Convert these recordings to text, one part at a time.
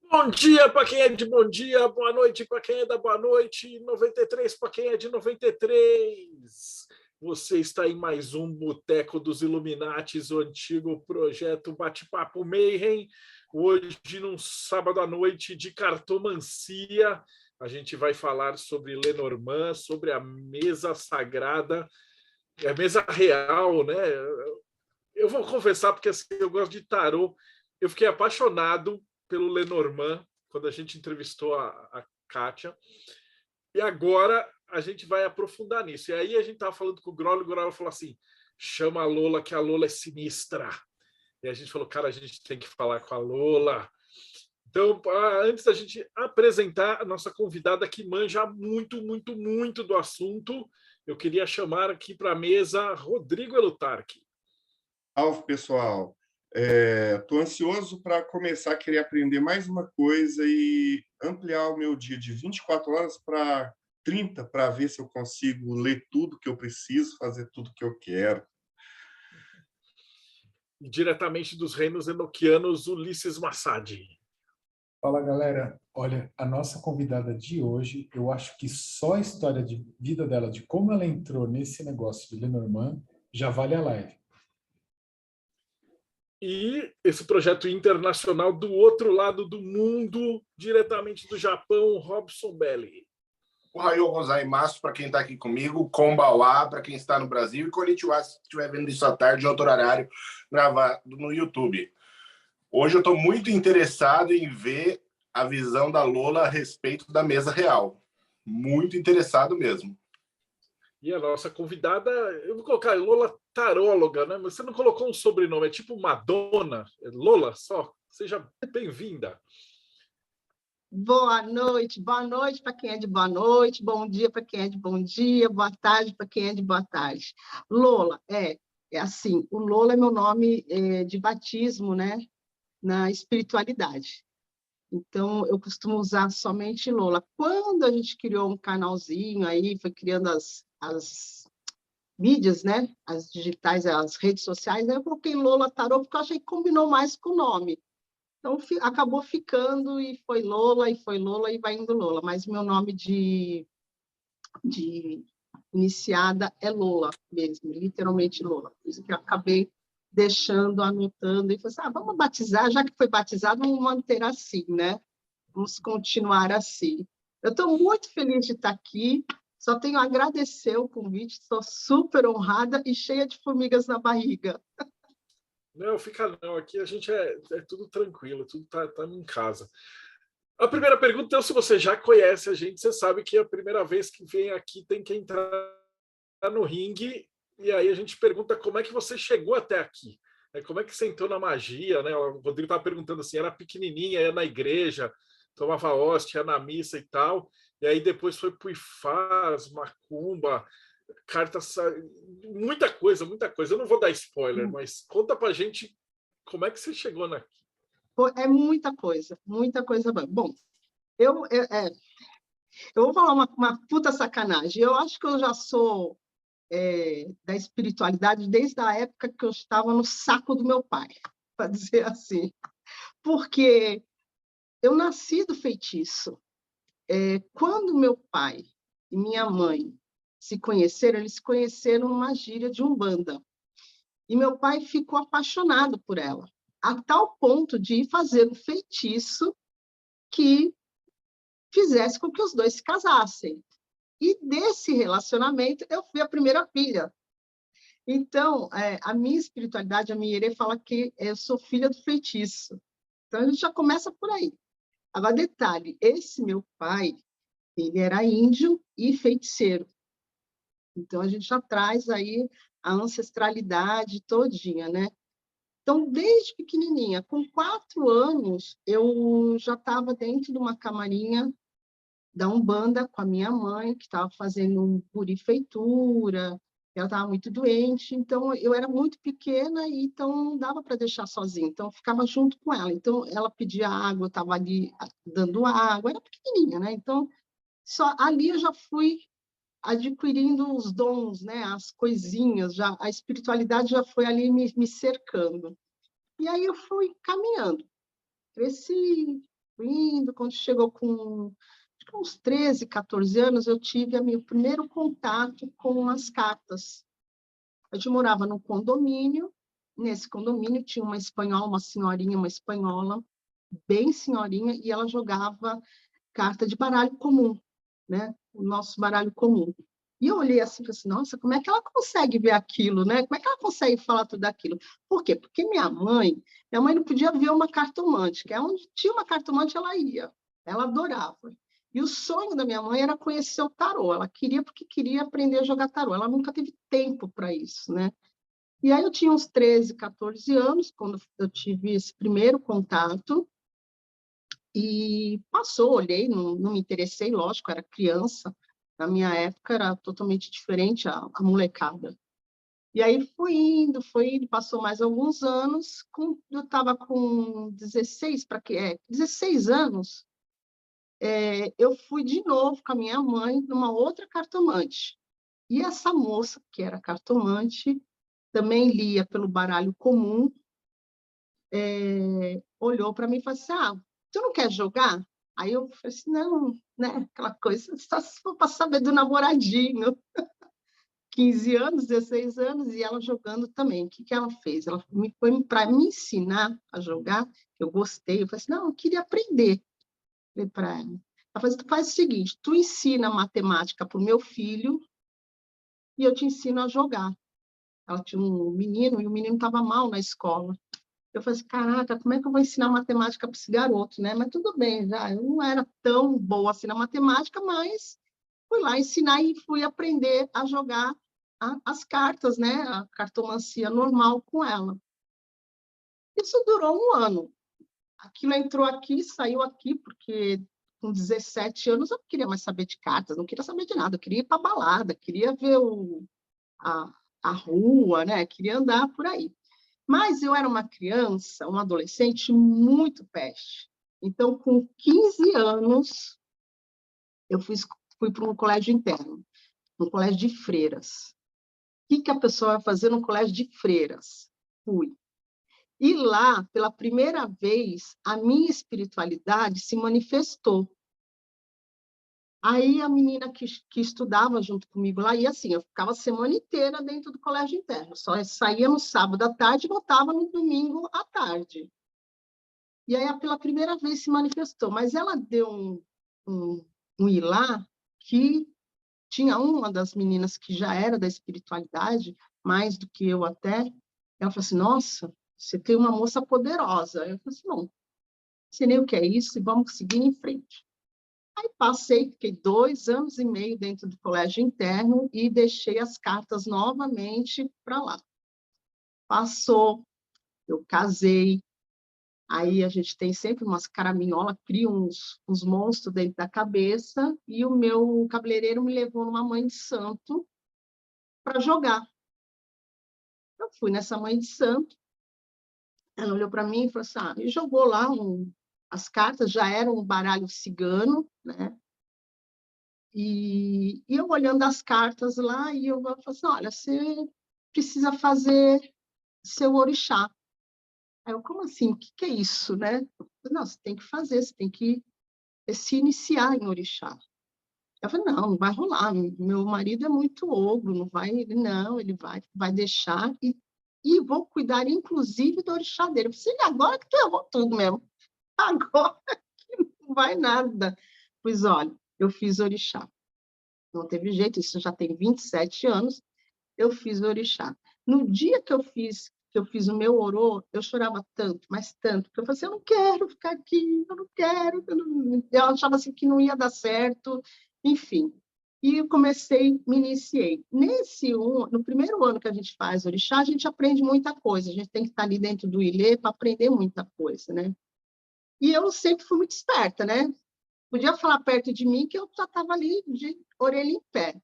Bom dia para quem é de bom dia, boa noite para quem é da boa noite, 93 para quem é de 93. Você está em mais um Boteco dos Illuminatis, o antigo projeto Bate-Papo Mayhem. Hoje, num sábado à noite de cartomancia, a gente vai falar sobre Lenormand, sobre a mesa sagrada, a mesa real, né? Eu vou confessar, porque assim, eu gosto de tarô. Eu fiquei apaixonado pelo Lenormand quando a gente entrevistou a Kátia. E agora a gente vai aprofundar nisso. E aí a gente estava falando com o Grolo falou assim, chama a Lola, que a Lola é sinistra. E a gente falou, cara, a gente tem que falar com a Lola. Então, antes da gente apresentar a nossa convidada que manja muito, muito, muito do assunto, eu queria chamar aqui para a mesa Rodrigo Elutarque. Salve, pessoal. Estou ansioso para começar a querer aprender mais uma coisa e ampliar o meu dia de 24 horas para 30, para ver se eu consigo ler tudo que eu preciso, fazer tudo que eu quero. E diretamente dos reinos enoquianos, Ulisses Massad. Fala, galera. Olha, a nossa convidada de hoje, eu acho que só a história de vida dela, de como ela entrou nesse negócio de Lenormand, já vale a live. E esse projeto internacional do outro lado do mundo, diretamente do Japão, Robson Belli. Ohayou gozaimasu para quem está aqui comigo, Konbawa para quem está no Brasil e Konnichiwa se estiver vendo isso à tarde, em outro horário, gravado no YouTube. Hoje eu estou muito interessado em ver a visão da Lola a respeito da mesa real. Muito interessado mesmo. E a nossa convidada, eu vou colocar Lola Taróloga, né? Mas você não colocou um sobrenome, é tipo Madonna, é Lola só. Seja bem-vinda. Boa noite para quem é de boa noite, bom dia para quem é de bom dia, boa tarde para quem é de boa tarde. Lola, é assim, o Lola é meu nome de batismo, né, na espiritualidade. Então, eu costumo usar somente Lola. Quando a gente criou um canalzinho aí, foi criando as mídias, né, as digitais, as redes sociais, aí eu coloquei Lola Tarô, porque eu achei que combinou mais com o nome. Então, acabou ficando e foi Lola, e vai indo Lola. Mas meu nome de iniciada é Lola mesmo, literalmente Lola. Por isso que eu acabei deixando, anotando, e falei assim, vamos batizar, já que foi batizado, vamos manter assim, né? Vamos continuar assim. Eu estou muito feliz de estar aqui, só tenho a agradecer o convite, estou super honrada e cheia de formigas na barriga. Não, fica não. Aqui a gente é tudo tranquilo, tudo tá em casa. A primeira pergunta, então, se você já conhece a gente, você sabe que a primeira vez que vem aqui tem que entrar no ringue, e aí a gente pergunta como é que você chegou até aqui. Como é que você entrou na magia, né? O Rodrigo estava perguntando assim, era pequenininha, ia na igreja, tomava hóstia, ia na missa e tal, e aí depois foi pro Ifás, macumba, cartas, muita coisa. Eu não vou dar spoiler, mas conta pra gente como é que você chegou aqui. É muita coisa boa. Bom, eu vou falar uma puta sacanagem. Eu acho que eu já sou da espiritualidade desde a época que eu estava no saco do meu pai, para dizer assim. Porque eu nasci do feitiço. Quando meu pai e minha mãe se conheceram, eles se conheceram numa gíria de Umbanda. E meu pai ficou apaixonado por ela, a tal ponto de ir fazer um feitiço que fizesse com que os dois se casassem. E desse relacionamento, eu fui a primeira filha. Então, a minha espiritualidade, a minha Iere fala que eu sou filha do feitiço. Então, a gente já começa por aí. Agora, detalhe, esse meu pai, ele era índio e feiticeiro. Então, a gente já traz aí a ancestralidade todinha, né? Então, desde pequenininha, com 4 anos, eu já estava dentro de uma camarinha da Umbanda com a minha mãe, que estava fazendo purifeitura, ela estava muito doente, então eu era muito pequena e então não dava para deixar sozinha, então eu ficava junto com ela. Então, ela pedia água, eu estava ali dando água, era pequenininha, né? Então, só ali eu já fui adquirindo os dons, né? As coisinhas, já a espiritualidade já foi ali me cercando. E aí eu fui caminhando, cresci, fui indo, quando chegou com acho que uns 13, 14 anos, eu tive meu primeiro contato com as cartas. A gente morava num condomínio, nesse condomínio tinha uma espanhola, uma senhorinha, uma espanhola, bem senhorinha, e ela jogava carta de baralho comum, né? O nosso baralho comum. E eu olhei assim e falei assim, nossa, como é que ela consegue ver aquilo, né? Como é que ela consegue falar tudo aquilo? Por quê? Porque minha mãe não podia ver uma cartomante, que é onde tinha uma cartomante, ela ia. Ela adorava. E o sonho da minha mãe era conhecer o tarô. Ela queria porque queria aprender a jogar tarô. Ela nunca teve tempo para isso, né? E aí eu tinha uns 13, 14 anos, quando eu tive esse primeiro contato, e passou, olhei, não me interessei, lógico, era criança. Na minha época era totalmente diferente a molecada. E aí foi indo, passou mais alguns anos, eu estava com 16, 16 anos, eu fui de novo com a minha mãe numa outra cartomante. E essa moça, que era cartomante, também lia pelo baralho comum, olhou para mim e falou assim, tu não quer jogar? Aí eu falei assim, não, né? Aquela coisa, só se for para saber do namoradinho. 15 anos, 16 anos, e ela jogando também. O que ela fez? Ela foi para me ensinar a jogar, eu gostei, eu falei assim, não, eu queria aprender. Falei para ela. Ela falou assim, tu faz o seguinte, tu ensina matemática para o meu filho e eu te ensino a jogar. Ela tinha um menino, e o menino estava mal na escola. Eu falei assim, caraca, como é que eu vou ensinar matemática para esse garoto, né? Mas tudo bem, já. Eu não era tão boa assim na matemática, mas fui lá ensinar e fui aprender a jogar as cartas, né? A cartomancia normal com ela. Isso durou um ano. Aquilo entrou aqui, saiu aqui, porque com 17 anos eu não queria mais saber de cartas, não queria saber de nada, eu queria ir para balada, queria ver a rua, né? Queria andar por aí. Mas eu era uma criança, uma adolescente muito peste. Então, com 15 anos, eu fui para um colégio interno, um colégio de freiras. O que a pessoa vai fazer no colégio de freiras? Fui. E lá, pela primeira vez, a minha espiritualidade se manifestou. Aí a menina que estudava junto comigo lá, e assim, eu ficava a semana inteira dentro do colégio interno, só saía no sábado à tarde e voltava no domingo à tarde. E aí, pela primeira vez, se manifestou, mas ela deu um ilá que tinha uma das meninas que já era da espiritualidade, mais do que eu até, ela falou assim, nossa, você tem uma moça poderosa. Eu falei assim, não sei nem o que é isso, e vamos seguir em frente. Aí passei, fiquei 2 anos e meio dentro do colégio interno e deixei as cartas novamente para lá. Passou, eu casei, aí a gente tem sempre umas caraminholas, cria uns monstros dentro da cabeça, e o meu cabeleireiro me levou numa mãe de santo para jogar. Eu fui nessa mãe de santo, ela olhou para mim e falou assim, e jogou lá as cartas, já era um baralho cigano, né? E eu olhando as cartas lá, e eu falei assim, olha, você precisa fazer seu orixá. Aí eu, como assim? O que é isso, né? Eu falei, não, você tem que fazer, você tem que se iniciar em orixá. Eu falei, não vai rolar, meu marido é muito ogro, não vai, ele vai deixar, e vou cuidar, inclusive, do orixá dele. Eu falei, agora que tu errou tudo mesmo, agora que não vai nada. Pois olha, eu fiz orixá. Não teve jeito, isso já tem 27 anos, eu fiz orixá. No dia que eu fiz o meu orô, eu chorava tanto, mas tanto, porque eu falei assim, eu não quero ficar aqui, eu não quero, eu achava assim que não ia dar certo, enfim. E eu me iniciei. No primeiro ano que a gente faz orixá, a gente aprende muita coisa, a gente tem que estar ali dentro do ilê para aprender muita coisa, né? E eu sempre fui muito esperta, né? Podia falar perto de mim que eu já estava ali de orelha em pé.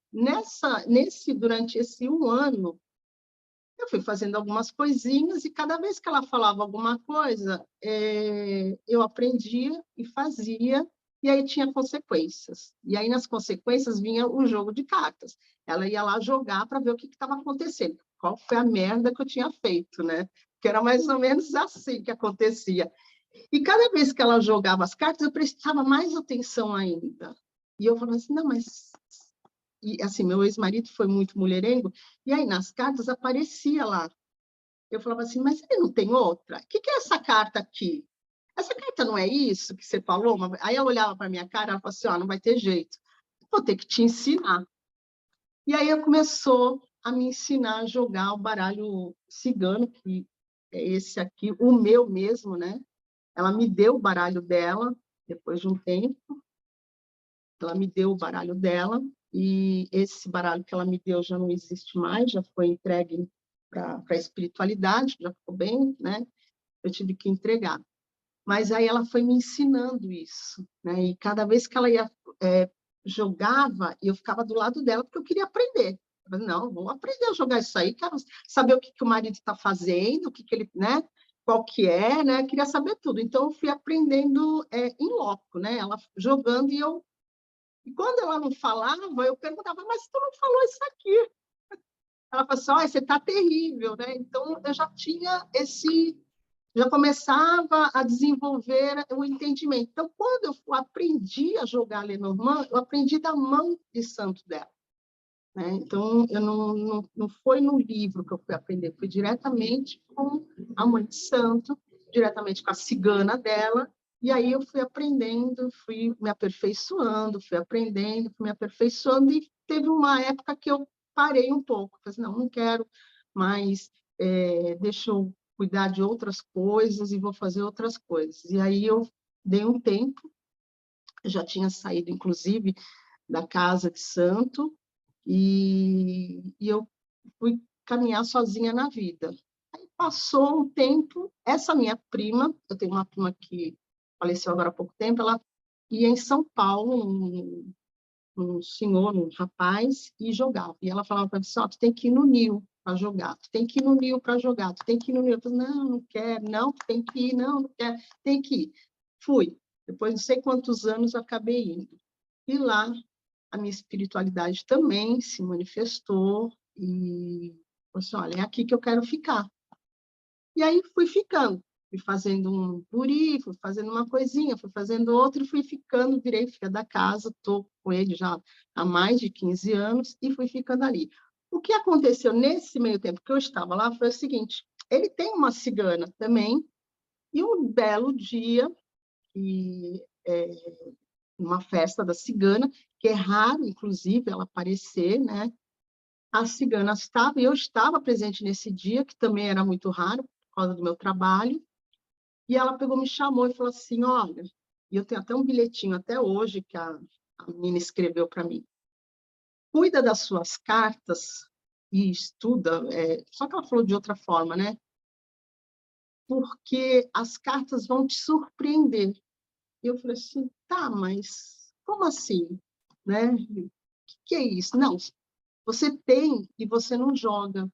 Durante esse um ano, eu fui fazendo algumas coisinhas, e cada vez que ela falava alguma coisa, eu aprendia e fazia, e aí tinha consequências. E aí, nas consequências, vinha o jogo de cartas. Ela ia lá jogar para ver o que estava acontecendo, qual foi a merda que eu tinha feito, né? que era mais ou menos assim que acontecia. E cada vez que ela jogava as cartas, eu prestava mais atenção ainda. E eu falava assim, não, mas... E, assim, meu ex-marido foi muito mulherengo, e aí nas cartas aparecia lá. Eu falava assim, mas ele não tem outra? O que é essa carta aqui? Essa carta não é isso que você falou? Aí ela olhava para minha cara e falava assim, não vai ter jeito. Vou ter que te ensinar. E aí ela começou a me ensinar a jogar o baralho cigano, que é esse aqui, o meu mesmo, né? Ela me deu o baralho dela, depois de um tempo. Ela me deu o baralho dela, e esse baralho que ela me deu já não existe mais, já foi entregue para a espiritualidade, já ficou bem, né? Eu tive que entregar. Mas aí ela foi me ensinando isso, né? E cada vez que ela jogava, eu ficava do lado dela, porque eu queria aprender. Eu falei, não, vou aprender a jogar isso aí, quero saber o que o marido está fazendo, o que ele, né? Qual que é, né? Queria saber tudo. Então, eu fui aprendendo em loco, né? Ela jogando e quando ela não falava, eu perguntava, mas tu não falou isso aqui? Ela falou assim, você está terrível, né? Então, eu já tinha já começava a desenvolver o entendimento. Então, quando eu aprendi a jogar Lenormand, eu aprendi da mão de santo dela. Né? Então, eu não foi no livro que eu fui aprender, foi diretamente com a mãe de santo, diretamente com a cigana dela, e aí eu fui aprendendo, fui me aperfeiçoando, fui aprendendo, fui me aperfeiçoando, e teve uma época que eu parei um pouco, falei assim, não quero mais, deixa eu cuidar de outras coisas e vou fazer outras coisas. E aí eu dei um tempo, já tinha saído, inclusive, da casa de santo, e eu fui caminhar sozinha na vida. Aí passou um tempo, essa minha prima, eu tenho uma prima que faleceu agora há pouco tempo, ela ia em São Paulo, um senhor, um rapaz, e jogava. E ela falava para mim, tu tem que ir no Nil para jogar, tu tem que ir no Nil para jogar, tu tem que ir no Nil. Eu falei, não quero, não, tem que ir, não quero, tem que ir. Fui. Depois de não sei quantos anos eu acabei indo. E lá a minha espiritualidade também se manifestou e falei assim, olha, é aqui que eu quero ficar. E aí fui ficando, fui fazendo um buri, fui fazendo uma coisinha, fui fazendo outra e fui ficando, virei filha da casa, estou com ele já há mais de 15 anos e fui ficando ali. O que aconteceu nesse meio tempo que eu estava lá foi o seguinte, ele tem uma cigana também, e um belo dia, uma festa da cigana, que é raro, inclusive, ela aparecer, né? A cigana estava, e eu estava presente nesse dia, que também era muito raro, por causa do meu trabalho, e ela pegou, me chamou e falou assim, olha, e eu tenho até um bilhetinho até hoje que a menina escreveu para mim, cuida das suas cartas e estuda, só que ela falou de outra forma, né? Porque as cartas vão te surpreender. E eu falei assim, tá, mas como assim? Né? O que é isso? Não, você tem e você não joga.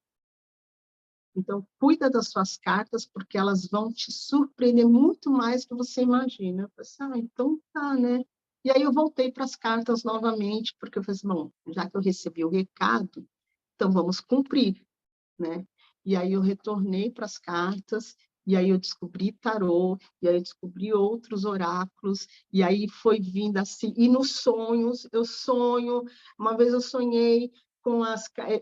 Então, cuida das suas cartas, porque elas vão te surpreender muito mais do que você imagina. Eu falei assim, então tá, né? E aí eu voltei para as cartas novamente, porque eu falei assim, bom, já que eu recebi o recado, então vamos cumprir, né? E aí eu retornei para as cartas, e aí eu descobri tarô, e aí eu descobri outros oráculos, e aí foi vindo assim, e nos sonhos, eu sonho, uma vez eu sonhei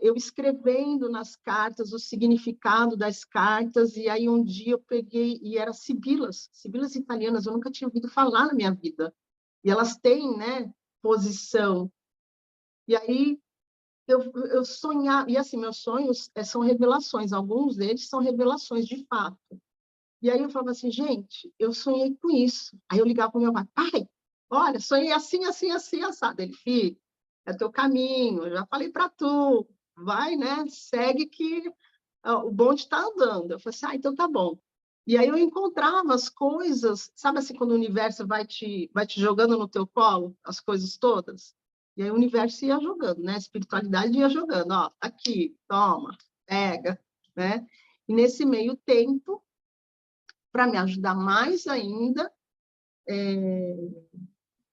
eu escrevendo nas cartas o significado das cartas, e aí um dia eu peguei, e era sibilas italianas, eu nunca tinha ouvido falar na minha vida, e elas têm, né, posição, e aí eu sonhava, e assim, meus sonhos são revelações, alguns deles são revelações de fato. E aí eu falava assim, gente, eu sonhei com isso. Aí eu ligava para o meu pai, olha, sonhei assim, assim, assim, assado. Ele, filho, é teu caminho, eu já falei para tu, vai, né, segue que o bonde está andando. Eu falei assim, então tá bom. E aí eu encontrava as coisas, sabe assim, quando o universo vai te jogando no teu colo, as coisas todas? E aí o universo ia jogando, né? A espiritualidade ia jogando, ó, aqui, toma, pega, né? E nesse meio tempo, para me ajudar mais ainda,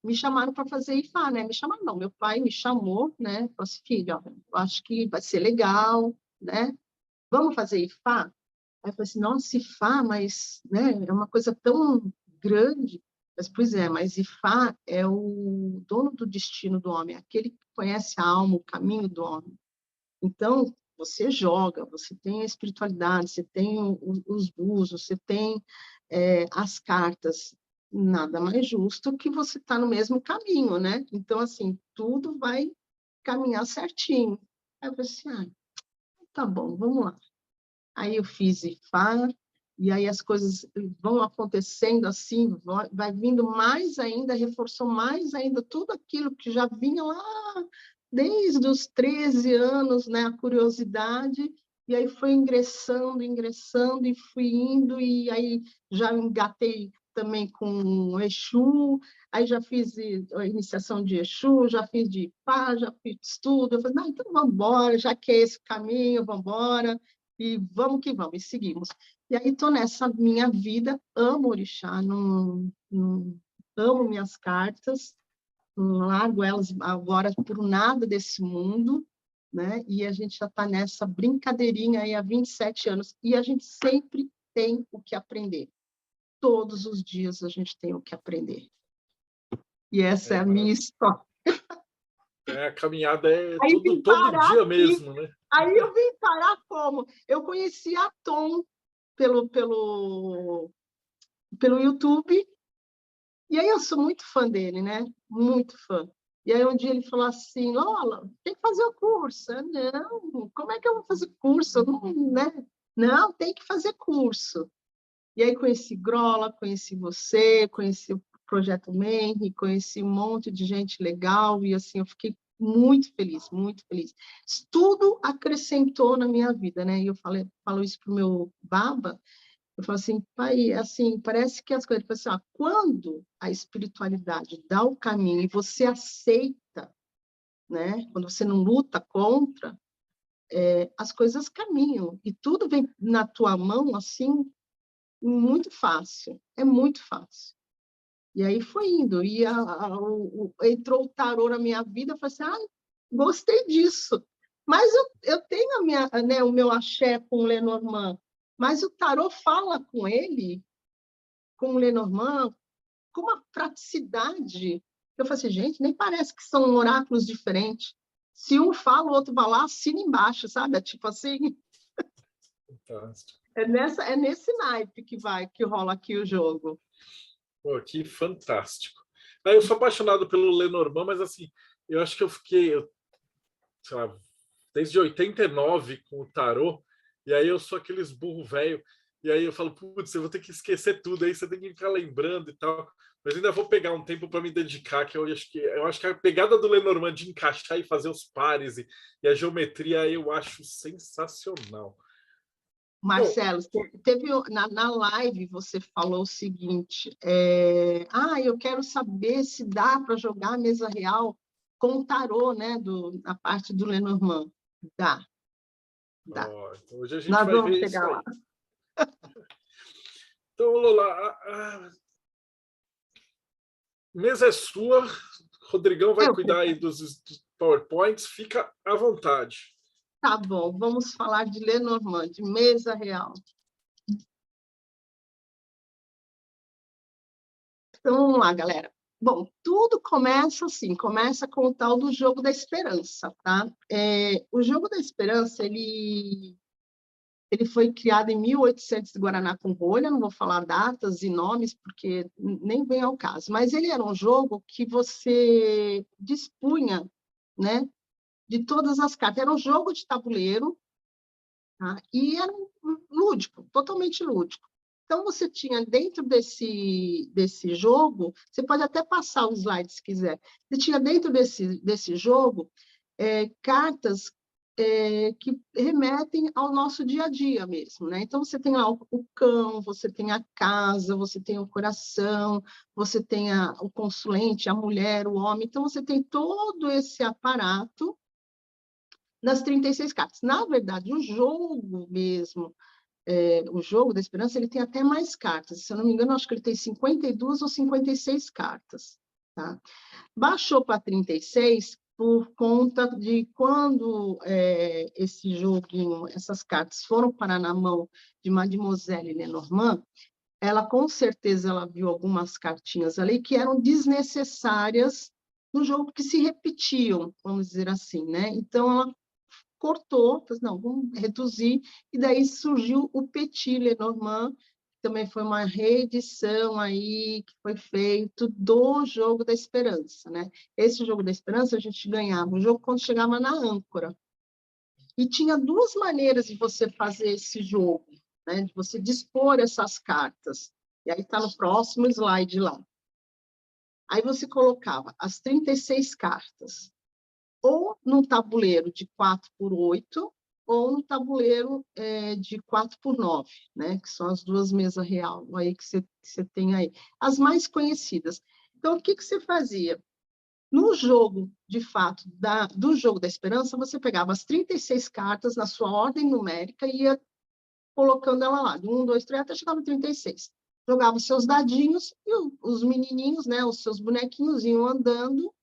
me chamaram para fazer IFA, né? Me chamaram não, meu pai me chamou, né? Falou assim, filho, ó, eu acho que vai ser legal, né? Vamos fazer IFA? Aí eu falei assim, nossa, Ifá, mas né, é uma coisa tão grande. Mas, pois é, mas Ifá é o dono do destino do homem, aquele que conhece a alma, o caminho do homem. Então, você joga, você tem a espiritualidade, você tem os búzios, você tem as cartas. Nada mais justo que você está no mesmo caminho, né? Então, assim, tudo vai caminhar certinho. Aí eu falei assim, tá bom, vamos lá. Aí eu fiz Ifá, e aí as coisas vão acontecendo assim, vai vindo mais ainda, reforçou mais ainda tudo aquilo que já vinha lá desde os 13 anos, né, a curiosidade, e aí foi ingressando, e fui indo, e aí já engatei também com Exu, aí já fiz a iniciação de Exu, já fiz de Ifá, já fiz tudo, eu falei, não, então vamos embora, já que é esse caminho, vamos embora, e vamos que vamos, e seguimos. E aí estou nessa minha vida, amo orixá, amo minhas cartas, não largo elas agora por nada desse mundo, né? E a gente já está nessa brincadeirinha aí há 27 anos, e a gente sempre tem o que aprender. Todos os dias a gente tem o que aprender. E essa é a minha história. A caminhada é Aí todo dia aqui. mesmo, né? Aí eu vim parar como? Eu conheci a Tom pelo YouTube, e aí eu sou muito fã dele, né? Muito fã. E aí um dia ele falou assim, Lola, tem que fazer o curso. Eu, não, como é que eu vou fazer curso? Eu não, né? Não, tem que fazer curso. E aí conheci Grola, conheci você, conheci o Projeto Menri, conheci um monte de gente legal, e assim, eu fiquei muito feliz, muito feliz. Tudo acrescentou na minha vida, né? E eu falo isso pro meu baba, eu falo assim, pai, assim, parece que as coisas, assim, quando a espiritualidade dá o caminho e você aceita, né? Quando você não luta contra, as coisas caminham, e tudo vem na tua mão, assim, muito fácil, é muito fácil. E aí foi indo, e entrou o tarô na minha vida, eu falei assim, gostei disso. Mas eu tenho o meu axé com o Lenormand, mas o tarô fala com ele, com o Lenormand, com uma praticidade. Eu falei assim, gente, nem parece que são oráculos diferentes. Se um fala, o outro vai lá, assina embaixo, sabe? É tipo assim... Fantástico. É nesse naipe que rola aqui o jogo. Pô, que fantástico. Eu sou apaixonado pelo Lenormand, mas assim, eu acho que eu fiquei, sei lá, desde 89 com o tarô, e aí eu sou aqueles burro velho, e aí eu falo, putz, eu vou ter que esquecer tudo, aí você tem que ficar lembrando e tal, mas ainda vou pegar um tempo para me dedicar, que eu acho que a pegada do Lenormand de encaixar e fazer os pares e a geometria eu acho sensacional. Marcelo, teve na live você falou o seguinte, eu quero saber se dá para jogar a mesa real com o tarô, né, a parte do Lenormand. Dá. Então hoje a gente Nós vai vamos ver chegar isso lá. aí. Então, Lola, a mesa é sua, Rodrigão vai cuidar aí dos PowerPoints, fica à vontade. Tá bom, vamos falar de Lenormand, de mesa real. Então, vamos lá, galera. Bom, tudo começa assim, começa com o tal do jogo da esperança, tá? O jogo da esperança, ele foi criado em 1800 de Guaraná com rolha, não vou falar datas e nomes, porque nem vem ao caso, mas ele era um jogo que você dispunha, né, de todas as cartas. Era um jogo de tabuleiro, tá? E era lúdico, totalmente lúdico. Então, você tinha dentro desse jogo, você pode até passar o slide se quiser, você tinha dentro desse jogo cartas que remetem ao nosso dia a dia mesmo, né? Então, você tem lá o cão, você tem a casa, você tem o coração, você tem o consulente, a mulher, o homem. Então, você tem todo esse aparato nas 36 cartas. Na verdade, o jogo mesmo, o jogo da esperança, ele tem até mais cartas. Se eu não me engano, acho que ele tem 52 ou 56 cartas. Tá? Baixou para 36, por conta de quando esse joguinho, essas cartas foram parar na mão de Mademoiselle Lenormand, ela com certeza ela viu algumas cartinhas ali que eram desnecessárias no jogo, que se repetiam, vamos dizer assim, né? Então ela cortou, falou, não, vamos reduzir, e daí surgiu o Petit Lenormand, que também foi uma reedição aí que foi feito do Jogo da Esperança, né? Esse Jogo da Esperança a gente ganhava o jogo quando chegava na âncora. E tinha duas maneiras de você fazer esse jogo, né? De você dispor essas cartas. E aí está no próximo slide lá. Aí você colocava as 36 cartas, ou num tabuleiro de 4x8, ou no tabuleiro de 4x9, né? Que são as duas mesas real aí que você tem aí. As mais conhecidas. Então, o que você fazia? No jogo, de fato, do Jogo da Esperança, você pegava as 36 cartas na sua ordem numérica e ia colocando ela lá, de 1, 2, 3, até chegar no 36. Jogava os seus dadinhos e os menininhos, né, os seus bonequinhos iam andando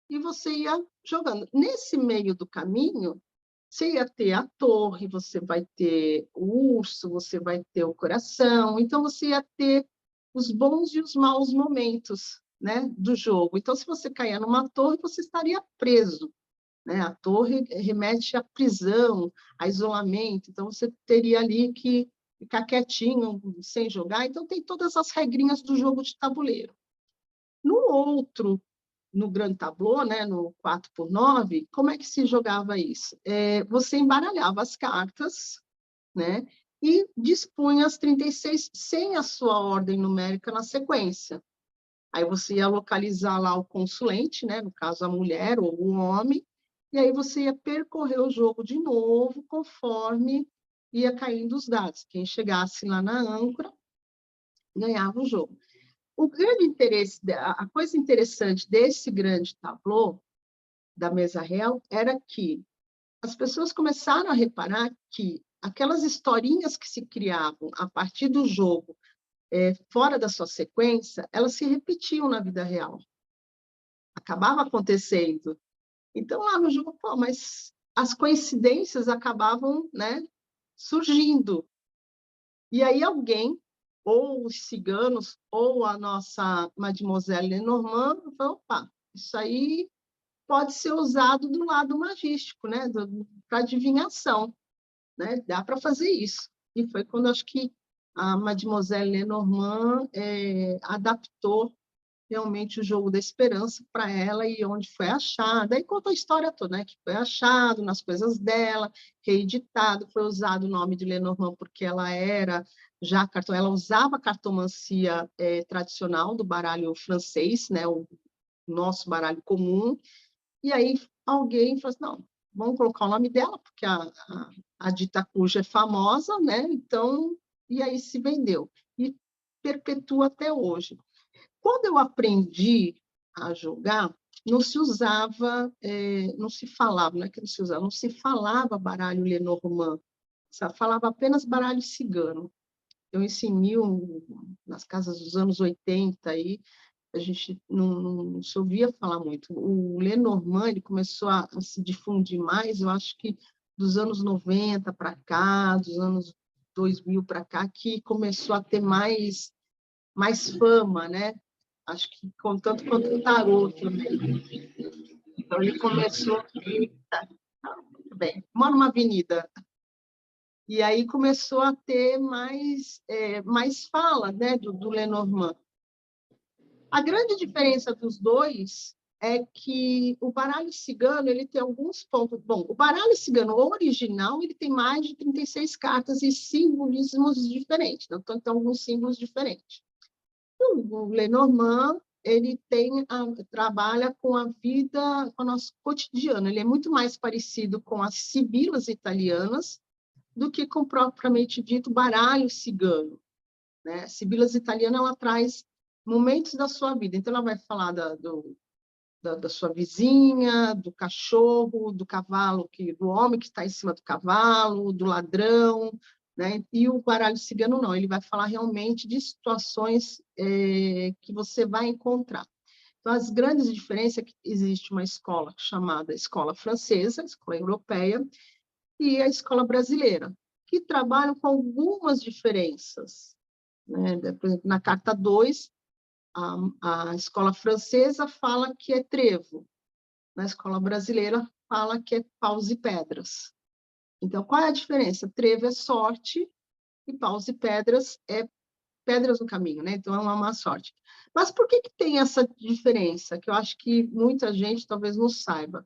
e você ia jogando. Nesse meio do caminho, você ia ter a torre, você vai ter o urso, você vai ter o coração, então você ia ter os bons e os maus momentos, né, do jogo. Então, se você caía numa torre, você estaria preso, né? A torre remete à prisão, a isolamento, então você teria ali que ficar quietinho, sem jogar. Então, tem todas as regrinhas do jogo de tabuleiro. No Grand Tableau, né, no 4x9, como é que se jogava isso? Você embaralhava as cartas, né, e dispunha as 36 sem a sua ordem numérica na sequência. Aí você ia localizar lá o consulente, né, no caso a mulher ou o homem, e aí você ia percorrer o jogo de novo conforme ia caindo os dados. Quem chegasse lá na âncora ganhava o jogo. O grande interesse, a coisa interessante desse grande tableau da mesa real era que as pessoas começaram a reparar que aquelas historinhas que se criavam a partir do jogo, fora da sua sequência, elas se repetiam na vida real. Acabava acontecendo. Então, lá no jogo, pô, mas as coincidências acabavam, né, surgindo. E aí alguém, ou os ciganos, ou a nossa Mademoiselle Lenormand, falou, opa, isso aí pode ser usado do lado magístico, né, para adivinhação, né, dá para fazer isso. E foi quando acho que a Mademoiselle Lenormand adaptou realmente o Jogo da Esperança para ela e onde foi achado. Aí conta a história toda, né? Que foi achado nas coisas dela, reeditado, foi usado o nome de Lenormand porque ela era já ela usava a cartomancia tradicional do baralho francês, né? O nosso baralho comum. E aí alguém falou assim, não, vamos colocar o nome dela porque a dita cuja é famosa, né? Então, e aí se vendeu e perpetua até hoje. Quando eu aprendi a jogar, não se usava, não se falava, não é que não se usava, não se falava baralho Lenormand, falava apenas baralho cigano. Então, isso nas casas dos anos 80, aí, a gente não se ouvia falar muito. O Lenormand ele começou a se difundir mais, eu acho que dos anos 90 para cá, dos anos 2000 para cá, que começou a ter mais fama, né? Acho que tanto quanto o tarô também. Então, ele começou... Eita, muito bem. Moro numa avenida. E aí começou a ter mais fala, né, do Lenormand. A grande diferença dos dois é que o baralho cigano ele tem alguns pontos. Bom, o baralho cigano original ele tem mais de 36 cartas e simbolismos diferentes. Então, tem alguns símbolos diferentes. O Lenormand ele trabalha com a vida, com o nosso cotidiano. Ele é muito mais parecido com as sibilas italianas do que com propriamente dito baralho cigano, né? Sibilas italiana ela traz momentos da sua vida. Então ela vai falar da sua vizinha, do cachorro, do cavalo, do homem que está em cima do cavalo, do ladrão, né? E o baralho cigano não, ele vai falar realmente de situações que você vai encontrar. Então, as grandes diferenças é que existe uma escola chamada escola francesa, escola europeia, e a escola brasileira, que trabalham com algumas diferenças, né? Por exemplo, na carta 2, a escola francesa fala que é trevo, na escola brasileira fala que é paus e pedras. Então, qual é a diferença? Trevo é sorte e paus e pedras é pedras no caminho, né? Então, é uma má sorte. Mas por que tem essa diferença? Que eu acho que muita gente talvez não saiba.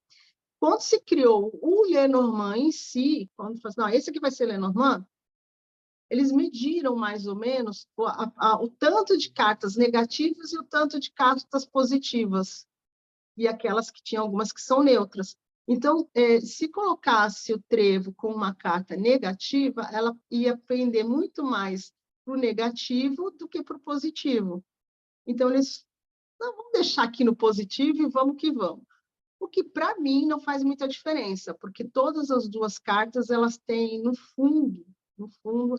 Quando se criou o Lenormand em si, quando falou assim, não, esse aqui vai ser Lenormand, eles mediram mais ou menos o tanto de cartas negativas e o tanto de cartas positivas, e aquelas que tinham algumas que são neutras. Então, se colocasse o trevo com uma carta negativa, ela ia pender muito mais para o negativo do que para o positivo. Então, eles, não, vamos deixar aqui no positivo e vamos que vamos. O que, para mim, não faz muita diferença, porque todas as duas cartas, elas têm, no fundo,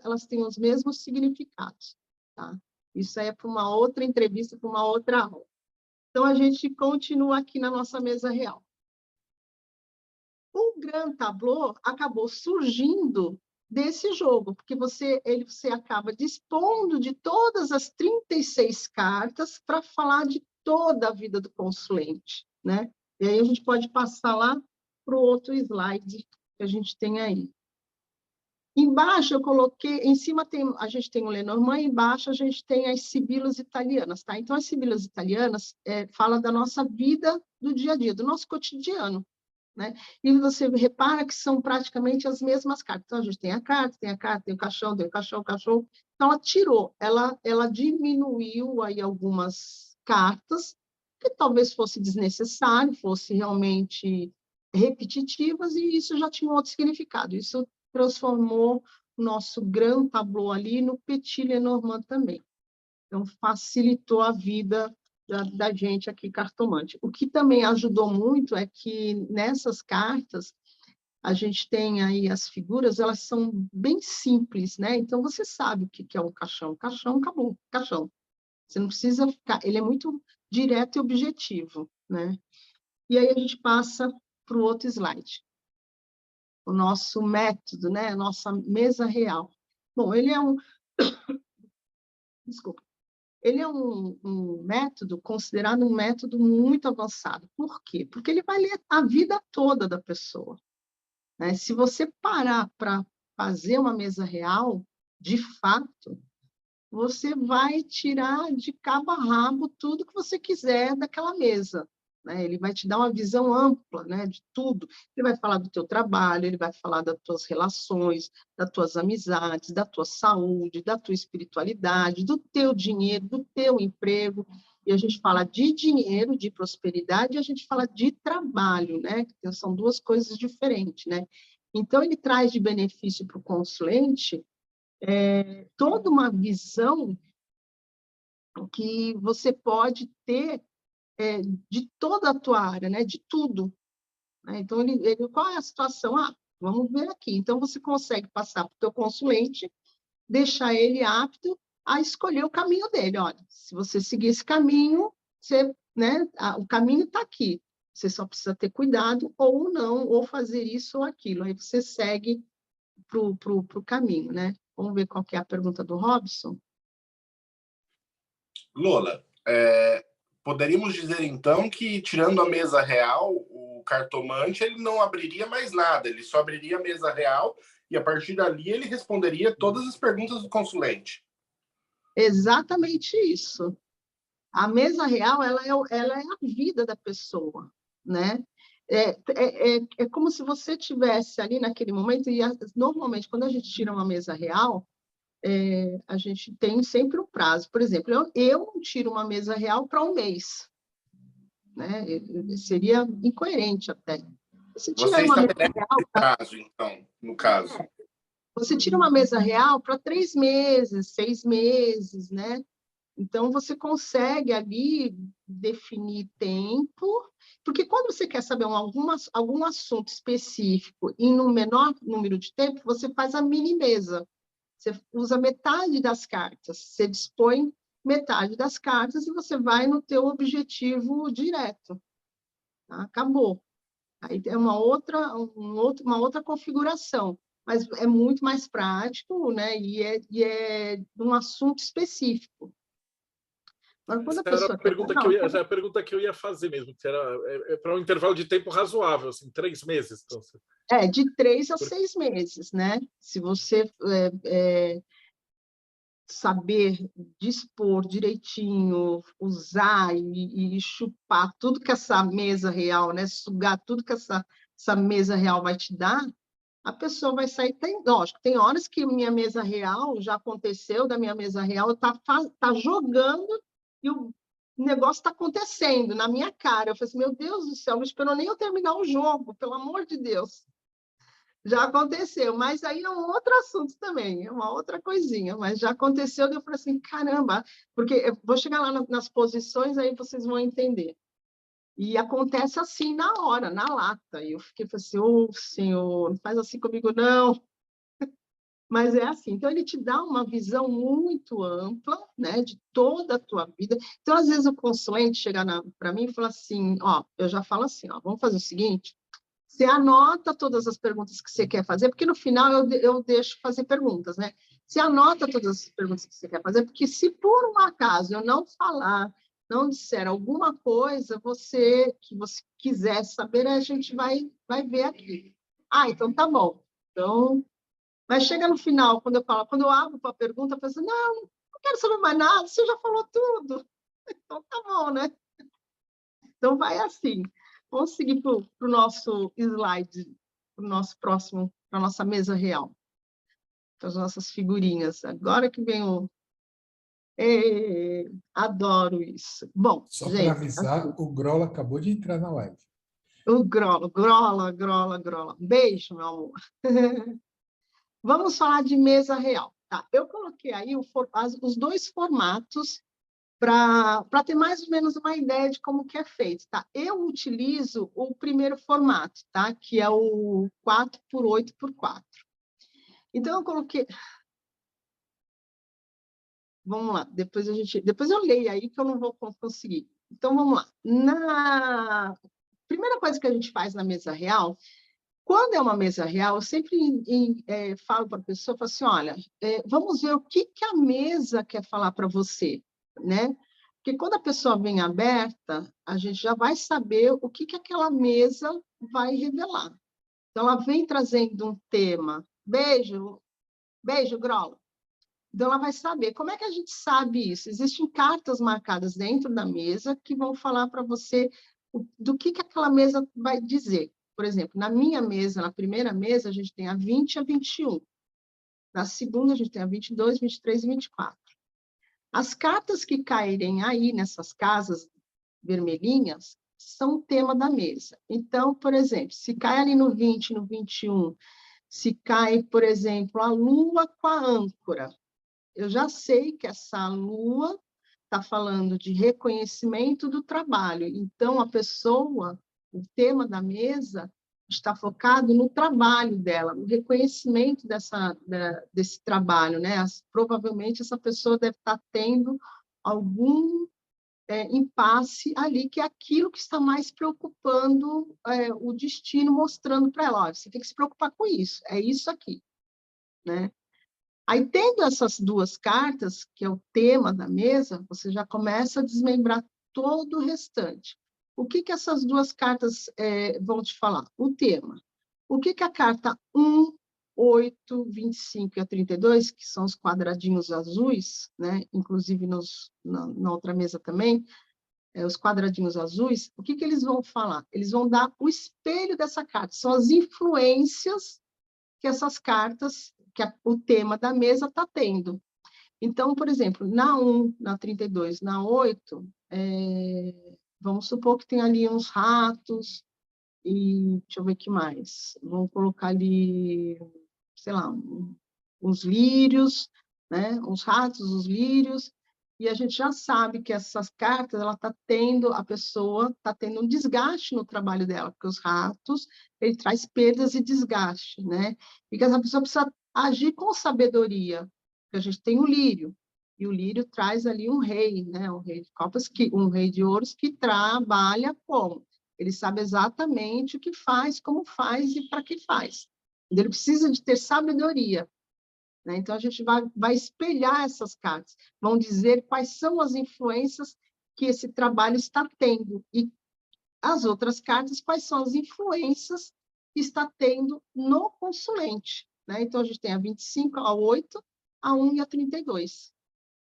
elas têm os mesmos significados. Tá? Isso aí é para uma outra entrevista, para uma outra aula. Então, a gente continua aqui na nossa mesa real. O Grand Tableau acabou surgindo desse jogo, porque você acaba dispondo de todas as 36 cartas para falar de toda a vida do consulente, né? E aí a gente pode passar lá para o outro slide que a gente tem aí. Embaixo eu coloquei, em cima a gente tem o Lenormand, embaixo a gente tem as sibilas italianas, tá? Então, as sibilas italianas falam da nossa vida do dia a dia, do nosso cotidiano, né? E você repara que são praticamente as mesmas cartas. Então, a gente tem a carta, tem o caixão, tem o cachorro, Então, ela tirou, ela diminuiu aí algumas cartas, que talvez fosse desnecessário, fosse realmente repetitivas, e isso já tinha um outro significado. Isso transformou o nosso Grand Tableau ali no Petit Lenormand também. Então, facilitou a vida da gente aqui, cartomante. O que também ajudou muito é que nessas cartas, a gente tem aí as figuras, elas são bem simples, né? Então, você sabe o que é um caixão. Caixão, acabou, caixão. Você não precisa ficar... Ele é muito direto e objetivo, né? E aí a gente passa para o outro slide. O nosso método, né? A nossa mesa real. Bom, ele é um... Desculpa. Ele é um método considerado um método muito avançado. Por quê? Porque ele vai ler a vida toda da pessoa, né? Se você parar para fazer uma mesa real, de fato, você vai tirar de cabo a rabo tudo que você quiser daquela mesa, né? Ele vai te dar uma visão ampla, né, de tudo. Ele vai falar do teu trabalho, ele vai falar das tuas relações, das tuas amizades, da tua saúde, da tua espiritualidade, do teu dinheiro, do teu emprego. E a gente fala de dinheiro, de prosperidade, e a gente fala de trabalho, né? Que são duas coisas diferentes, né? Então, ele traz de benefício para o consulente toda uma visão que você pode ter de toda a tua área, né? De tudo. Né? Então, qual é a situação? Vamos ver aqui. Então, você consegue passar para o teu consulente, deixar ele apto a escolher o caminho dele. Olha, se você seguir esse caminho, né? O caminho está aqui. Você só precisa ter cuidado ou não, ou fazer isso ou aquilo. Aí você segue para o caminho, né? Vamos ver qual que é a pergunta do Robson. Lola, poderíamos dizer, então, que, tirando a mesa real, o cartomante ele não abriria mais nada, ele só abriria a mesa real e, a partir dali, ele responderia todas as perguntas do consulente. Exatamente isso. A mesa real, ela é a vida da pessoa, né? É como se você tivesse ali naquele momento, e normalmente, quando a gente tira uma mesa real, a gente tem sempre um prazo. Por exemplo, eu não tiro uma mesa real para um mês, né? Seria incoerente até. Você estabelece prazo, então, no caso. Você tira uma mesa real para 3 meses, 6 meses, né? Então, você consegue ali definir tempo, porque quando você quer saber algum assunto específico e no menor número de tempo, você faz a mini mesa. Você usa metade das cartas, você dispõe metade das cartas e você vai no teu objetivo direto. Tá? Acabou. Aí é uma outra configuração, mas é muito mais prático, né? E é um assunto específico. Mas quando a Essa era pessoa a pergunta quer, que eu ia, essa é a pergunta que eu ia fazer mesmo, que era para um intervalo de tempo razoável, assim, 3 meses. Então, de 3 a 6 meses, né? Se você saber dispor direitinho, usar e chupar tudo que essa mesa real, né? Sugar tudo que essa mesa real vai te dar, a pessoa vai sair. Lógico, tem horas que minha mesa real já aconteceu, da minha mesa real, tá jogando e o negócio está acontecendo na minha cara. Eu falei assim, meu Deus do céu, não esperou nem eu terminar o jogo, pelo amor de Deus. Já aconteceu, mas aí é um outro assunto também, é uma outra coisinha, mas já aconteceu, e eu falei assim, caramba, porque eu vou chegar lá nas posições, aí vocês vão entender. E acontece assim na hora, na lata. E eu fiquei assim, ô Senhor, não faz assim comigo, não. Mas é assim. Então, ele te dá uma visão muito ampla, né, de toda a tua vida. Então, às vezes, o consulente chega para mim e fala assim, ó, eu já falo assim, ó, vamos fazer o seguinte, você anota todas as perguntas que você quer fazer, porque no final eu deixo fazer perguntas, né? Você anota todas as perguntas que você quer fazer, porque se por um acaso eu não falar, não disser alguma coisa, que você quiser saber, a gente vai ver aqui. Ah, então tá bom. Então, mas chega no final, quando eu abro para a pergunta, eu penso, não quero saber mais nada, você já falou tudo. Então tá bom, né? Então vai assim. Vamos seguir para o nosso slide, para o nosso próximo, para a nossa mesa real, para as nossas figurinhas. Agora que vem o... adoro isso. Bom, Só para gente, avisar, assim, o Grola acabou de entrar na live. o grola. Beijo, meu amor. Vamos falar de mesa real. Tá? Eu coloquei aí os 2 formatos para ter mais ou menos uma ideia de como que é feito, tá? Eu utilizo o primeiro formato, tá? Que é o 4x8x4. Então, eu coloquei... Vamos lá, depois eu leio aí que eu não vou conseguir. Então, vamos lá. Primeira coisa que a gente faz na mesa real, quando é uma mesa real, eu sempre falo para a pessoa, falo assim, olha, vamos ver o que a mesa quer falar para você, né? Porque quando a pessoa vem aberta, a gente já vai saber o que aquela mesa vai revelar. Então, ela vem trazendo um tema. Beijo, Grola. Então, ela vai saber. Como é que a gente sabe isso? Existem cartas marcadas dentro da mesa que vão falar para você do que aquela mesa vai dizer. Por exemplo, na minha mesa, na primeira mesa, a gente tem a 20 e a 21. Na segunda, a gente tem a 22, 23 e 24. As cartas que caírem aí nessas casas vermelhinhas são o tema da mesa. Então, por exemplo, se cai ali no 20, no 21, se cai, por exemplo, a lua com a âncora, eu já sei que essa lua está falando de reconhecimento do trabalho. Então, a pessoa, o tema da mesa, está focado no trabalho dela, no reconhecimento desse trabalho, né? Provavelmente, essa pessoa deve estar tendo algum impasse ali, que é aquilo que está mais preocupando o destino, mostrando para ela, olha, você tem que se preocupar com isso, é isso aqui, né? Aí, tendo essas 2 cartas, que é o tema da mesa, você já começa a desmembrar todo o restante. O que essas 2 cartas vão te falar? O tema. O que a carta 1, 8, 25 e a 32, que são os quadradinhos azuis, né? Inclusive na outra mesa também, os quadradinhos azuis, o que eles vão falar? Eles vão dar o espelho dessa carta, são as influências que essas cartas, o tema da mesa está tendo. Então, por exemplo, na 1, na 32, na 8, vamos supor que tem ali uns ratos, e deixa eu ver o que mais. Vamos colocar ali, sei lá, uns lírios, né? Uns ratos, os lírios, e a gente já sabe que essas cartas, a pessoa está tendo um desgaste no trabalho dela, porque os ratos, ele traz perdas e desgaste, né? E que essa pessoa precisa agir com sabedoria, porque a gente tem o lírio. E o lírio traz ali um rei, né? Um rei de copas, um rei de ouros que trabalha como? Ele sabe exatamente o que faz, como faz e para que faz. Ele precisa de ter sabedoria, né? Então, a gente vai espelhar essas cartas, vão dizer quais são as influências que esse trabalho está tendo, e as outras cartas, quais são as influências que está tendo no consulente, né? Então, a gente tem a 25, a 8, a 1 e a 32.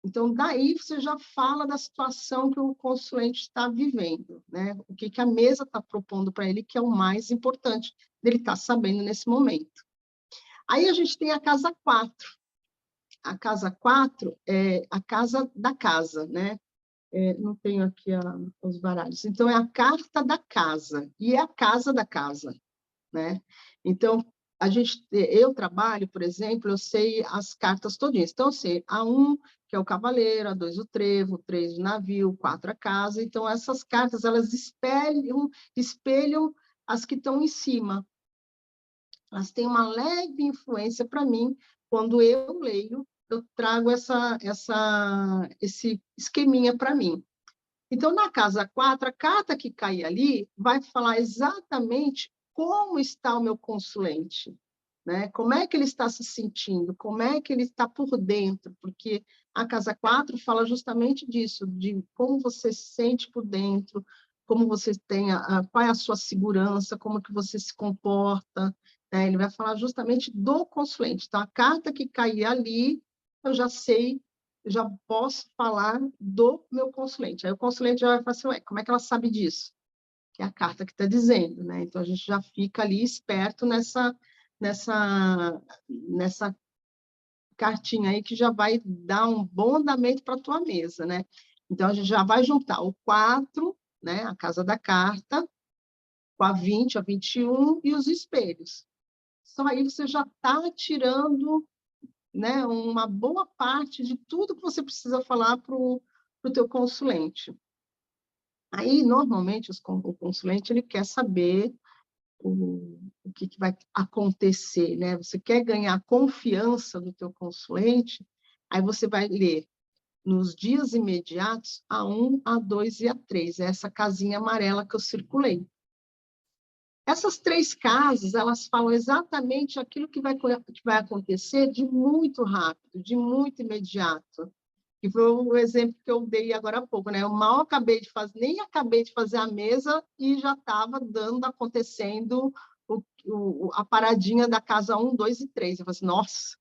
Então, daí você já fala da situação que o consulente está vivendo, né? O que a mesa está propondo para ele, que é o mais importante dele estar sabendo nesse momento. Aí a gente tem a casa 4. A casa 4 é a casa da casa, né? Não tenho aqui os baralhos. Então, é a carta da casa, e é a casa da casa, né? Então, eu trabalho, por exemplo, eu sei as cartas todinhas. Então, eu sei a 1, que é o cavaleiro, a 2, o trevo, 3, o navio, 4, a casa. Então, essas cartas, elas espelham as que estão em cima. Elas têm uma leve influência para mim. Quando eu leio, eu trago esse esqueminha para mim. Então, na casa 4, a carta que cai ali vai falar exatamente como está o meu consulente, né? Como é que ele está se sentindo, como é que ele está por dentro, porque a casa 4 fala justamente disso, de como você se sente por dentro, como você tem qual é a sua segurança, como que você se comporta, né? Ele vai falar justamente do consulente. Então, a carta que cair ali, eu já sei, já posso falar do meu consulente. Aí o consulente já vai falar assim, ué, como é que ela sabe disso? Que é a carta que está dizendo, né? Então, a gente já fica ali esperto nessa cartinha aí, que já vai dar um bom andamento para a tua mesa, né? Então, a gente já vai juntar o 4, né? A casa da carta, com a 20, a 21 e os espelhos. Só aí você já está tirando, né, uma boa parte de tudo que você precisa falar para o teu consulente. Aí, normalmente, o consulente ele quer saber o que vai acontecer, né? Você quer ganhar a confiança do teu consulente, aí você vai ler nos dias imediatos a 1, a 2 e a 3, essa casinha amarela que eu circulei. Essas 3 casas, elas falam exatamente aquilo que vai acontecer de muito rápido, de muito imediato. Que foi o exemplo que eu dei agora há pouco, né? Eu nem acabei de fazer a mesa e já estava acontecendo a paradinha da casa 1, 2 e 3. Eu falei assim, nossa!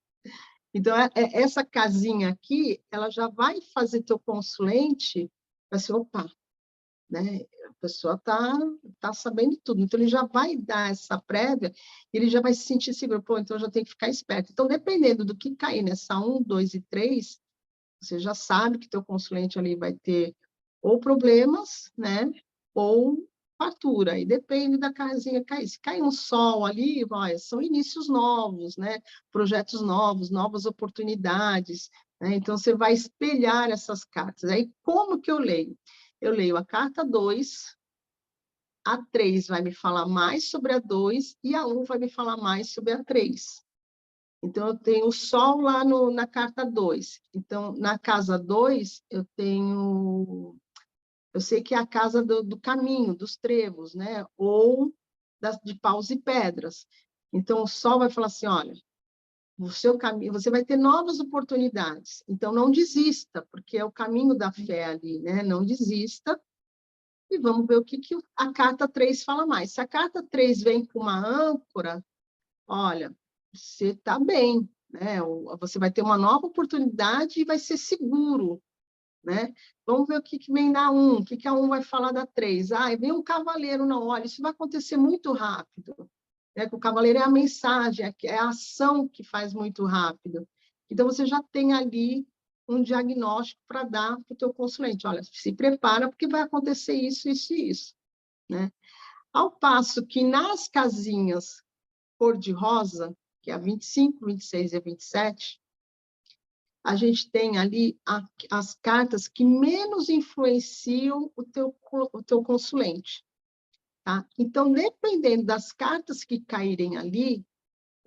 Então, essa casinha aqui, ela já vai fazer teu consulente, vai ser, opa, né? A pessoa tá sabendo tudo. Então, ele já vai dar essa prévia, ele já vai se sentir seguro. Pô, então, eu já tenho que ficar esperto. Então, dependendo do que cair nessa 1, 2 e 3, você já sabe que teu consulente ali vai ter ou problemas, né? Ou fartura. E depende da casinha cair. Se cai um sol ali, são inícios novos, né? Projetos novos, novas oportunidades, né? Então, você vai espelhar essas cartas. Aí, como que eu leio? Eu leio a carta 2, a 3 vai me falar mais sobre a 2 e a 1 vai me falar mais sobre a 3. Então, eu tenho o Sol lá na carta 2. Então, na casa 2, eu sei que é a casa do caminho, dos trevos, né? Ou de paus e pedras. Então, o Sol vai falar assim, olha, o seu caminho, você vai ter novas oportunidades. Então, não desista, porque é o caminho da fé ali, né? Não desista. E vamos ver o que a carta 3 fala mais. Se a carta 3 vem com uma âncora, olha, você está bem, né? Você vai ter uma nova oportunidade e vai ser seguro, né? Vamos ver o que vem da 1, o que a 1 vai falar da 3. Vem um cavaleiro, não, olha, isso vai acontecer muito rápido. Né? O cavaleiro é a mensagem, é a ação que faz muito rápido. Então, você já tem ali um diagnóstico para dar para o teu consulente. Olha, se prepara, porque vai acontecer isso, isso e isso. Né? Ao passo que nas casinhas cor-de-rosa, que é a 25, 26 e a 27, a gente tem ali as cartas que menos influenciam o teu consulente. Tá? Então, dependendo das cartas que caírem ali,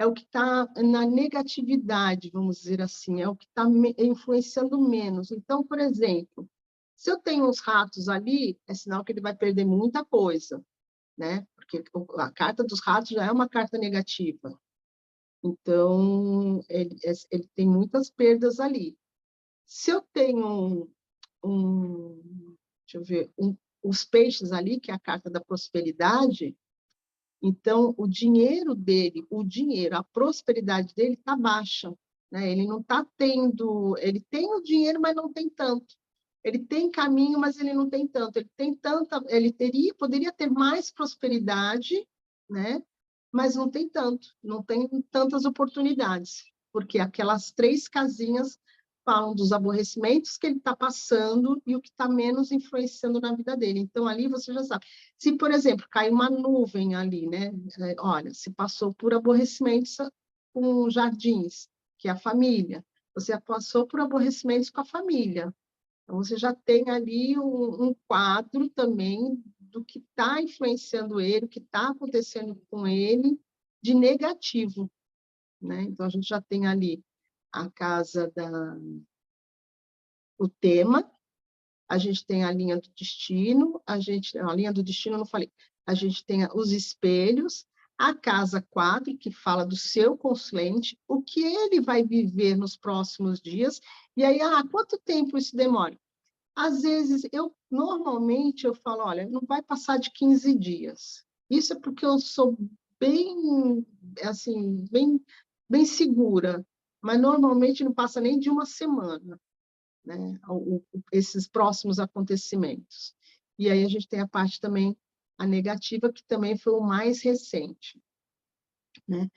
é o que está na negatividade, vamos dizer assim, é o que está influenciando menos. Então, por exemplo, se eu tenho uns ratos ali, é sinal que ele vai perder muita coisa, né? Porque a carta dos ratos já é uma carta negativa. Então, ele tem muitas perdas ali. Se eu tenho deixa eu ver, os peixes ali, que é a carta da prosperidade, então o dinheiro dele, a prosperidade dele está baixa, né? Ele não está tendo, ele tem o dinheiro, mas não tem tanto. Ele tem caminho, mas ele não tem tanto. Ele poderia ter mais prosperidade, né? Mas não tem tanto, não tem tantas oportunidades, porque aquelas 3 casinhas falam dos aborrecimentos que ele está passando e o que está menos influenciando na vida dele. Então, ali você já sabe. Se, por exemplo, cai uma nuvem ali, né? Olha, se passou por aborrecimentos com jardins, que é a família. Você passou por aborrecimentos com a família. Então, você já tem ali um quadro também do que está influenciando ele, o que está acontecendo com ele de negativo, né? Então, a gente já tem ali a casa o tema, a gente tem a linha do destino, a linha do destino eu não falei, a gente tem os espelhos, a casa 4, que fala do seu consulente, o que ele vai viver nos próximos dias, e aí, quanto tempo isso demora? Às vezes, normalmente eu falo, olha, não vai passar de 15 dias. Isso é porque eu sou bem, assim, bem segura, mas normalmente não passa nem de uma semana, né? Esses próximos acontecimentos. E aí a gente tem a parte também, a negativa, que também foi o mais recente, né?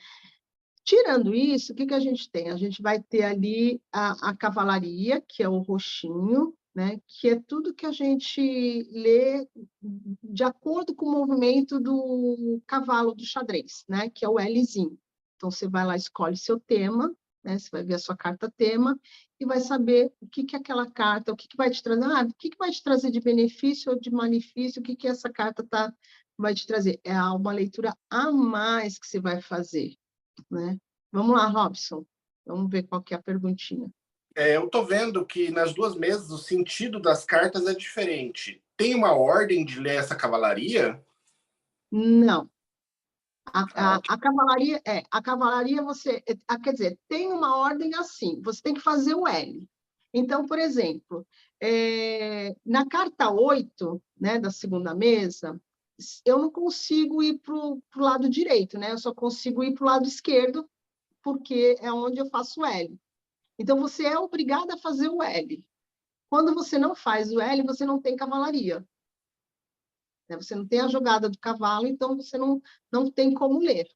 Tirando isso, o que a gente tem? A gente vai ter ali a cavalaria, que é o roxinho, né? Que é tudo que a gente lê de acordo com o movimento do cavalo do xadrez, né? Que é o Lzinho. Então, você vai lá, escolhe seu tema, né? Você vai ver a sua carta tema e vai saber o que aquela carta, o que vai te trazer, o que vai te trazer de benefício ou de malefício, o que essa carta vai te trazer. É uma leitura a mais que você vai fazer, né? Vamos lá, Robson. Vamos ver qual que é a perguntinha. Eu estou vendo que nas 2 mesas o sentido das cartas é diferente. Tem uma ordem de ler essa cavalaria? Não. A cavalaria você... quer dizer, tem uma ordem assim, você tem que fazer o L. Então, por exemplo, na carta 8, né, da segunda mesa, eu não consigo ir para o lado direito, né? Eu só consigo ir para o lado esquerdo, porque é onde eu faço o L. Então, você é obrigado a fazer o L. Quando você não faz o L, você não tem cavalaria. Você não tem a jogada do cavalo, então você não tem como ler.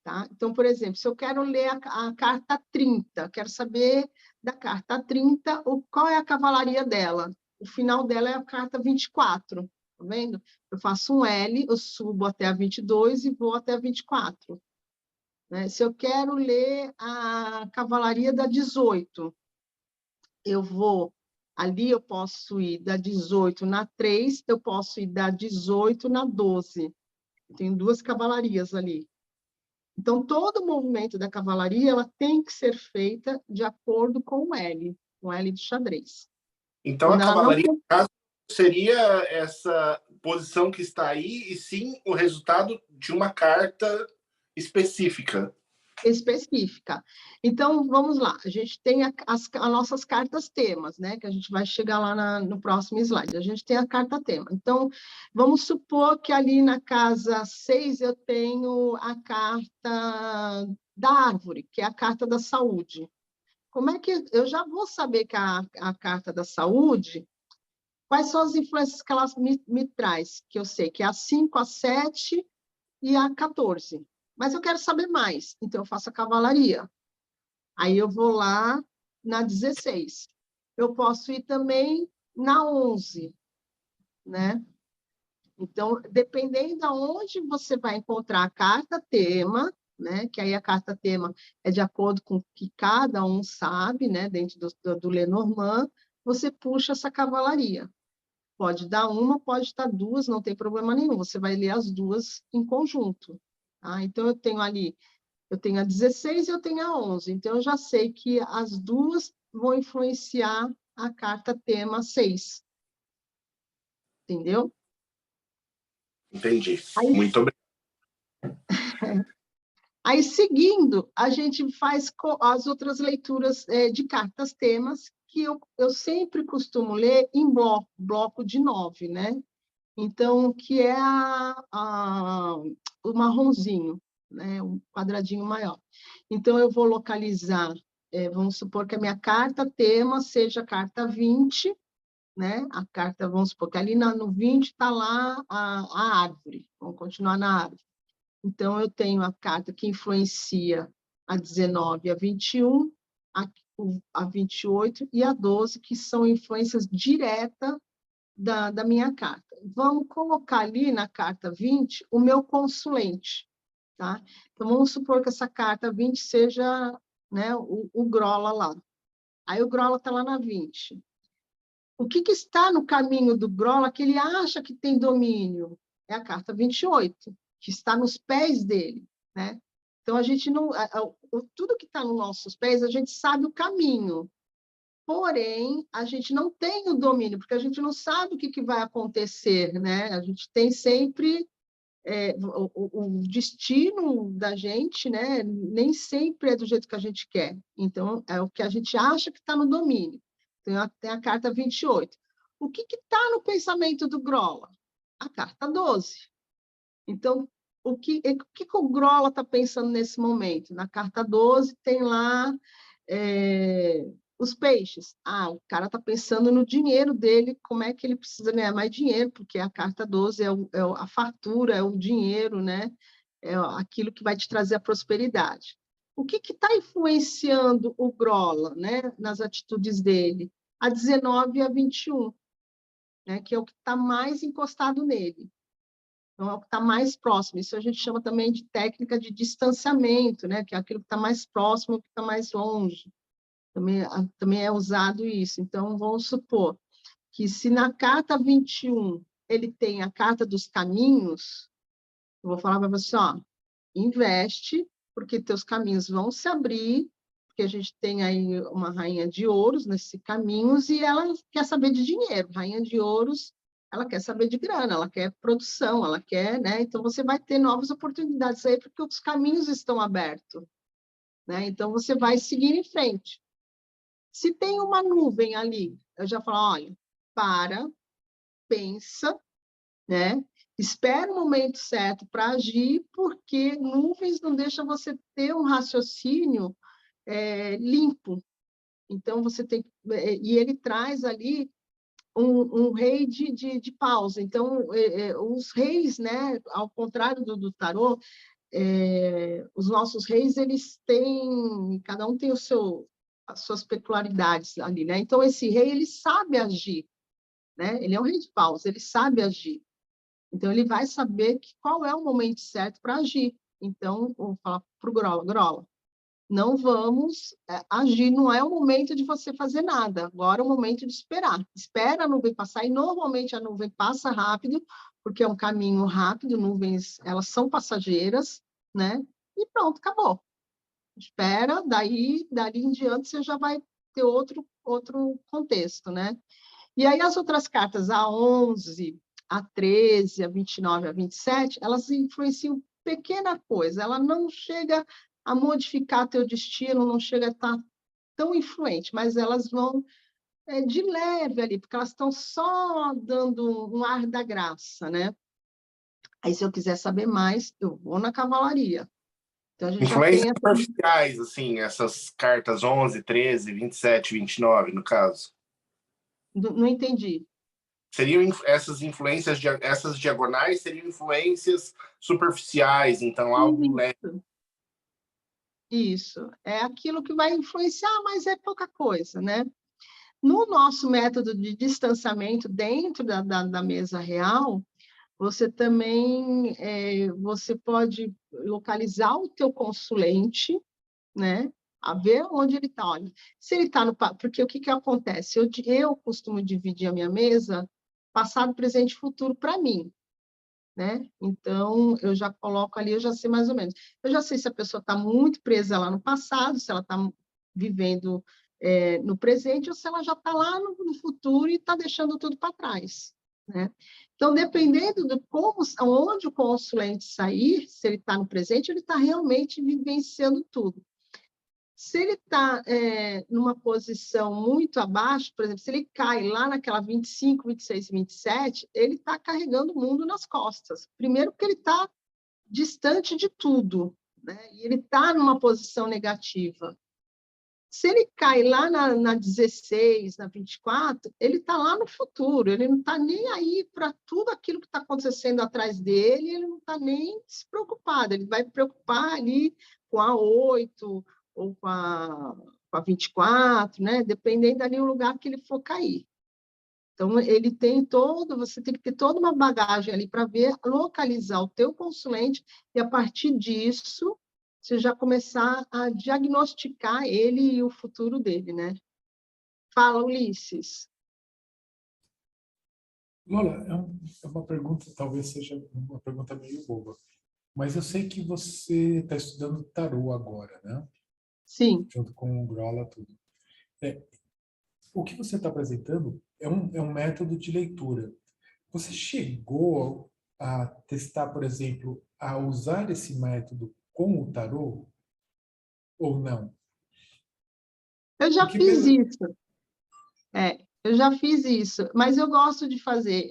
Tá? Então, por exemplo, se eu quero ler a carta 30, quero saber da carta 30, qual é a cavalaria dela. O final dela é a carta 24. Tá vendo? Eu faço um L, eu subo até a 22 e vou até a 24. Né? Se eu quero ler a cavalaria da 18, ali eu posso ir da 18 na 3, eu posso ir da 18 na 12. Eu tenho 2 cavalarias ali. Então, todo o movimento da cavalaria ela tem que ser feita de acordo com o L do xadrez. Então, a cavalaria, no caso, seria essa posição que está aí, e sim o resultado de uma carta específica. Então, vamos lá. A gente tem as nossas cartas temas, né? Que a gente vai chegar lá no próximo slide. A gente tem a carta tema. Então, vamos supor que ali na casa 6 eu tenho a carta da árvore, que é a carta da saúde. Como é que eu já vou saber que a carta da saúde, quais são as influências que ela me traz? Que eu sei que é a 5, a 7 e a 14. Mas eu quero saber mais, então eu faço a cavalaria. Aí eu vou lá na 16. Eu posso ir também na 11, né? Então, dependendo de onde você vai encontrar a carta tema, né? Que aí a carta tema é de acordo com o que cada um sabe, né? Dentro do Lenormand, você puxa essa cavalaria. Pode dar uma, pode dar 2, não tem problema nenhum. Você vai ler as 2 em conjunto. Tá? Então, eu tenho ali Eu tenho a 16 e eu tenho a 11. Então, eu já sei que as duas vão influenciar a carta tema 6. Entendeu? Entendi. Aí, Muito obrigado. aí, seguindo, a gente faz as outras leituras de cartas temas, que eu sempre costumo ler em bloco de 9, né? Então, que é o marronzinho, né? Um quadradinho maior. Então, eu vou localizar, vamos supor que a minha carta tema seja a carta 20, né? A carta, vamos supor que ali no 20 está lá a árvore, vamos continuar na árvore. Então, eu tenho a carta que influencia a 19 e a 21, a 28 e a 12, que são influências diretas da minha carta. Vamos colocar ali na carta 20 o meu consulente, tá? Então, vamos supor que essa carta 20 seja, né, o Grola lá. Aí o Grola está lá na 20. O que está no caminho do Grola que ele acha que tem domínio? É a carta 28, que está nos pés dele, né? Então, a gente não... tudo que está nos nossos pés, a gente sabe o caminho. Porém, a gente não tem o domínio, porque a gente não sabe o que vai acontecer, né? A gente tem sempre... o destino da gente, né? Nem sempre é do jeito que a gente quer. Então, é o que a gente acha que está no domínio. Tem a carta 28. O que está no pensamento do Grola? A carta 12. Então, o que o Grola está pensando nesse momento? Na carta 12 tem lá os peixes. O cara está pensando no dinheiro dele, como é que ele precisa ganhar mais dinheiro, porque a carta 12 é a fartura, é o dinheiro, né? É aquilo que vai te trazer a prosperidade. O que está influenciando o Grola, né, nas atitudes dele? A 19 e a 21, né, que é o que está mais encostado nele. Então, é o que está mais próximo. Isso a gente chama também de técnica de distanciamento, né, que é aquilo que está mais próximo, que está mais longe. Também é usado isso. Então, vamos supor que se na carta 21 ele tem a carta dos caminhos, eu vou falar para você, ó, investe, porque teus caminhos vão se abrir, porque a gente tem aí uma rainha de ouros nesse caminhos e ela quer saber de dinheiro. Rainha de ouros, ela quer saber de grana, ela quer produção, ela quer, né? Então, você vai ter novas oportunidades aí, porque os caminhos estão abertos, né? Então, você vai seguir em frente. Se tem uma nuvem ali, eu já falo, olha, pensa, né? Espera o momento certo para agir, porque nuvens não deixam você ter um raciocínio limpo. Então, você tem... E ele traz ali um rei de paus. Então, os reis, né, ao contrário do tarô, os nossos reis, eles têm... Cada um tem as suas peculiaridades ali, né? Então, esse rei, ele sabe agir, né? Ele é um rei de paus, ele sabe agir. Então, ele vai saber qual é o momento certo para agir. Então, vou falar para o Grola, Grola, não vamos agir, não é o momento de você fazer nada, agora é o momento de esperar. Espera a nuvem passar, e normalmente a nuvem passa rápido, porque é um caminho rápido, nuvens, elas são passageiras, né? E pronto, acabou. Espera, dali em diante você já vai ter outro contexto, né? E aí as outras cartas, a 11, a 13, a 29, a 27, elas influenciam pequena coisa, ela não chega a modificar teu destino, não chega a estar tão influente, mas elas vão de leve ali, porque elas estão só dando um ar da graça, né? Aí, se eu quiser saber mais, eu vou na cavalaria. Então, a gente já Influências tem superficiais, assim, essas cartas 11, 13, 27, 29, no caso. Não entendi. Seriam essas influências, essas diagonais seriam influências superficiais, então algo leve. Isso. É aquilo que vai influenciar, mas é pouca coisa, né? No nosso método de distanciamento dentro da mesa real, você também você pode localizar o teu consulente, né? A ver onde ele está. Olha, se ele está no... Porque o que acontece? Eu costumo dividir a minha mesa passado, presente e futuro para mim. né? Então, eu já coloco ali, eu já sei mais ou menos. Eu já sei se a pessoa está muito presa lá no passado, se ela está vivendo no presente, ou se ela já está lá no futuro e está deixando tudo para trás, né? Então, dependendo de onde o consulente sair, se ele está no presente, ele está realmente vivenciando tudo. Se ele está numa posição muito abaixo, por exemplo, se ele cai lá naquela 25, 26, 27, ele está carregando o mundo nas costas. Primeiro porque ele está distante de tudo, né? E ele está numa posição negativa. Se ele cai lá na 16, na 24, ele está lá no futuro, ele não está nem aí para tudo aquilo que está acontecendo atrás dele, ele não está nem se preocupado, ele vai preocupar ali com a 8 ou com a 24, né? Dependendo ali do lugar que ele for cair. Então, você tem que ter toda uma bagagem ali para ver, localizar o teu consulente e, a partir disso, você já começar a diagnosticar ele e o futuro dele, né? Fala, Ulisses. Lola, é uma pergunta, talvez seja uma pergunta meio boba, mas eu sei que você está estudando tarô agora, né? Sim. Junto com o Grola, tudo. O que você está apresentando é um método de leitura. Você chegou a testar, por exemplo, a usar esse método com o tarô ou não? Eu já Porque fiz isso. Eu já fiz isso, mas eu gosto de fazer.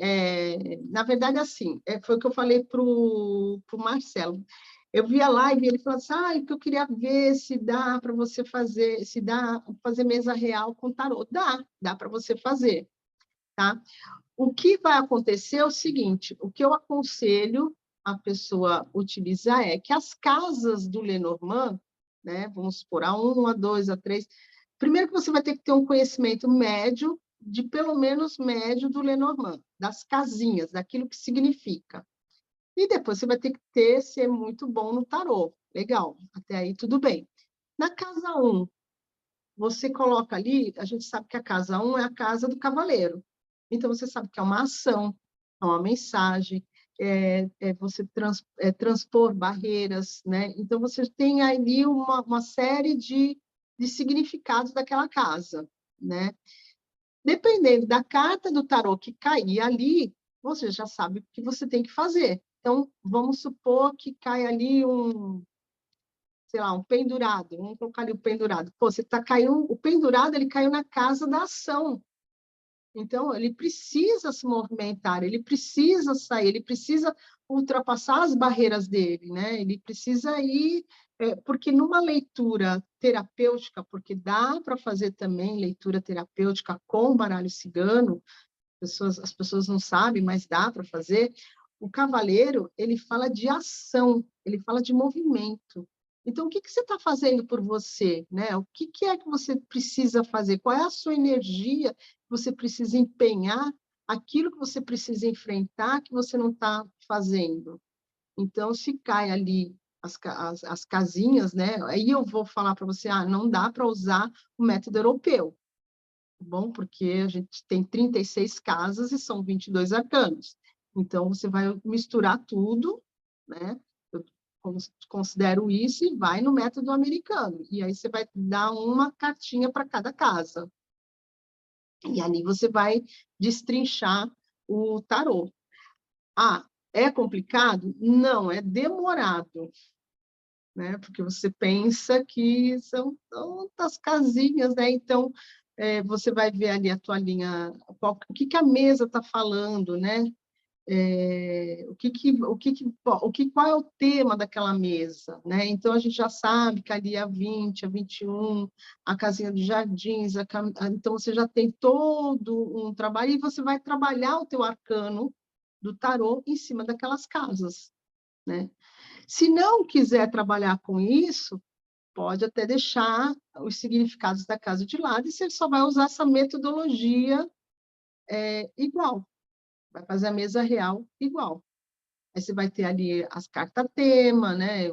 Na verdade, assim, foi o que eu falei para o Marcelo. Eu vi a live e ele falou assim, que eu queria ver se dá para você fazer, se dá fazer mesa real com tarô. Dá para você fazer, tá? O que vai acontecer é o seguinte, o que eu aconselho a pessoa utilizar é que as casas do Lenormand, né, vamos supor, a 1, a 2, a 3, primeiro que você vai ter que ter um conhecimento médio, de pelo menos médio do Lenormand, das casinhas, daquilo que significa. E depois você vai ter que ser muito bom no tarô. Legal, até aí tudo bem. Na casa 1, você coloca ali, a gente sabe que a casa 1 é a casa do cavaleiro. Então, você sabe que é uma ação, é uma mensagem, você transpor barreiras, né? Então, você tem ali uma série de significados daquela casa, né? Dependendo da carta do tarô que cair ali, você já sabe o que você tem que fazer. Então, vamos supor que cai ali sei lá, um pendurado, vamos colocar ali o pendurado. Pô, o pendurado, ele caiu na casa da ação. Então, ele precisa se movimentar, ele precisa sair, ele precisa ultrapassar as barreiras dele, né? Ele precisa ir, porque numa leitura terapêutica, porque dá para fazer também leitura terapêutica com baralho cigano, as pessoas não sabem, mas dá para fazer. O cavaleiro, ele fala de ação, ele fala de movimento. Então, o que você está fazendo por você, né? O que é que você precisa fazer? Qual é a sua energia que você precisa empenhar? Aquilo que você precisa enfrentar que você não está fazendo. Então, se cai ali as casinhas, né? Aí eu vou falar para você, não dá para usar o método europeu, bom? Porque a gente tem 36 casas e são 22 arcanos. Então, você vai misturar tudo, né? Eu considero isso e vai no método americano. E aí você vai dar uma cartinha para cada casa. E ali você vai destrinchar o tarô. É complicado? Não, é demorado, né? Porque você pensa que são tantas casinhas, né? Então, você vai ver ali a tua linha, o que a mesa está falando, né? Qual é o tema daquela mesa, né? Então, a gente já sabe que ali é a 20, a 21, a casinha dos jardins, então você já tem todo um trabalho e você vai trabalhar o teu arcano do tarô em cima daquelas casas, né? Se não quiser trabalhar com isso, pode até deixar os significados da casa de lado e você só vai usar essa metodologia igual. Vai fazer a mesa real igual. Aí você vai ter ali as cartas tema, né?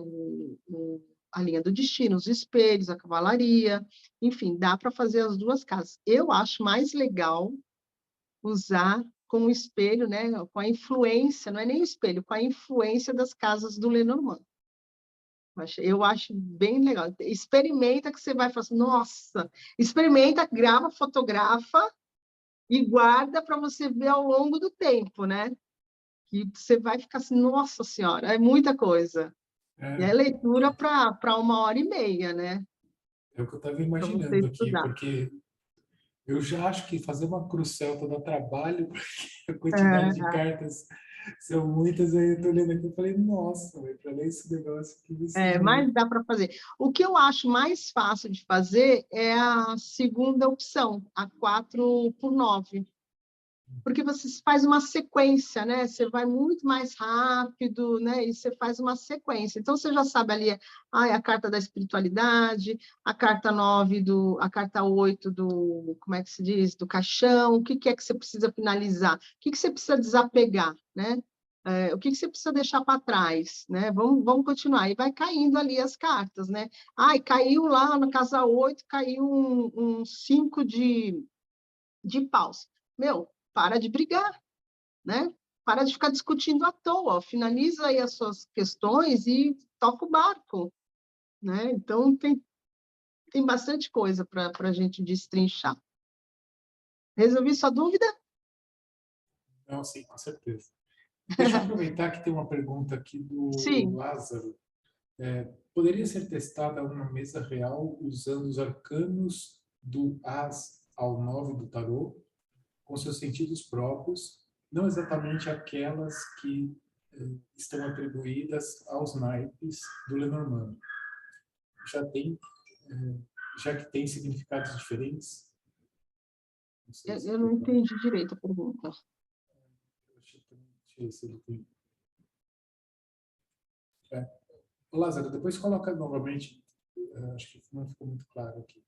A linha do destino, os espelhos, a cavalaria, enfim, dá para fazer as duas casas. Eu acho mais legal usar com o espelho, né? Com a influência, não é nem o espelho, com a influência das casas do Lenormand. Eu acho bem legal. Experimenta que você vai falar assim, nossa, experimenta, grava, fotografa e guarda para você ver ao longo do tempo, né? Que você vai ficar assim, nossa senhora, é muita coisa. E é leitura para 1h30, né? É o que eu estava Para você imaginando aqui, estudar. porque eu já acho que fazer uma crucelta dá trabalho, porque a quantidade de É, cartas são muitas, aí eu estou lendo aqui e falei, nossa, para ler esse negócio aqui, isso mas dá para fazer. O que eu acho mais fácil de fazer é a segunda opção, a 4x9. Porque você faz uma sequência, né? Você vai muito mais rápido, né? E você faz uma sequência. Então, você já sabe ali a carta da espiritualidade, a carta 9, a carta 8 do, como é que se diz? Do caixão, o que é que você precisa finalizar? O que você precisa desapegar, né? O que você precisa deixar para trás, né? Vamos continuar. E vai caindo ali as cartas, né? Caiu lá na casa 8, caiu um 5 de paus. Meu, para de brigar, né? Para de ficar discutindo à toa. Finaliza aí as suas questões e toca o barco, né? Então, tem bastante coisa para a gente destrinchar. Resolvi sua dúvida? Não, sim, com certeza. Deixa eu aproveitar que tem uma pergunta aqui do Sim. Lázaro. Poderia ser testada uma mesa real usando os arcanos do As ao 9 do tarô, com seus sentidos próprios, não exatamente aquelas que estão atribuídas aos naipes do Lenormand. Já que tem significados diferentes? Não sei se Eu não entendi direito a pergunta. Deixa eu ver se ele tem. Lázaro, depois coloca novamente. Acho que não ficou muito claro aqui.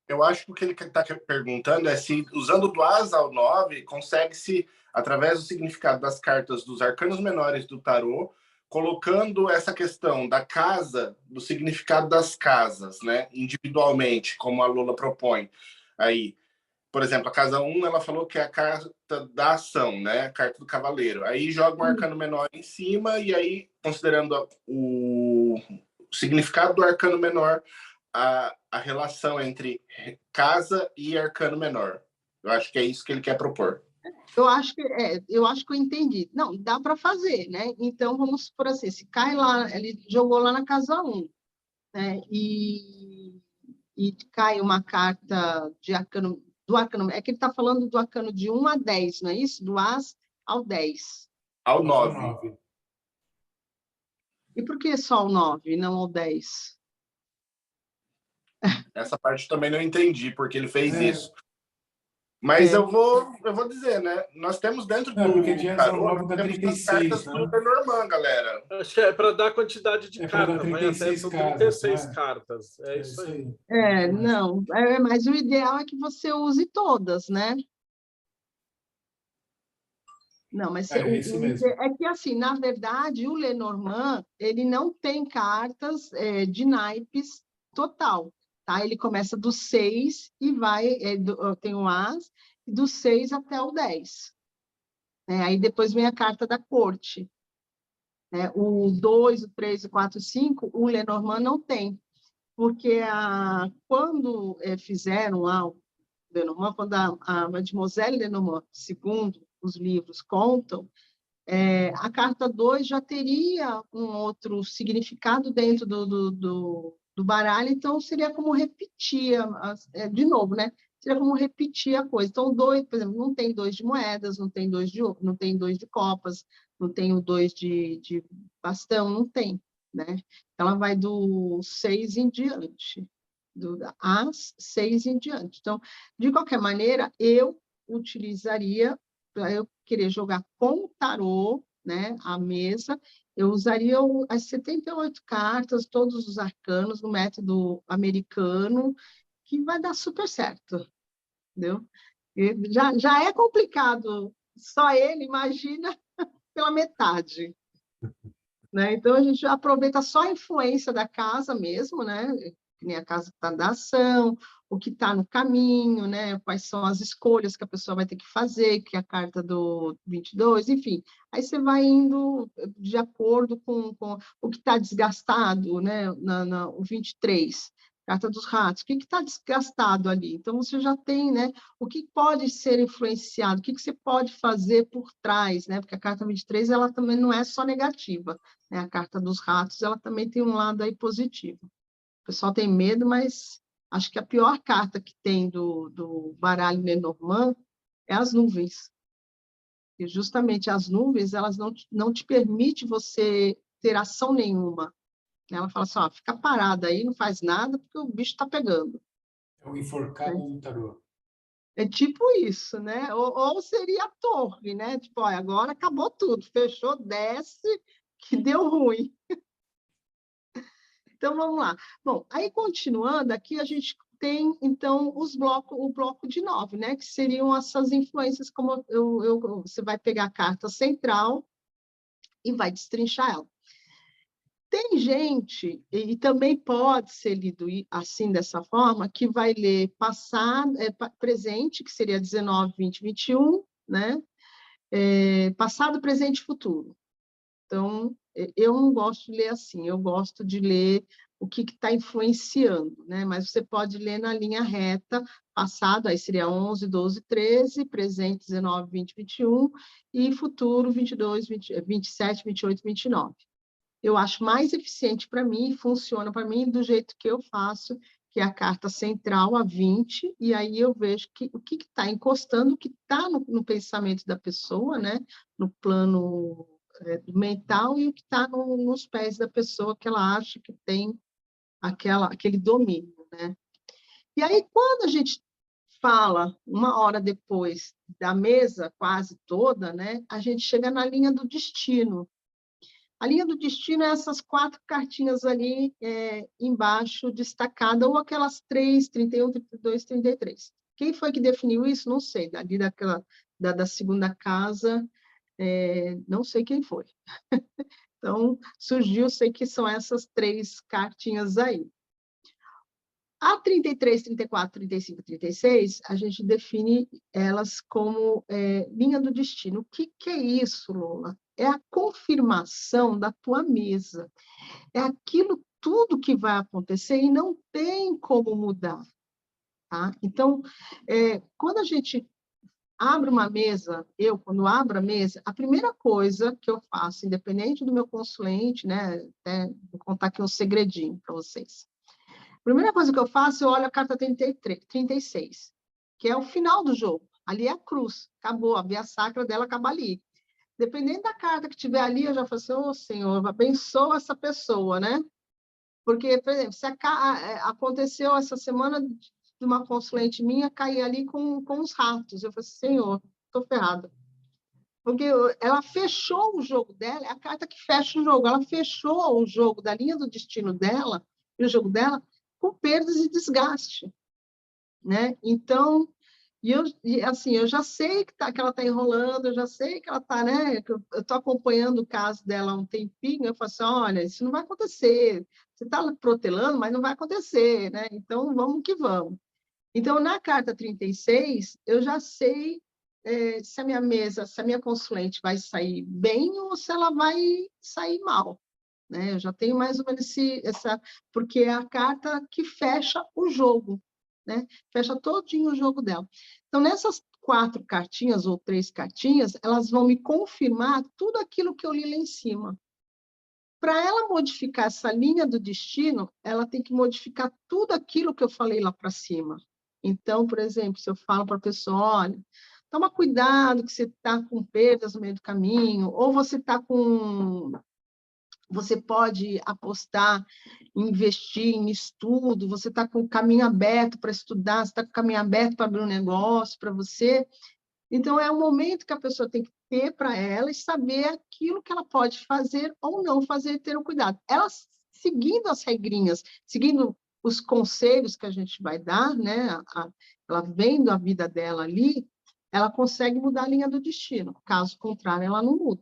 Eu acho que o que ele está perguntando é se, usando do As ao 9, consegue-se, através do significado das cartas dos arcanos menores do tarô, colocando essa questão da casa, do significado das casas, né, individualmente, como a Lola propõe. Aí, por exemplo, a casa 1, ela falou que é a carta da ação, né, a carta do cavaleiro. Aí joga um arcano menor em cima e aí, considerando o significado do arcano menor, a relação entre casa e arcano menor. Eu acho que é isso que ele quer propor. Eu acho que eu entendi. Não, dá para fazer, né? Então, vamos supor assim, se cai lá, ele jogou lá na casa 1, né? E cai uma carta de arcano, do arcano, é que ele está falando do arcano de 1 a 10, não é isso? Do As ao 10. Ao 9. E por que só o 9, não o 10? Essa parte também não entendi, porque ele fez isso. Mas eu vou dizer, né? Nós temos dentro do tarô, nós temos 36, as cartas, né? Do Lenormand, galera. Acho que é para dar quantidade de cartas, vai até são 36 né? cartas. É isso aí. Não, mas o ideal é que você use todas, né? Não, mas isso mesmo. é que, assim, na verdade, o Lenormand, ele não tem cartas de naipes total, tá? Ele começa do 6 e vai, tem o As, do 6 até o 10. Aí depois vem a carta da corte. O 2, o 3, o 4, o 5, o Lenormand não tem, porque quando fizeram lá o Lenormand, quando a Mademoiselle Lenormand, segundo os livros contam, a carta 2 já teria um outro significado dentro do baralho, então seria como repetir, de novo, né? Seria como repetir a coisa. Então, o 2, por exemplo, não tem 2 de moedas, não tem 2 de copas, não tem o 2 de bastão, não tem, né? Ela vai do 6 em diante, do As 6 em diante. Então, de qualquer maneira, eu utilizaria, para eu querer jogar com o tarô, né, a mesa, eu usaria as 78 cartas, todos os arcanos, no método americano, que vai dar super certo, entendeu? Já é complicado, só ele, imagina, pela metade. Né? Então, a gente aproveita só a influência da casa mesmo, né? que nem a casa da ação, o que está no caminho, né? Quais são as escolhas que a pessoa vai ter que fazer, que é a carta do 22, enfim. Aí você vai indo de acordo com o que está desgastado, né? O 23, carta dos ratos, o que está desgastado ali? Então, você já tem, né? O que pode ser influenciado, o que você pode fazer por trás, né? Porque a carta 23, ela também não é só negativa, né? A carta dos ratos, ela também tem um lado aí positivo. O pessoal tem medo, mas acho que a pior carta que tem do baralho Lenormand é as nuvens. E justamente as nuvens, elas não te permitem você ter ação nenhuma. Ela fala assim, ó, fica parada aí, não faz nada, porque o bicho está pegando. É o enforcado do tarô. É tipo isso, né? Ou seria a torre, né? Tipo, ó, agora acabou tudo, fechou, desce, que deu ruim. Então, vamos lá. Bom, aí continuando, aqui a gente tem, então, o bloco de 9, né? Que seriam essas influências, como você vai pegar a carta central e vai destrinchar ela. Tem gente, e também pode ser lido assim, dessa forma, que vai ler passado, presente, que seria 19, 20, 21, né? Passado, presente e futuro. Então, eu não gosto de ler assim, eu gosto de ler o que está influenciando, né? Mas você pode ler na linha reta, passado, aí seria 11, 12, 13, presente 19, 20, 21, e futuro 22, 20, 27, 28, 29. Eu acho mais eficiente para mim, funciona para mim do jeito que eu faço, que é a carta central, a 20, e aí eu vejo o que está encostando, o que está no pensamento da pessoa, né? No plano mental, e o que está nos pés da pessoa, que ela acha que tem aquele domínio, né? E aí, quando a gente fala, uma hora depois da mesa quase toda, né? A gente chega na linha do destino. A linha do destino é essas 4 cartinhas ali embaixo, destacada, ou aquelas 3, 31, 32, 33. Quem foi que definiu isso? Não sei. Ali da segunda casa, não sei quem foi. Então, surgiu, sei que são essas 3 cartinhas aí. A 33, 34, 35, 36, a gente define elas como linha do destino. O que é isso, Lola? É a confirmação da tua mesa. É aquilo tudo que vai acontecer e não tem como mudar. Tá? Então, quando a gente abre uma mesa, quando abro a mesa, a primeira coisa que eu faço, independente do meu consulente, né, vou contar aqui um segredinho para vocês. A primeira coisa que eu faço, eu olho a carta 36, que é o final do jogo. Ali é a cruz, acabou, a via sacra dela acaba ali. Dependendo da carta que tiver ali, eu já falo assim, ô Senhor, abençoa essa pessoa, né? Porque, por exemplo, se aconteceu essa semana de uma consulente minha cair ali com os ratos, eu falei assim, Senhor, estou ferrada. Porque ela fechou o jogo dela, é a carta que fecha o jogo, ela fechou o jogo da linha do destino dela, e o jogo dela, com perdas e desgaste, né? Então, assim, eu já sei que ela está enrolando, eu já sei que ela está, né? Eu estou acompanhando o caso dela há um tempinho, eu falo assim, olha, isso não vai acontecer, você está protelando, mas não vai acontecer, né? Então, vamos que vamos. Então, na carta 36, eu já sei se a minha consulente vai sair bem ou se ela vai sair mal. Né? Eu já tenho mais ou menos porque é a carta que fecha o jogo, né? Fecha todinho o jogo dela. Então, nessas 4 cartinhas ou 3 cartinhas, elas vão me confirmar tudo aquilo que eu li lá em cima. Para ela modificar essa linha do destino, ela tem que modificar tudo aquilo que eu falei lá para cima. Então, por exemplo, se eu falo para a pessoa, olha, toma cuidado que você está com perdas no meio do caminho, ou você pode apostar, investir em estudo, você está com o caminho aberto para estudar, você está com o caminho aberto para abrir um negócio para você. Então, é o momento que a pessoa tem que ter para ela e saber aquilo que ela pode fazer ou não fazer, ter o cuidado. Ela, seguindo as regrinhas, seguindo os conselhos que a gente vai dar, né? Ela vendo a vida dela ali, ela consegue mudar a linha do destino. Caso contrário, ela não muda.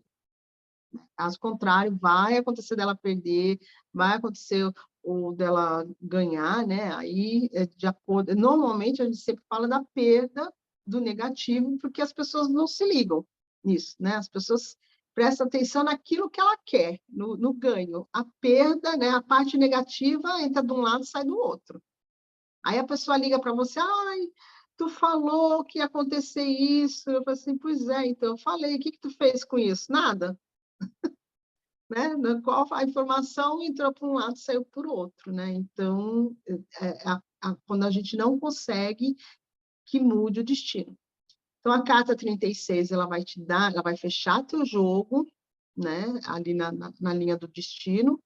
Caso contrário, vai acontecer dela perder, vai acontecer ou dela ganhar, né? Aí, de acordo, normalmente a gente sempre fala da perda do negativo, porque as pessoas não se ligam nisso, né? As pessoas prestam atenção naquilo que ela quer, no ganho. A perda, né? A parte negativa entra de um lado e sai do outro. Aí a pessoa liga para você, ai, tu falou que ia acontecer isso. Eu falei assim, pois é, então eu falei, o que tu fez com isso? Nada. Né? Na qual a informação entrou por um lado e saiu por outro, né? Então, quando a gente não consegue que mude o destino. Então, a carta 36, ela vai te dar, ela vai fechar teu jogo, né? Ali na linha do destino.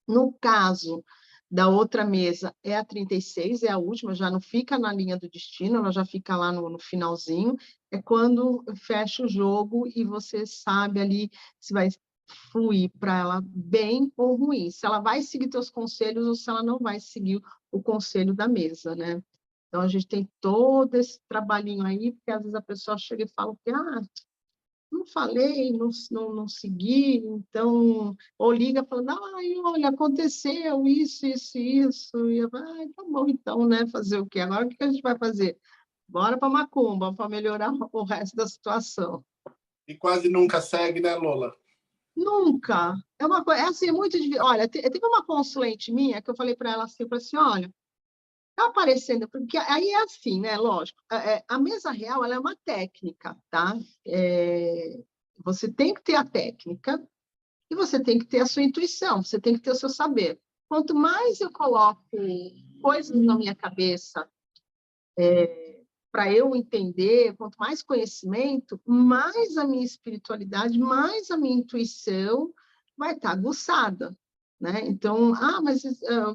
No caso da outra mesa, é a 36, é a última, já não fica na linha do destino, ela já fica lá no finalzinho, é quando fecha o jogo e você sabe ali se vai fluir para ela bem ou ruim, se ela vai seguir teus conselhos ou se ela não vai seguir o conselho da mesa, né? Então, a gente tem todo esse trabalhinho aí, porque às vezes a pessoa chega e fala que, não falei, não segui, então, ou liga falando, ai, olha, aconteceu isso, e eu, tá bom, então, né, fazer o quê? Agora o que a gente vai fazer? Bora para Macumba, para melhorar o resto da situação. E quase nunca segue, né, Lola? Nunca. É uma coisa, é assim, muito difícil. Olha, teve uma consulente minha que eu falei para ela assim, olha, tá aparecendo, porque aí é assim, né? Lógico, a mesa real ela é uma técnica, tá? Você tem que ter a técnica e você tem que ter a sua intuição, você tem que ter o seu saber. Quanto mais eu coloco coisas na minha cabeça para eu entender, quanto mais conhecimento, mais a minha espiritualidade, mais a minha intuição vai estar aguçada, né? Então, mas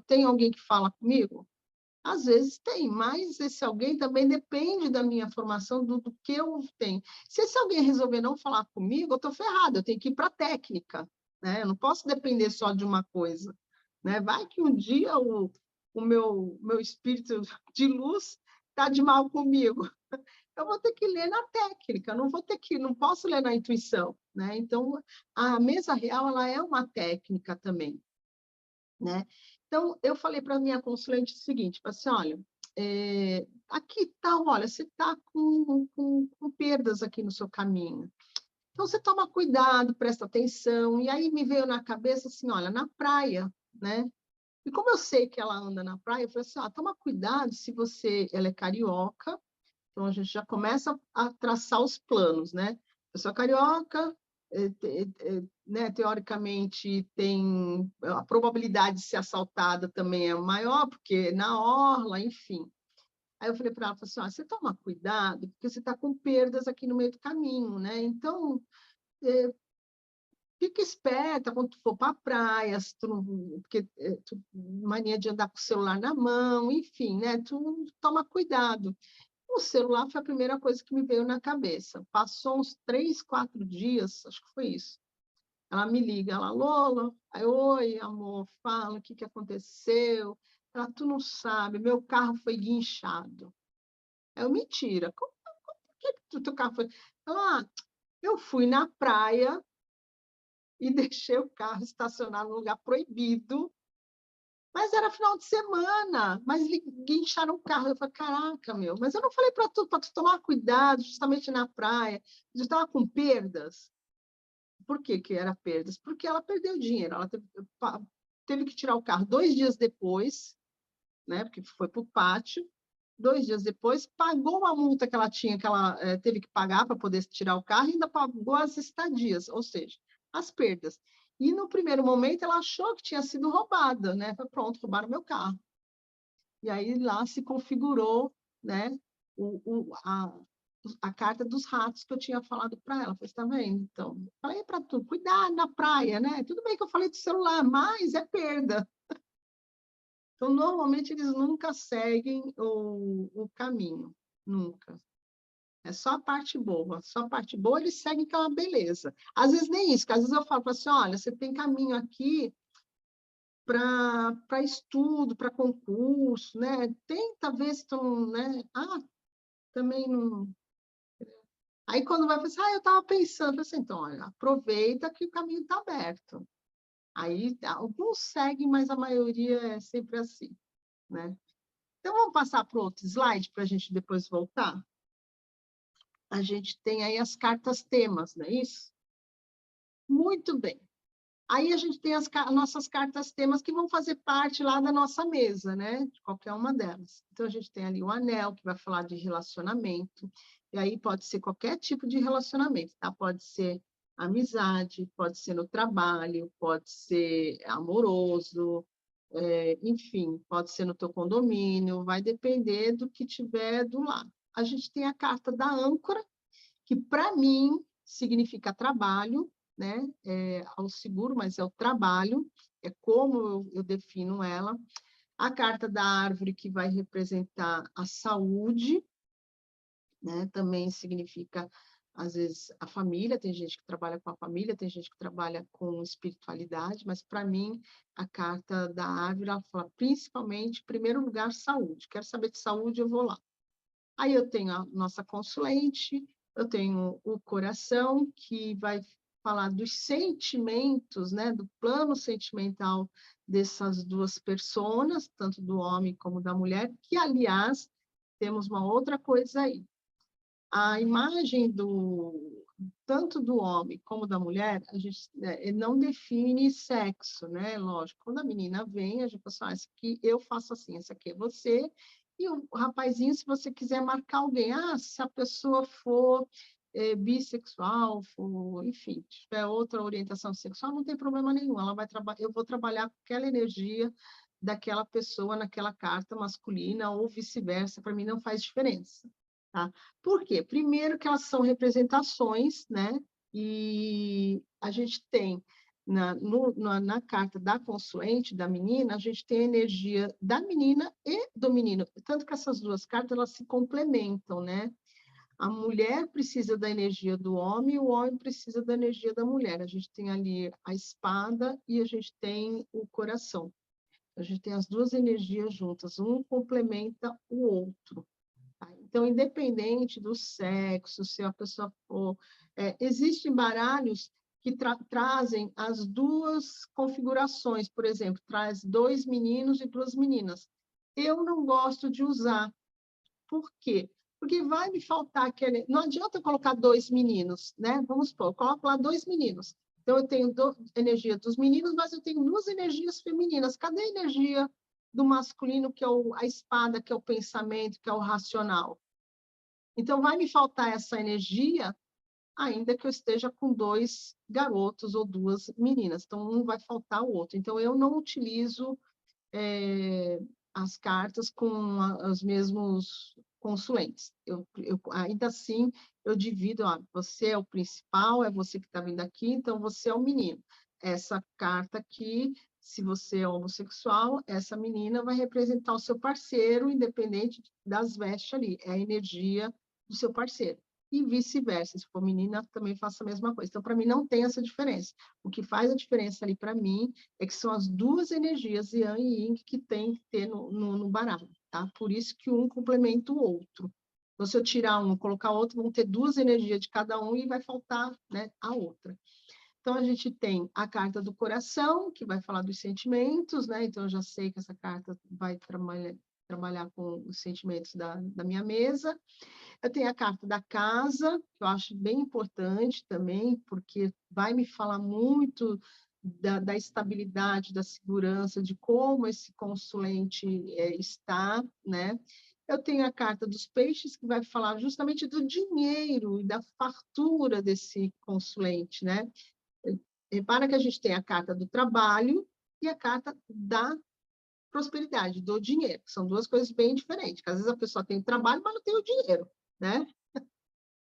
tem alguém que fala comigo? Às vezes tem, mas esse alguém também depende da minha formação, do que eu tenho. Se esse alguém resolver não falar comigo, eu estou ferrada, eu tenho que ir para a técnica, né? Eu não posso depender só de uma coisa, né? Vai que um dia o meu espírito de luz está de mal comigo. Eu vou ter que ler na técnica, não posso ler na intuição, né? Então, a mesa real, ela é uma técnica também, né? Então, eu falei para a minha consulente o seguinte, assim, olha, aqui tá, olha, você está com perdas aqui no seu caminho. Então, você toma cuidado, presta atenção. E aí me veio na cabeça assim, olha, na praia, né? E como eu sei que ela anda na praia, eu falei assim, toma cuidado se ela é carioca. Então, a gente já começa a traçar os planos, né? Eu sou carioca, né, teoricamente, tem a probabilidade de ser assaltada também é maior, porque na orla, enfim. Aí eu falei para ela, assim, você toma cuidado, porque você está com perdas aqui no meio do caminho, né? Então, fica esperta quando tu for para a praia, porque mania de andar com o celular na mão, enfim, né? Tu toma cuidado. O celular foi a primeira coisa que me veio na cabeça. Passou uns 3, 4 dias, acho que foi isso. Ela me liga, ela, Lola, aí, oi, amor, fala, o que aconteceu? Ela, tu não sabe, meu carro foi guinchado. Eu, mentira, como que teu carro foi? Ela, eu fui na praia e deixei o carro estacionado num lugar proibido, mas era final de semana, mas guincharam o carro. Eu falei, caraca, meu, mas eu não falei para tu tomar cuidado, justamente na praia. Eu estava com perdas. Por que era perdas? Porque ela perdeu dinheiro. Ela teve que tirar o carro 2 dias depois, né? Porque foi para o pátio. 2 dias depois, pagou a multa que ela tinha, que ela teve que pagar para poder tirar o carro, e ainda pagou as estadias, ou seja, as perdas. E no primeiro momento ela achou que tinha sido roubada, né? Foi pronto, roubaram meu carro. E aí lá se configurou, né? A carta dos ratos que eu tinha falado para ela. Falei, está vendo? Então, falei para tu, cuidado na praia, né? Tudo bem que eu falei do celular, mas é perda. Então, normalmente, eles nunca seguem o caminho, nunca. É só a parte boa. Só a parte boa eles seguem aquela beleza. Às vezes nem isso, porque às vezes eu falo assim, olha, você tem caminho aqui para estudo, para concurso, né? Tenta ver se tu, né? Também não... Aí, quando vai pensar, eu estava pensando assim, então, olha, aproveita que o caminho está aberto. Aí alguns seguem, mas a maioria é sempre assim, né? Então, vamos passar para o outro slide para a gente depois voltar? A gente tem aí as cartas temas, não é isso? Muito bem. Aí a gente tem as nossas cartas temas que vão fazer parte lá da nossa mesa, né? De qualquer uma delas. Então, a gente tem ali o anel, que vai falar de relacionamento. E aí pode ser qualquer tipo de relacionamento, tá? Pode ser amizade, pode ser no trabalho, pode ser amoroso, enfim, pode ser no teu condomínio, vai depender do que tiver do lado. A gente tem a carta da âncora, que para mim significa trabalho, né? Ao seguro, mas é o trabalho, é como eu defino ela. A carta da árvore, que vai representar a saúde, né? Também significa, às vezes, a família. Tem gente que trabalha com a família, tem gente que trabalha com espiritualidade, mas para mim a carta da árvore ela fala principalmente, em primeiro lugar, saúde. Quero saber de saúde, eu vou lá. Aí eu tenho a nossa consulente, eu tenho o coração, que vai falar dos sentimentos, né, do plano sentimental dessas duas personas, tanto do homem como da mulher, que, aliás, temos uma outra coisa aí. A imagem tanto do homem como da mulher, a gente não define sexo, né? Lógico, quando a menina vem, a gente fala assim, esse aqui eu faço assim, esse aqui é você, e o rapazinho, se você quiser marcar alguém, se a pessoa for bissexual, for, enfim, tiver outra orientação sexual, não tem problema nenhum, eu vou trabalhar com aquela energia daquela pessoa naquela carta masculina ou vice-versa, para mim não faz diferença. Tá? Por quê? Primeiro que elas são representações, né? E a gente tem na carta da consulente, da menina, a gente tem a energia da menina e do menino. Tanto que essas duas cartas, elas se complementam, né? A mulher precisa da energia do homem e o homem precisa da energia da mulher. A gente tem ali a espada e a gente tem o coração. A gente tem as duas energias juntas, um complementa o outro. Então, independente do sexo, se a pessoa for... existem baralhos que trazem as duas configurações, por exemplo, traz 2 meninos e 2 meninas. Eu não gosto de usar. Por quê? Porque vai me faltar aquele... Não adianta eu colocar 2 meninos, né? Vamos supor, eu coloco lá 2 meninos. Então, eu tenho energia dos meninos, mas eu tenho 2 energias femininas. Cadê a energia do masculino, que é a espada, que é o pensamento, que é o racional? Então, vai me faltar essa energia, ainda que eu esteja com 2 garotos ou 2 meninas. Então, um vai faltar o outro. Então, eu não utilizo as cartas com os mesmos consulentes. Ainda assim, eu divido, você é o principal, é você que está vindo aqui, então você é o menino. Essa carta aqui, se você é homossexual, essa menina vai representar o seu parceiro, independente das vestes ali, é a energia do seu parceiro. E vice-versa, se for menina, também faça a mesma coisa. Então, para mim, não tem essa diferença. O que faz a diferença ali, para mim, é que são as duas energias, Yang e Yin, que tem que ter no baralho, tá? Por isso que um complementa o outro. Então, se eu tirar um e colocar outro, vão ter 2 energias de cada um e vai faltar, né, a outra. Então, a gente tem a carta do coração, que vai falar dos sentimentos, né? Então, eu já sei que essa carta vai trabalhar com os sentimentos da minha mesa. Eu tenho a carta da casa, que eu acho bem importante também, porque vai me falar muito da estabilidade, da segurança, de como esse consulente está, né? Eu tenho a carta dos peixes, que vai falar justamente do dinheiro e da fartura desse consulente, né? Repara que a gente tem a carta do trabalho e a carta da prosperidade, do dinheiro, que são 2 coisas bem diferentes. Às vezes a pessoa tem o trabalho, mas não tem o dinheiro, né?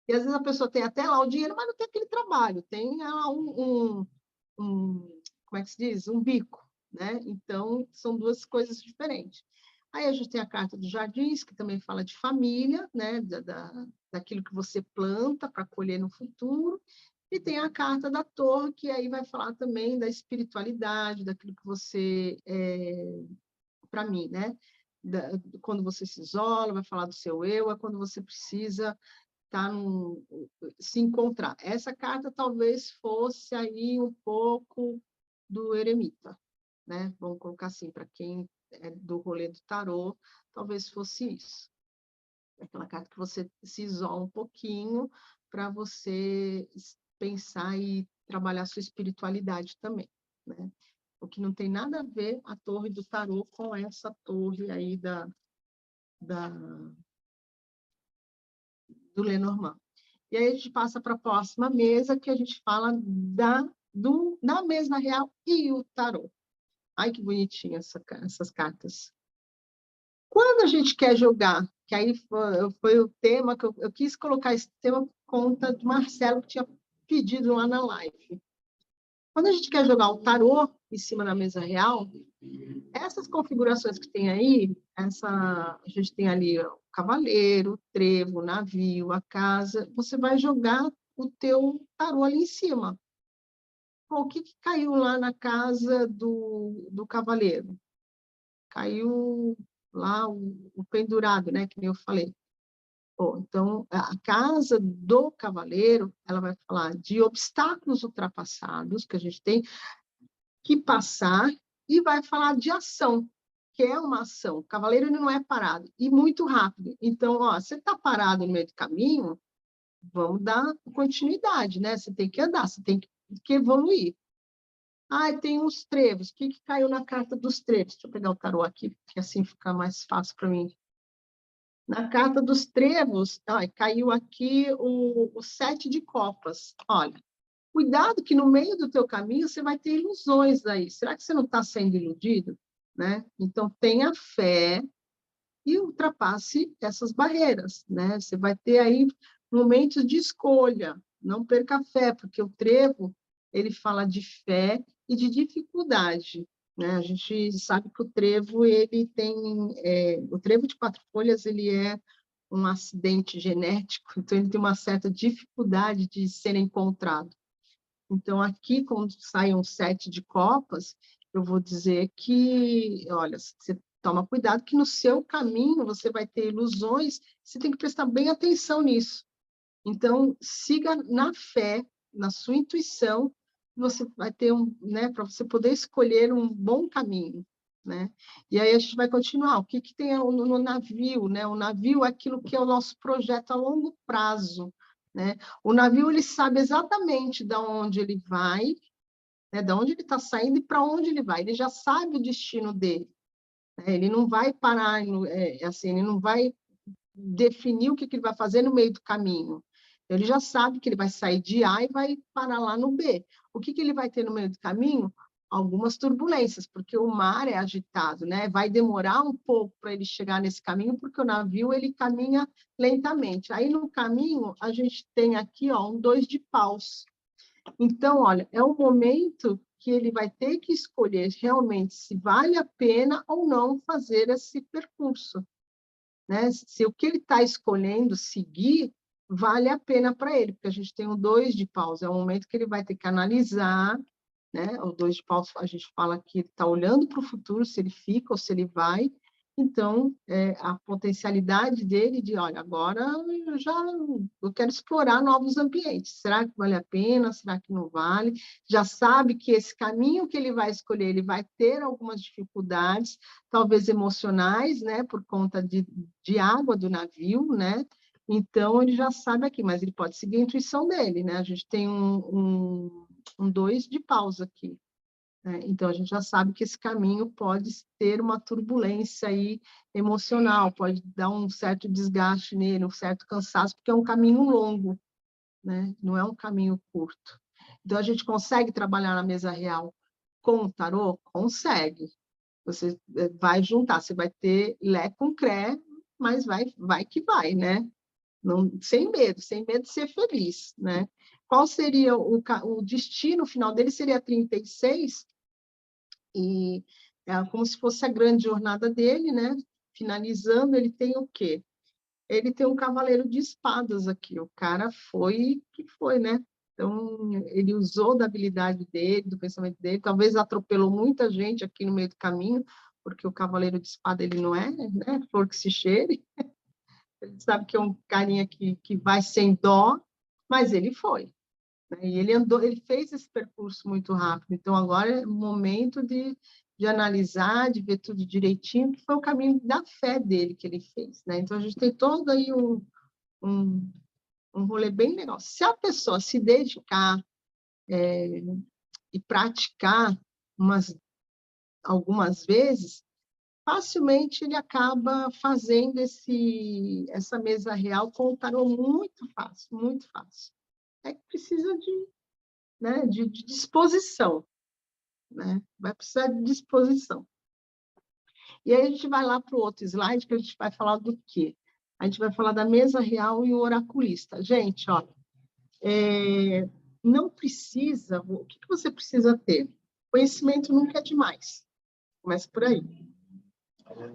E às vezes a pessoa tem até lá o dinheiro, mas não tem aquele trabalho, tem lá como é que se diz? Um bico, né? Então, são 2 coisas diferentes. Aí a gente tem a carta dos jardins, que também fala de família, né? Daquilo que você planta para colher no futuro. E tem a carta da torre, que aí vai falar também da espiritualidade, daquilo que você... para mim, né? Quando você se isola, vai falar do seu eu, é quando você precisa se encontrar. Essa carta talvez fosse aí um pouco do eremita, né? Vamos colocar assim, para quem é do rolê do tarô, talvez fosse isso. Aquela carta que você se isola um pouquinho para você pensar e trabalhar sua espiritualidade também, né? O que não tem nada a ver a torre do tarô com essa torre aí do Lenormand. E aí a gente passa para a próxima mesa, que a gente fala da mesa real e o tarô. Ai, que bonitinho essas cartas. Quando a gente quer jogar, que aí foi o tema que eu quis colocar esse tema por conta do Marcelo, que tinha pedido lá na live. Quando a gente quer jogar o tarô em cima da mesa real, essas configurações que tem aí, a gente tem ali o cavaleiro, o trevo, o navio, a casa, você vai jogar o teu tarô ali em cima. Bom, o que caiu lá na casa do cavaleiro? Caiu lá o pendurado, né, que nem eu falei. Bom, então, a casa do cavaleiro, ela vai falar de obstáculos ultrapassados que a gente tem que passar e vai falar de ação, que é uma ação. O cavaleiro ele não é parado, e muito rápido. Então, ó, você está parado no meio do caminho, vamos dar continuidade, né? Você tem que andar, você tem que evoluir. Ah, tem uns trevos. O que caiu na carta dos trevos? Deixa eu pegar o tarô aqui, que assim fica mais fácil para mim. Na carta dos trevos, caiu aqui o 7 de copas. Olha, cuidado que no meio do teu caminho você vai ter ilusões aí. Será que você não está sendo iludido? Né? Então, tenha fé e ultrapasse essas barreiras. Né? Você vai ter aí momentos de escolha. Não perca a fé, porque o trevo ele fala de fé e de dificuldade. Né? A gente sabe que o trevo ele tem o trevo de 4 folhas ele é um acidente genético, então ele tem uma certa dificuldade de ser encontrado. Então, aqui, quando sai um 7 de copas, eu vou dizer que, olha, você toma cuidado que no seu caminho você vai ter ilusões, você tem que prestar bem atenção nisso. Então, siga na fé, na sua intuição, você vai ter né, para você poder escolher um bom caminho, né? E aí a gente vai continuar. O que tem no navio, né? O navio é aquilo que é o nosso projeto a longo prazo, né? O navio ele sabe exatamente de onde ele vai, né? De onde ele está saindo e para onde ele vai. Ele já sabe o destino dele, né? Ele não vai parar, assim, ele não vai definir o que ele vai fazer no meio do caminho. Ele já sabe que ele vai sair de A e vai parar lá no B. O que ele vai ter no meio do caminho? Algumas turbulências, porque o mar é agitado, né? Vai demorar um pouco para ele chegar nesse caminho, porque o navio ele caminha lentamente. Aí no caminho a gente tem aqui, ó, um 2 de paus. Então, olha, é um momento que ele vai ter que escolher realmente se vale a pena ou não fazer esse percurso. Né? Se o que ele está escolhendo seguir vale a pena para ele, porque a gente tem o 2 de paus, é o momento que ele vai ter que analisar, né? O 2 de paus, a gente fala que ele está olhando para o futuro, se ele fica ou se ele vai. Então, a potencialidade dele de, olha, agora eu quero explorar novos ambientes. Será que vale a pena? Será que não vale? Já sabe que esse caminho que ele vai escolher, ele vai ter algumas dificuldades, talvez emocionais, né, por conta de água do navio, né? Então, ele já sabe aqui, mas ele pode seguir a intuição dele, né? A gente tem um 2 de paus aqui. Então, a gente já sabe que esse caminho pode ter uma turbulência aí emocional, pode dar um certo desgaste nele, um certo cansaço, porque é um caminho longo, né? Não é um caminho curto. Então, a gente consegue trabalhar na mesa real com o tarô? Consegue. Você vai juntar, você vai ter lé com cré, mas vai que vai, né? Não, sem medo de ser feliz, né? Qual seria o destino final dele? Seria 36, e é como se fosse a grande jornada dele, né? Finalizando, ele tem o quê? Ele tem um cavaleiro de espadas aqui. O cara foi que foi, né? Então, ele usou da habilidade dele, do pensamento dele, talvez atropelou muita gente aqui no meio do caminho, porque o cavaleiro de espada, ele não é, né? Flor que se cheire. Ele sabe que é um carinha que vai sem dó, mas ele foi. né? E ele fez esse percurso muito rápido. Então, agora é o momento de analisar, de ver tudo direitinho, que foi o caminho da fé dele que ele fez, né? Então, a gente tem todo aí um rolê bem legal. Se a pessoa se dedicar e praticar algumas vezes, facilmente ele acaba fazendo essa mesa real com o tarô muito fácil, muito fácil. É que precisa de disposição, né? Vai precisar de disposição. E aí a gente vai lá para o outro slide, que a gente vai falar do quê? A gente vai falar da mesa real e o oraculista. Gente, ó, não precisa... O que você precisa ter? Conhecimento nunca é demais. Começa por aí.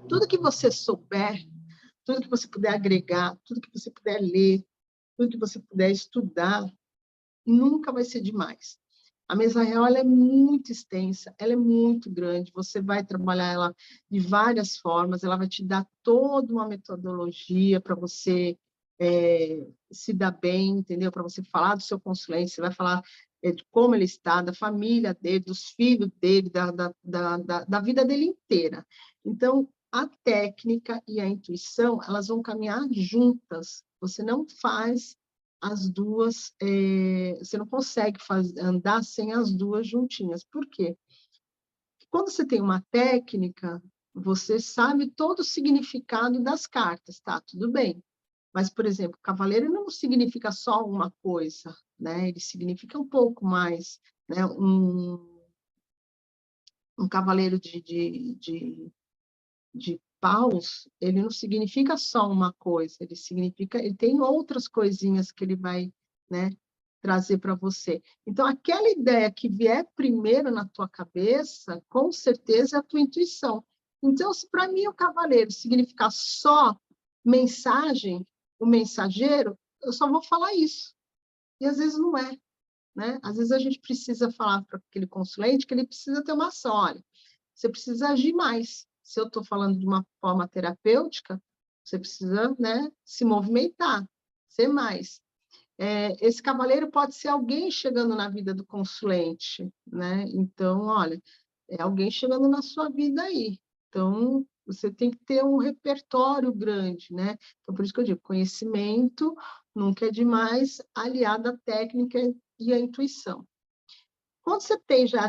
Tudo que você souber, tudo que você puder agregar, tudo que você puder ler, tudo que você puder estudar, nunca vai ser demais. A mesa real ela é muito extensa, ela é muito grande, você vai trabalhar ela de várias formas, ela vai te dar toda uma metodologia para você se dar bem, entendeu? Para você falar do seu consulente, você vai falar de como ele está, da família dele, dos filhos dele, da vida dele inteira. Então, a técnica e a intuição, elas vão caminhar juntas. Você não faz as duas, você não consegue andar sem as duas juntinhas. Por quê? Quando você tem uma técnica, você sabe todo o significado das cartas, tá? Tudo bem. Mas, por exemplo, cavaleiro não significa só uma coisa, né? Ele significa um pouco mais, né? Um cavaleiro de paus, ele não significa só uma coisa, ele tem outras coisinhas que ele vai, né, trazer para você. Então, aquela ideia que vier primeiro na tua cabeça, com certeza é a tua intuição. Então, se para mim o cavaleiro significar só mensagem, o mensageiro, eu só vou falar isso. E às vezes não é, né? Às vezes a gente precisa falar para aquele consulente que ele precisa ter uma ação. Olha, você precisa agir mais. Se eu estou falando de uma forma terapêutica, você precisa, né, se movimentar, ser mais. Esse cavaleiro pode ser alguém chegando na vida do consulente, né? Então, olha, é alguém chegando na sua vida aí. Então, você tem que ter um repertório grande, né? Então, por isso que eu digo, conhecimento nunca é demais, aliado à técnica e à intuição. Quando você tem já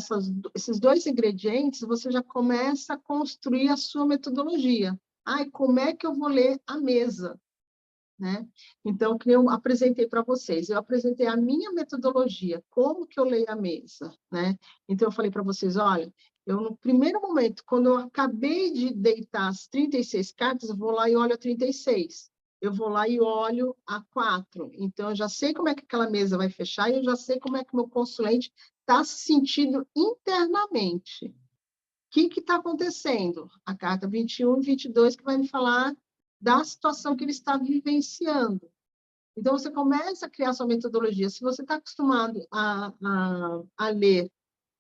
esses dois ingredientes, você já começa a construir a sua metodologia. Ai, como é que eu vou ler a mesa? Né? Então, que eu apresentei para vocês, eu apresentei a minha metodologia, como que eu leio a mesa, né? Então, eu falei para vocês, olha, eu no primeiro momento, quando eu acabei de deitar as 36 cartas, eu vou lá e olho a 36. Eu vou lá e olho a 4. Então, eu já sei como é que aquela mesa vai fechar e eu já sei como é que o meu consulente está se sentindo internamente. O que está acontecendo? A carta 21 e 22 que vai me falar da situação que ele está vivenciando. Então, você começa a criar sua metodologia. Se você está acostumado a ler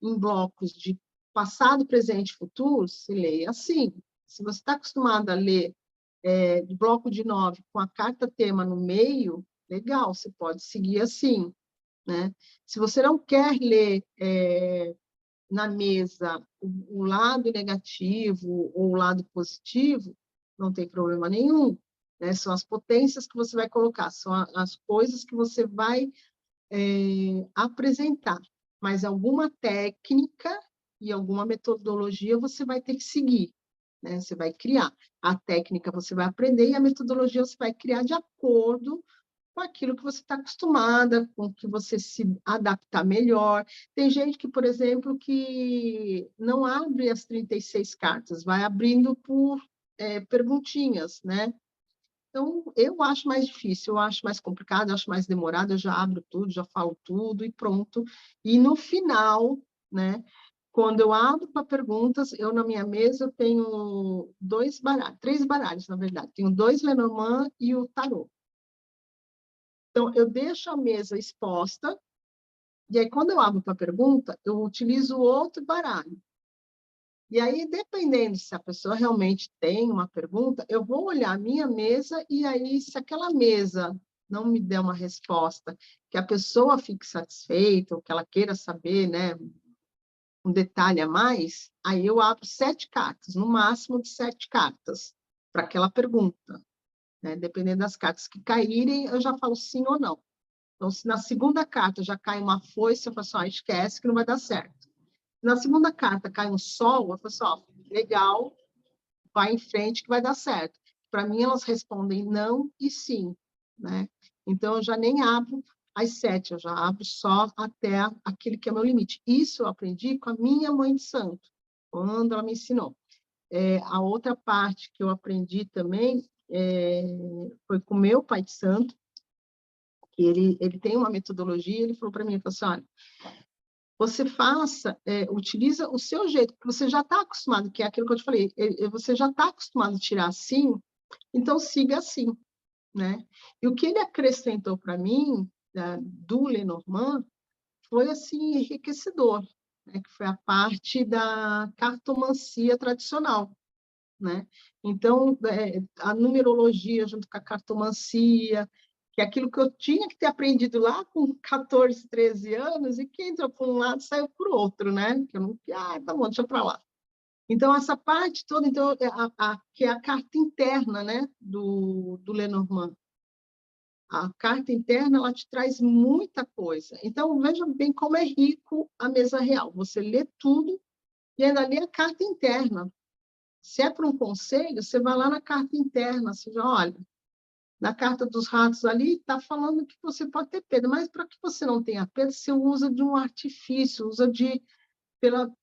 em blocos de passado, presente e futuro, se leia assim. Se você está acostumado a ler de bloco de 9 com a carta tema no meio, legal, você pode seguir assim, né? Se você não quer ler na mesa o lado negativo ou o lado positivo, não tem problema nenhum, né? São as potências que você vai colocar, são as coisas que você vai apresentar, mas alguma técnica e alguma metodologia você vai ter que seguir, né? Você vai criar. A técnica você vai aprender e a metodologia você vai criar de acordo com aquilo que você está acostumada, com que você se adaptar melhor. Tem gente que, por exemplo, que não abre as 36 cartas, vai abrindo por perguntinhas, né? Então, eu acho mais difícil, eu acho mais complicado, eu acho mais demorado, eu já abro tudo, já falo tudo e pronto. E no final, né, quando eu abro para perguntas, eu na minha mesa eu tenho 3 baralhos, na verdade. Tenho 2 Lenormand e o tarô. Então, eu deixo a mesa exposta, e aí, quando eu abro para pergunta, eu utilizo outro baralho. E aí, dependendo se a pessoa realmente tem uma pergunta, eu vou olhar a minha mesa, e aí, se aquela mesa não me der uma resposta que a pessoa fique satisfeita, ou que ela queira saber, né, um detalhe a mais, aí eu abro 7 cartas, no máximo de 7 cartas, para aquela pergunta, né? Dependendo das cartas que caírem, eu já falo sim ou não. Então, se na segunda carta já cai uma foice, eu falo assim, esquece que não vai dar certo. Na segunda carta cai um sol, eu falo assim, legal, vai em frente que vai dar certo. Para mim, elas respondem não e sim, né? Então, eu já nem abro as 7, eu já abro só até aquele que é o meu limite. Isso eu aprendi com a minha mãe de santo, quando ela me ensinou. A outra parte que eu aprendi também foi com meu pai de santo, que ele tem uma metodologia, ele falou para mim, ele falou assim, olha, você utiliza o seu jeito, porque você já está acostumado, que é aquilo que eu te falei, você já está acostumado a tirar assim, então siga assim, né? E o que ele acrescentou para mim, do Lenormand, foi, assim, enriquecedor, né? Que foi a parte da cartomancia tradicional, né? Então, a numerologia junto com a cartomancia, que é aquilo que eu tinha que ter aprendido lá com 14, 13 anos, e que entrou por um lado saiu por outro, né? Que eu não, tá bom, deixa para lá. Então, essa parte toda, então, que é a carta interna, né, do Lenormand. A carta interna, ela te traz muita coisa. Então, veja bem como é rico a mesa real. Você lê tudo e ainda lê a carta interna. Se é para um conselho, você vai lá na carta interna, você já olha, na carta dos ratos ali, está falando que você pode ter perda, mas para que você não tenha perda, você usa de um artifício, usa pela,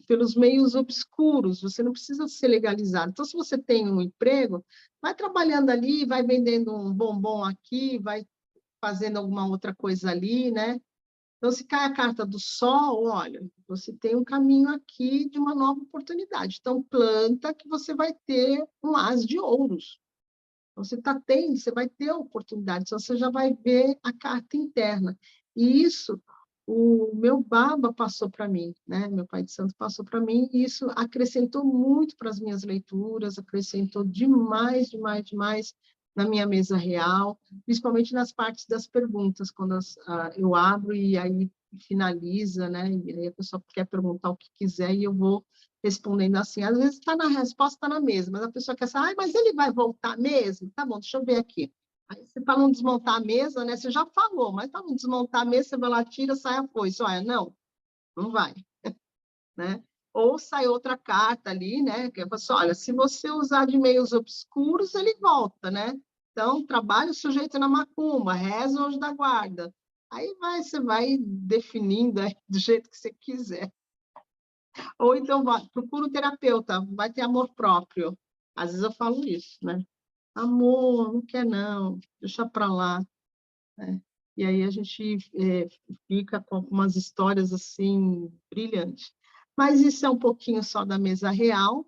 pelos meios obscuros, você não precisa ser legalizado. Então, se você tem um emprego, vai trabalhando ali, vai vendendo um bombom aqui, vai fazendo alguma outra coisa ali, né? Então, se cai a carta do sol, olha, você tem um caminho aqui de uma nova oportunidade. Então, planta que você vai ter um as de ouros. Então, você vai ter a oportunidade, então você já vai ver a carta interna. E isso, o meu baba passou para mim, né? Meu pai de santo passou para mim, e isso acrescentou muito para as minhas leituras, acrescentou demais, demais, demais na minha mesa real, principalmente nas partes das perguntas, quando eu abro e aí finaliza, né? E aí a pessoa quer perguntar o que quiser e eu vou respondendo assim. Às vezes está na resposta, está na mesa, mas a pessoa quer saber, mas ele vai voltar mesmo? Tá bom, deixa eu ver aqui. Aí você para não desmontar a mesa, né? Você já falou, mas para não desmontar a mesa, você vai lá, tira, sai a foice. Olha, não vai, né? Ou sai outra carta ali, né? Que é assim, olha, se você usar de meios obscuros, ele volta, né? Então, trabalha o sujeito na macumba, reza o anjo da guarda. Aí você vai definindo do jeito que você quiser. Ou então, procura um terapeuta, vai ter amor próprio. Às vezes eu falo isso, né? Amor, não quer não, deixa para lá. Né? E aí a gente fica com algumas histórias assim, brilhantes. Mas isso é um pouquinho só da mesa real.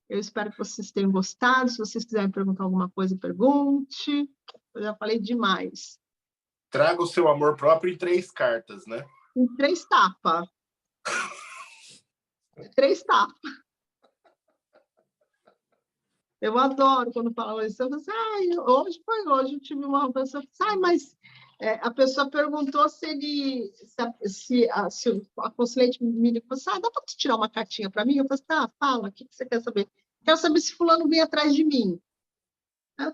Eu espero que vocês tenham gostado. Se vocês quiserem perguntar alguma coisa, pergunte. Eu já falei demais. Traga o seu amor próprio em 3 cartas, né? Em 3 tapas. 3 tapas. Eu adoro quando falam isso. Eu falo assim, hoje eu tive uma pessoa que disse, mas a pessoa perguntou se a consulente me ligou, dá para tu tirar uma cartinha para mim? Eu falei, tá, fala, o que você quer saber? Quero saber se fulano vem atrás de mim.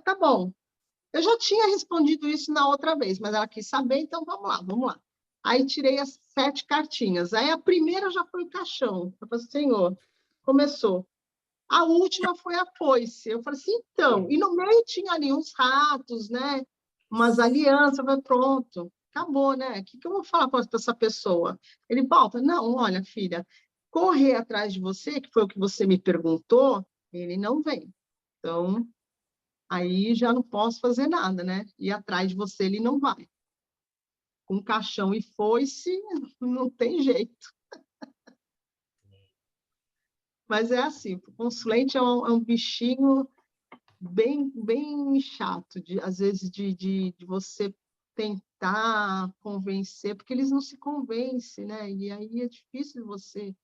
Tá bom. Eu já tinha respondido isso na outra vez, mas ela quis saber, então vamos lá. Aí tirei as 7 cartinhas. Aí a primeira já foi o caixão. Eu falei, senhor, começou. A última foi a foice. Eu falei assim, então, e no meio tinha ali uns ratos, né? Umas alianças, eu falei, pronto, acabou, né? O que eu vou falar para essa pessoa? Ele volta, não, olha, filha, correr atrás de você, que foi o que você me perguntou, ele não vem. Então, aí já não posso fazer nada, né? E atrás de você ele não vai. Com caixão e foice, não tem jeito. Mas é assim, o consulente é um bichinho bem chato, às vezes, de você tentar convencer, porque eles não se convencem, né? E aí é difícil você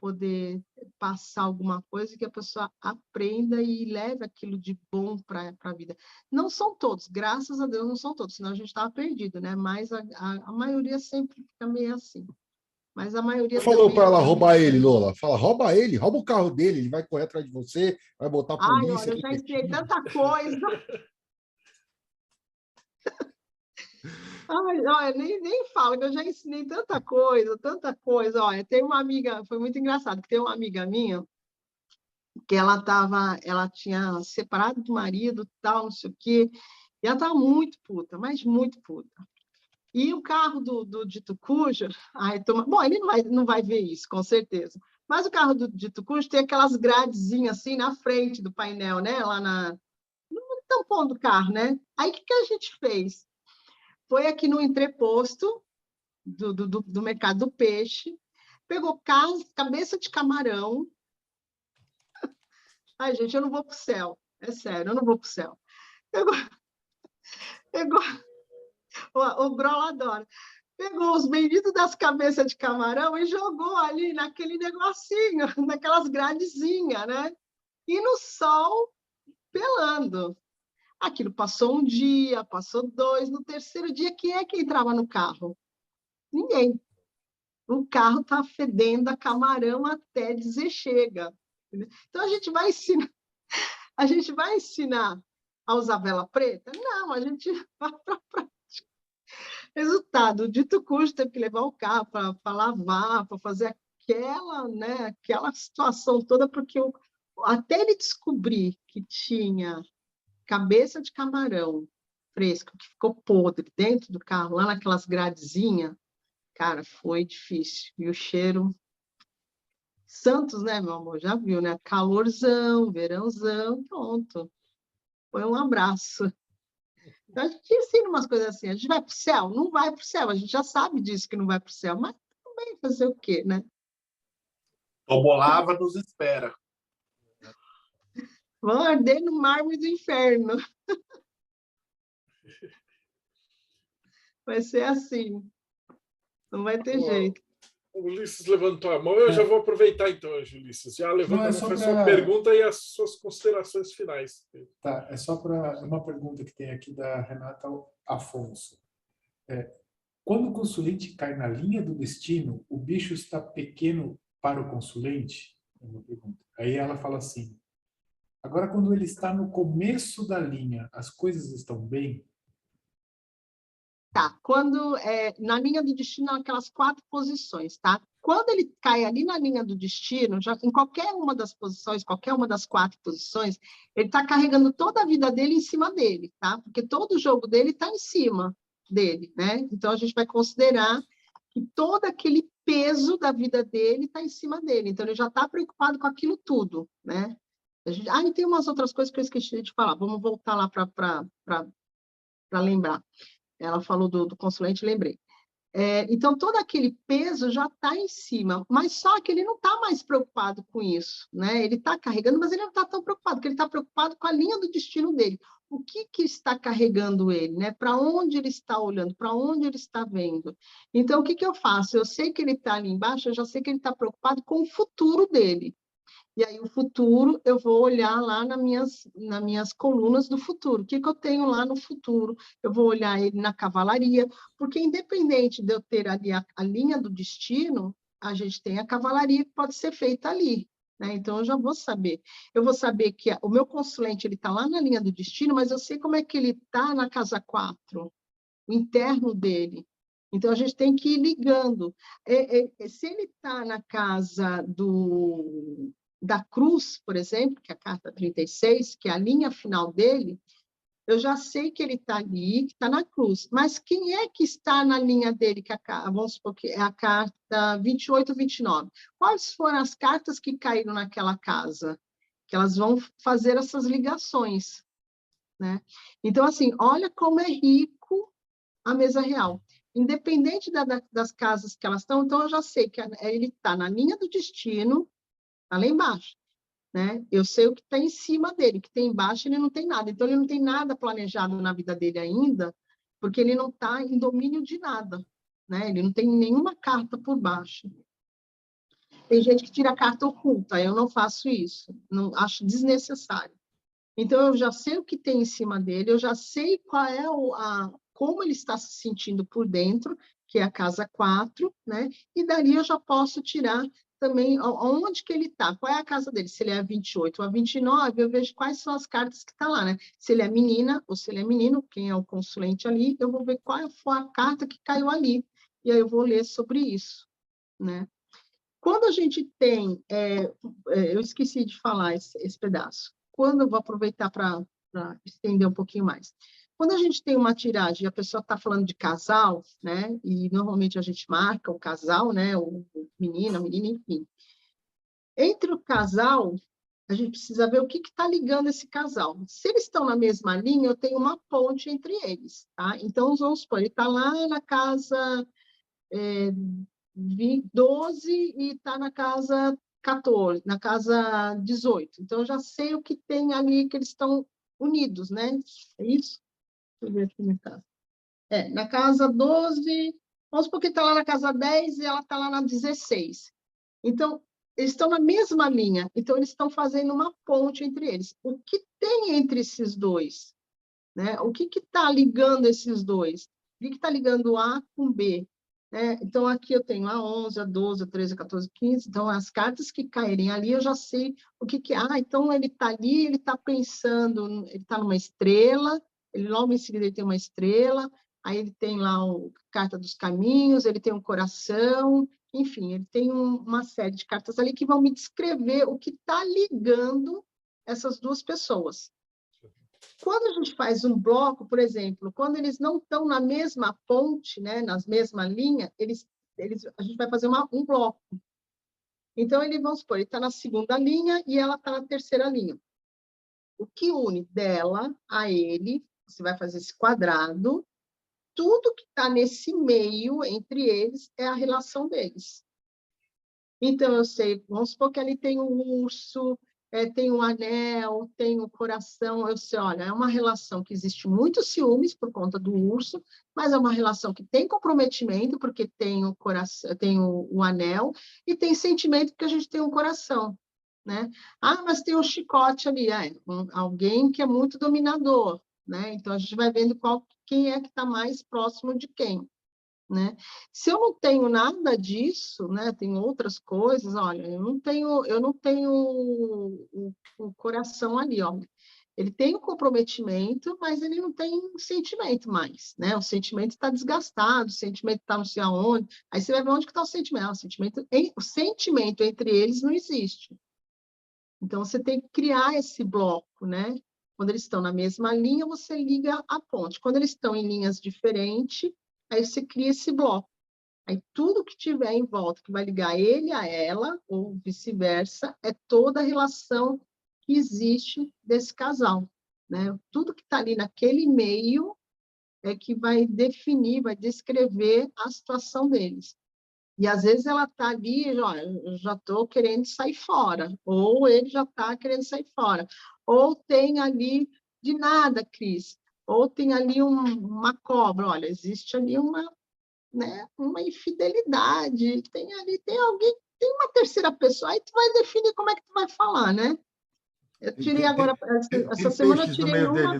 poder passar alguma coisa que a pessoa aprenda e leve aquilo de bom para a vida. Não são todos, graças a Deus não são todos, senão a gente estava perdido, né? Mas a maioria sempre fica meio assim. Mas a maioria Falou também para ela roubar ele, aprende. Lola. Fala, rouba ele, rouba o carro dele, ele vai correr atrás de você, vai botar a Ai, polícia. olha, eu já ensinei tanta coisa. Ai, olha, nem falo, que eu já ensinei tanta coisa, tanta coisa. Olha, tem uma amiga, foi muito engraçado, que tem uma amiga minha que ela tinha separado do marido, tal, não sei o quê, e ela estava muito puta, mas muito puta. E o carro do dito cujo, bom, ele não vai ver isso, com certeza. Mas o carro do dito cujo tem aquelas gradezinhas assim na frente do painel, né? Lá no tampão do carro, né? Aí o que a gente fez? Foi aqui no entreposto do mercado do peixe, pegou cabeça de camarão. Ai, gente, eu não vou para o céu. É sério, eu não vou para o céu. Pegou o Grola adora. Pegou os benditos das cabeças de camarão e jogou ali naquele negocinho, naquelas gradezinhas, né? E no sol, pelando. Aquilo passou um dia, passou dois, no terceiro dia, quem é que entrava no carro? Ninguém. O carro está fedendo a camarão até dizer chega. Então, a gente vai ensinar a usar vela preta? Não, a gente vai para resultado, o dito cujo teve que levar o carro para lavar, para fazer aquela situação toda, porque até ele descobrir que tinha cabeça de camarão fresco, que ficou podre dentro do carro, lá naquelas gradezinhas, cara, foi difícil. E o cheiro... Santos, né, meu amor? Já viu, né? Calorzão, verãozão, pronto. Foi um abraço. Então, a gente ensina umas coisas assim. A gente vai para o céu? Não vai para o céu. A gente já sabe disso, que não vai para o céu. Mas também fazer o quê, né? Tobolava nos espera. Vão arder no mármore do inferno. Vai ser assim. Não vai ter jeito. O Ulisses levantou a mão, eu já vou aproveitar então, Ulisses. Já levanta a mão, faz sua pergunta e as suas considerações finais. Tá, é só para uma pergunta que tem aqui da Renata Afonso. Quando o consulente cai na linha do destino, o bicho está pequeno para o consulente? É uma pergunta. Aí ela fala assim, agora quando ele está no começo da linha, as coisas estão bem? Tá, quando na linha do destino, aquelas 4 posições, tá? Quando ele cai ali na linha do destino, já em qualquer uma das posições, qualquer uma das 4 posições, ele está carregando toda a vida dele em cima dele, tá? Porque todo o jogo dele está em cima dele, né? Então, a gente vai considerar que todo aquele peso da vida dele está em cima dele. Então, ele já está preocupado com aquilo tudo, né? E tem umas outras coisas que eu esqueci de falar. Vamos voltar lá para lembrar. Ela falou do consulente, lembrei. Então, todo aquele peso já está em cima, mas só que ele não está mais preocupado com isso, né? Ele está carregando, mas ele não está tão preocupado, porque ele está preocupado com a linha do destino dele. O que está carregando ele, né? Para onde ele está olhando, para onde ele está vendo. Então, o que eu faço? Eu sei que ele está ali embaixo, eu já sei que ele está preocupado com o futuro dele. E aí, o futuro, eu vou olhar lá nas minhas colunas do futuro. O que eu tenho lá no futuro? Eu vou olhar ele na cavalaria, porque independente de eu ter ali a linha do destino, a gente tem a cavalaria que pode ser feita ali, né? Então, eu já vou saber. Eu vou saber que o meu consulente está lá na linha do destino, mas eu sei como é que ele está na casa 4, o interno dele. Então, a gente tem que ir ligando. Se ele está na casa da cruz, por exemplo, que é a carta 36, que é a linha final dele, eu já sei que ele está ali, que está na cruz. Mas quem é que está na linha dele, vamos supor que é a carta 28, 29? Quais foram as cartas que caíram naquela casa? Que elas vão fazer essas ligações, né? Então, assim, olha como é rico a mesa real. Independente das casas que elas estão, então eu já sei que ele está na linha do destino, está lá embaixo, né? Eu sei o que está em cima dele, o que tem embaixo ele não tem nada. Então, ele não tem nada planejado na vida dele ainda, porque ele não está em domínio de nada, né? Ele não tem nenhuma carta por baixo. Tem gente que tira a carta oculta, eu não faço isso, não acho desnecessário. Então, eu já sei o que tem em cima dele, eu já sei qual é como ele está se sentindo por dentro, que é a casa 4, né? E dali eu já posso tirar também onde que ele está, qual é a casa dele, se ele é a 28 ou a 29, eu vejo quais são as cartas que estão lá, né? Se ele é menina ou se ele é menino, quem é o consulente ali, eu vou ver qual foi a carta que caiu ali, e aí eu vou ler sobre isso, né? Quando a gente tem, eu esqueci de falar esse pedaço, quando eu vou aproveitar para estender um pouquinho mais. Quando a gente tem uma tiragem e a pessoa está falando de casal, né, e normalmente a gente marca o casal, né, o menino, a menina, enfim. Entre o casal, a gente precisa ver o que está ligando esse casal. Se eles estão na mesma linha, eu tenho uma ponte entre eles, tá? Então, vamos supor, ele está lá na casa 12 e está na casa 14, na casa 18. Então, eu já sei o que tem ali, que eles estão unidos, né? É isso? Deixa eu ver aqui na casa. Na casa 12, vamos supor que está lá na casa 10 e ela está lá na 16. Então, eles estão na mesma linha, então eles estão fazendo uma ponte entre eles. O que tem entre esses dois? Né? O que está ligando esses dois? O que está ligando A com B? Então, aqui eu tenho a 11, a 12, a 13, a 14, a 15. Então, as cartas que caírem ali, eu já sei o que é. Então, ele está ali, ele está pensando, ele está numa estrela, ele logo em seguida ele tem uma estrela, aí ele tem lá a carta dos caminhos, ele tem um coração, enfim, ele tem uma série de cartas ali que vão me descrever o que está ligando essas duas pessoas. Quando a gente faz um bloco, por exemplo, quando eles não estão na mesma ponte, né, nas mesma linha, a gente vai fazer um bloco. Então, vamos supor, ele está na segunda linha e ela está na terceira linha. O que une dela a ele, você vai fazer esse quadrado, tudo que está nesse meio entre eles é a relação deles. Então, eu sei, vamos supor que ali tem um urso, tem um anel, tem um coração, eu sei, olha, é uma relação que existe muitos ciúmes por conta do urso, mas é uma relação que tem comprometimento, porque tem o coração, tem o anel, e tem sentimento porque a gente tem um coração, né? Ah, mas tem um chicote ali, alguém que é muito dominador, né? Então, a gente vai vendo quem é que está mais próximo de quem. Né? Se eu não tenho nada disso, né, tem outras coisas, olha, eu não tenho o coração ali, olha. Ele tem o comprometimento, mas ele não tem sentimento mais, né? O sentimento está desgastado, o sentimento está não sei aonde. Aí você vai ver onde que está o sentimento. O sentimento entre eles não existe. Então, você tem que criar esse bloco, né? Quando eles estão na mesma linha, você liga a ponte. Quando eles estão em linhas diferentes, aí você cria esse bloco. Aí tudo que tiver em volta, que vai ligar ele a ela, ou vice-versa, é toda a relação que existe desse casal, né? Tudo que está ali naquele meio é que vai definir, vai descrever a situação deles. E, às vezes, ela está ali, eu já estou querendo sair fora, ou ele já está querendo sair fora. Ou tem ali, de nada, Cris, ou tem ali uma cobra, olha, existe ali uma infidelidade, tem alguém, tem uma terceira pessoa, aí tu vai definir como é que tu vai falar, né? Eu tirei agora, essa semana eu tirei uma,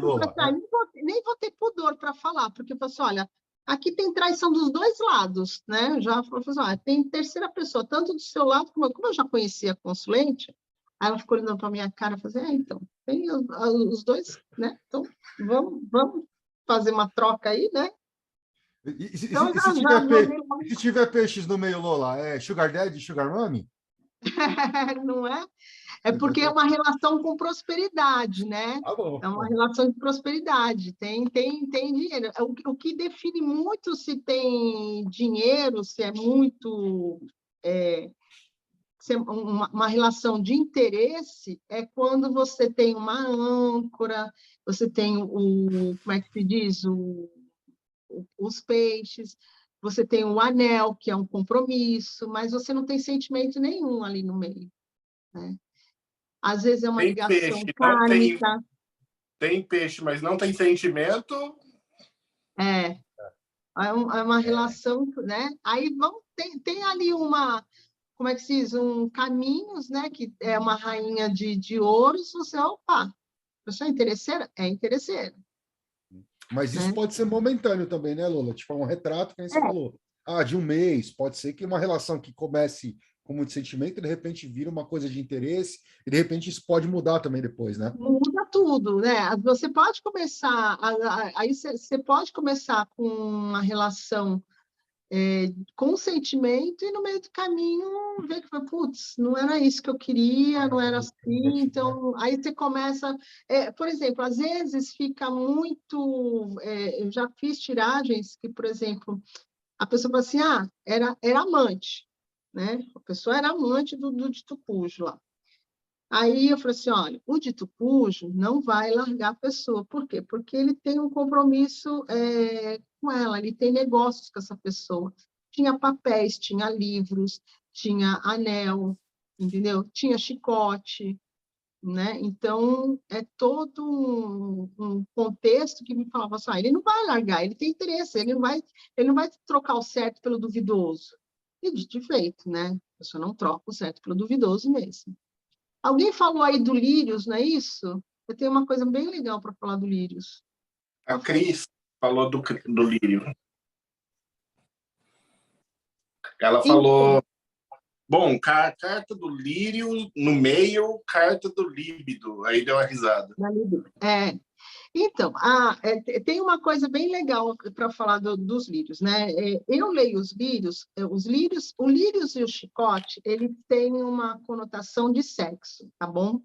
nem vou ter pudor para falar, porque eu falei assim, olha, aqui tem traição dos dois lados, né? Já falou assim, olha, tem terceira pessoa, tanto do seu lado, como eu já conhecia a consulente, aí ela ficou olhando para a minha cara e falou assim, então, tem os dois, né? Então, vamos fazer uma troca aí, né? E Então, se tiver peixes no meio, Lola, é Sugar Daddy, Sugar Mommy? não é? É porque é uma relação com prosperidade, né? Tá bom. É uma relação de prosperidade, tem dinheiro. O que define muito se tem dinheiro, se é muito... se é uma relação de interesse, é quando você tem uma âncora, você tem como é que se diz? Os peixes, você tem o anel, que é um compromisso, mas você não tem sentimento nenhum ali no meio, né? Às vezes é uma Tem ligação peixe, kármica. Tem peixe, mas não tem sentimento. É uma relação, né? Aí tem ali como é que se diz, caminhos, né? Que é uma rainha de ouros, você, opa, a pessoa é interesseira? É interesseira. Mas isso Né? pode ser momentâneo também, né, Lola? Tipo, é um retrato, que nem você falou. Ah, de um mês. Pode ser que uma relação que comece com muito sentimento, de repente vira uma coisa de interesse, e de repente isso pode mudar também depois, né? Muda tudo, né? Você pode começar, aí você pode começar com uma relação com sentimento e no meio do caminho ver que foi, putz, não era isso que eu queria, não era assim, então aí você começa, por exemplo, às vezes fica muito, eu já fiz tiragens que, por exemplo, a pessoa fala assim, era amante, né? A pessoa era amante do dito cujo lá. Aí eu falei assim, olha, o dito cujo não vai largar a pessoa. Por quê? Porque ele tem um compromisso com ela, ele tem negócios com essa pessoa. Tinha papéis, tinha livros, tinha anel, entendeu? Tinha chicote, né? Então, é todo um contexto que me falava assim, ele não vai largar, ele tem interesse, ele não vai trocar o certo pelo duvidoso. E dito e feito, né? A pessoa não troca o certo pelo duvidoso mesmo. Alguém falou aí do Lírios, não é isso? Eu tenho uma coisa bem legal para falar do Lírios. A Cris falou do lírio. Ela falou, bom, carta do lírio, no meio, carta do líbido. Aí deu uma risada. Então, tem uma coisa bem legal para falar dos lírios, né? Eu leio os lírios, o lírios e o chicote, ele tem uma conotação de sexo, tá bom?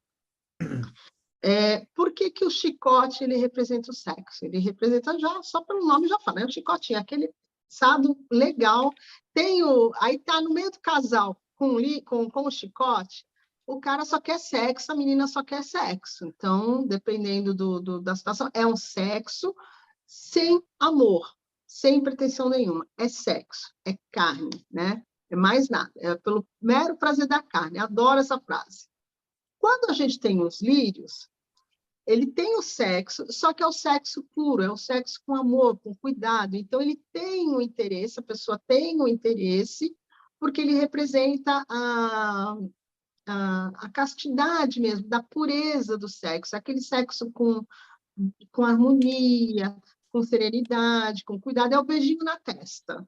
Por que o chicote ele representa o sexo? Ele representa já, só pelo nome já fala, né? O chicotinho, aquele sado legal. Aí tá no meio do casal com o chicote, o cara só quer sexo, a menina só quer sexo. Então, dependendo da situação, é um sexo sem amor, sem pretensão nenhuma. É sexo, é carne, né? É mais nada, é pelo mero prazer da carne. Adoro essa frase. Quando a gente tem os lírios, ele tem o sexo, só que é o sexo puro, é o sexo com amor, com cuidado. Então, ele tem um interesse, a pessoa tem um interesse, porque ele representa a castidade mesmo, da pureza do sexo, aquele sexo com harmonia, com serenidade, com cuidado, é o beijinho na testa.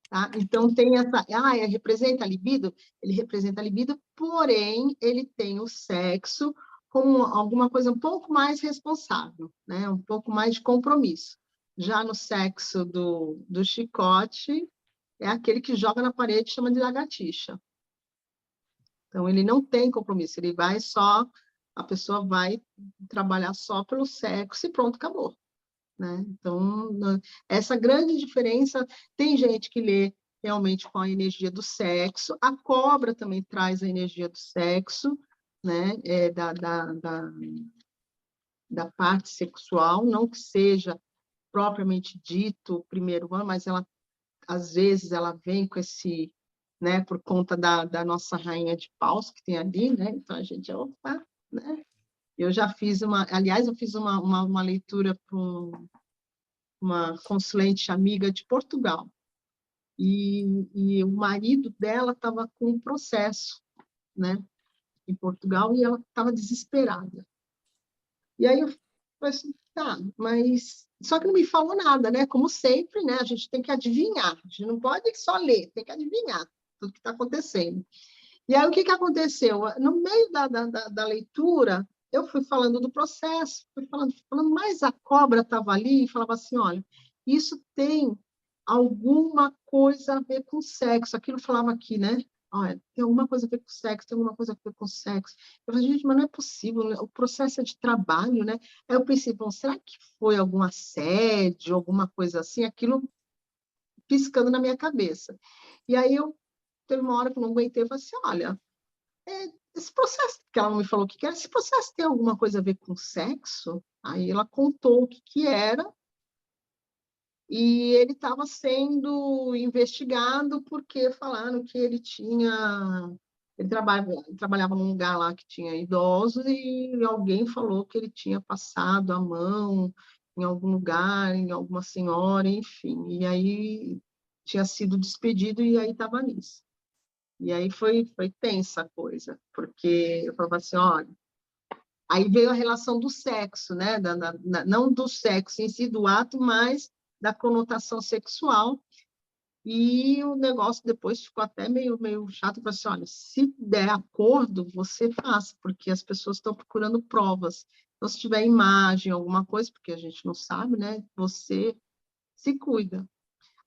Tá? Então, tem essa... representa a libido? Ele representa a libido, porém, ele tem o sexo como alguma coisa um pouco mais responsável, né? Um pouco mais de compromisso. Já no sexo do chicote, é aquele que joga na parede e chama de lagartixa. Então, ele não tem compromisso, ele vai só... A pessoa vai trabalhar só pelo sexo e pronto, acabou. Né? Então, essa grande diferença, tem gente que lê realmente com a energia do sexo, a cobra também traz a energia do sexo, né? Da parte sexual, não que seja propriamente dito o primeiro ano, mas ela, às vezes, ela vem com esse, né, por conta da nossa rainha de paus que tem ali, né? Então, a gente, opa, né? Eu já fiz aliás, eu fiz uma leitura para uma consulente amiga de Portugal. E o marido dela estava com um processo, né, em Portugal, e ela estava desesperada. E aí eu falei assim, tá, mas... Só que não me falou nada, né? Como sempre, né? A gente tem que adivinhar. A gente não pode só ler, tem que adivinhar tudo que está acontecendo. E aí, o que aconteceu? No meio da leitura, eu fui falando do processo, fui falando, mas a cobra estava ali e falava assim, olha, isso tem alguma coisa a ver com sexo. Aquilo falava aqui, né? Olha, tem alguma coisa a ver com sexo, tem alguma coisa a ver com sexo. Eu falei, gente, mas não é possível, né? O processo é de trabalho, né? Aí eu pensei, bom, será que foi algum assédio, alguma coisa assim? Aquilo piscando na minha cabeça. E aí teve uma hora que eu não aguentei, eu falei assim, olha, esse processo, que ela não me falou o que era, esse processo tem alguma coisa a ver com sexo? Aí ela contou o que era, e ele estava sendo investigado porque falaram que ele tinha... Ele trabalhava num lugar lá que tinha idosos e alguém falou que ele tinha passado a mão em algum lugar, em alguma senhora, enfim. E aí tinha sido despedido e aí estava nisso. E aí foi tensa a coisa, porque eu falava assim, olha, aí veio a relação do sexo, né? Não do sexo em si, do ato, mas da conotação sexual. E o negócio depois ficou até meio chato. Eu falei assim, olha, se der acordo, você faça, porque as pessoas estão procurando provas. Então, se tiver imagem, alguma coisa, porque a gente não sabe, né? Você se cuida.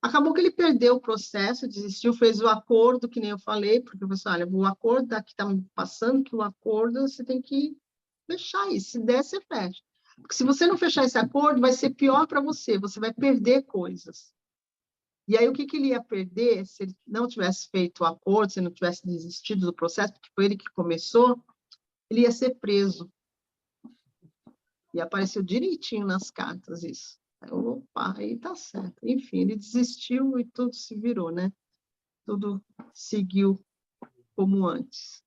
Acabou que ele perdeu o processo, desistiu, fez o acordo, que nem eu falei, porque eu falei assim, olha, o acordo daqui está me passando, que o acordo você tem que fechar isso. Se der, você fecha. Porque se você não fechar esse acordo, vai ser pior para você, você vai perder coisas. E aí, o que ele ia perder se ele não tivesse feito o acordo, se ele não tivesse desistido do processo, porque foi ele que começou, ele ia ser preso. E apareceu direitinho nas cartas isso. Aí, opa, aí tá certo. Enfim, ele desistiu e tudo se virou, né? Tudo seguiu como antes.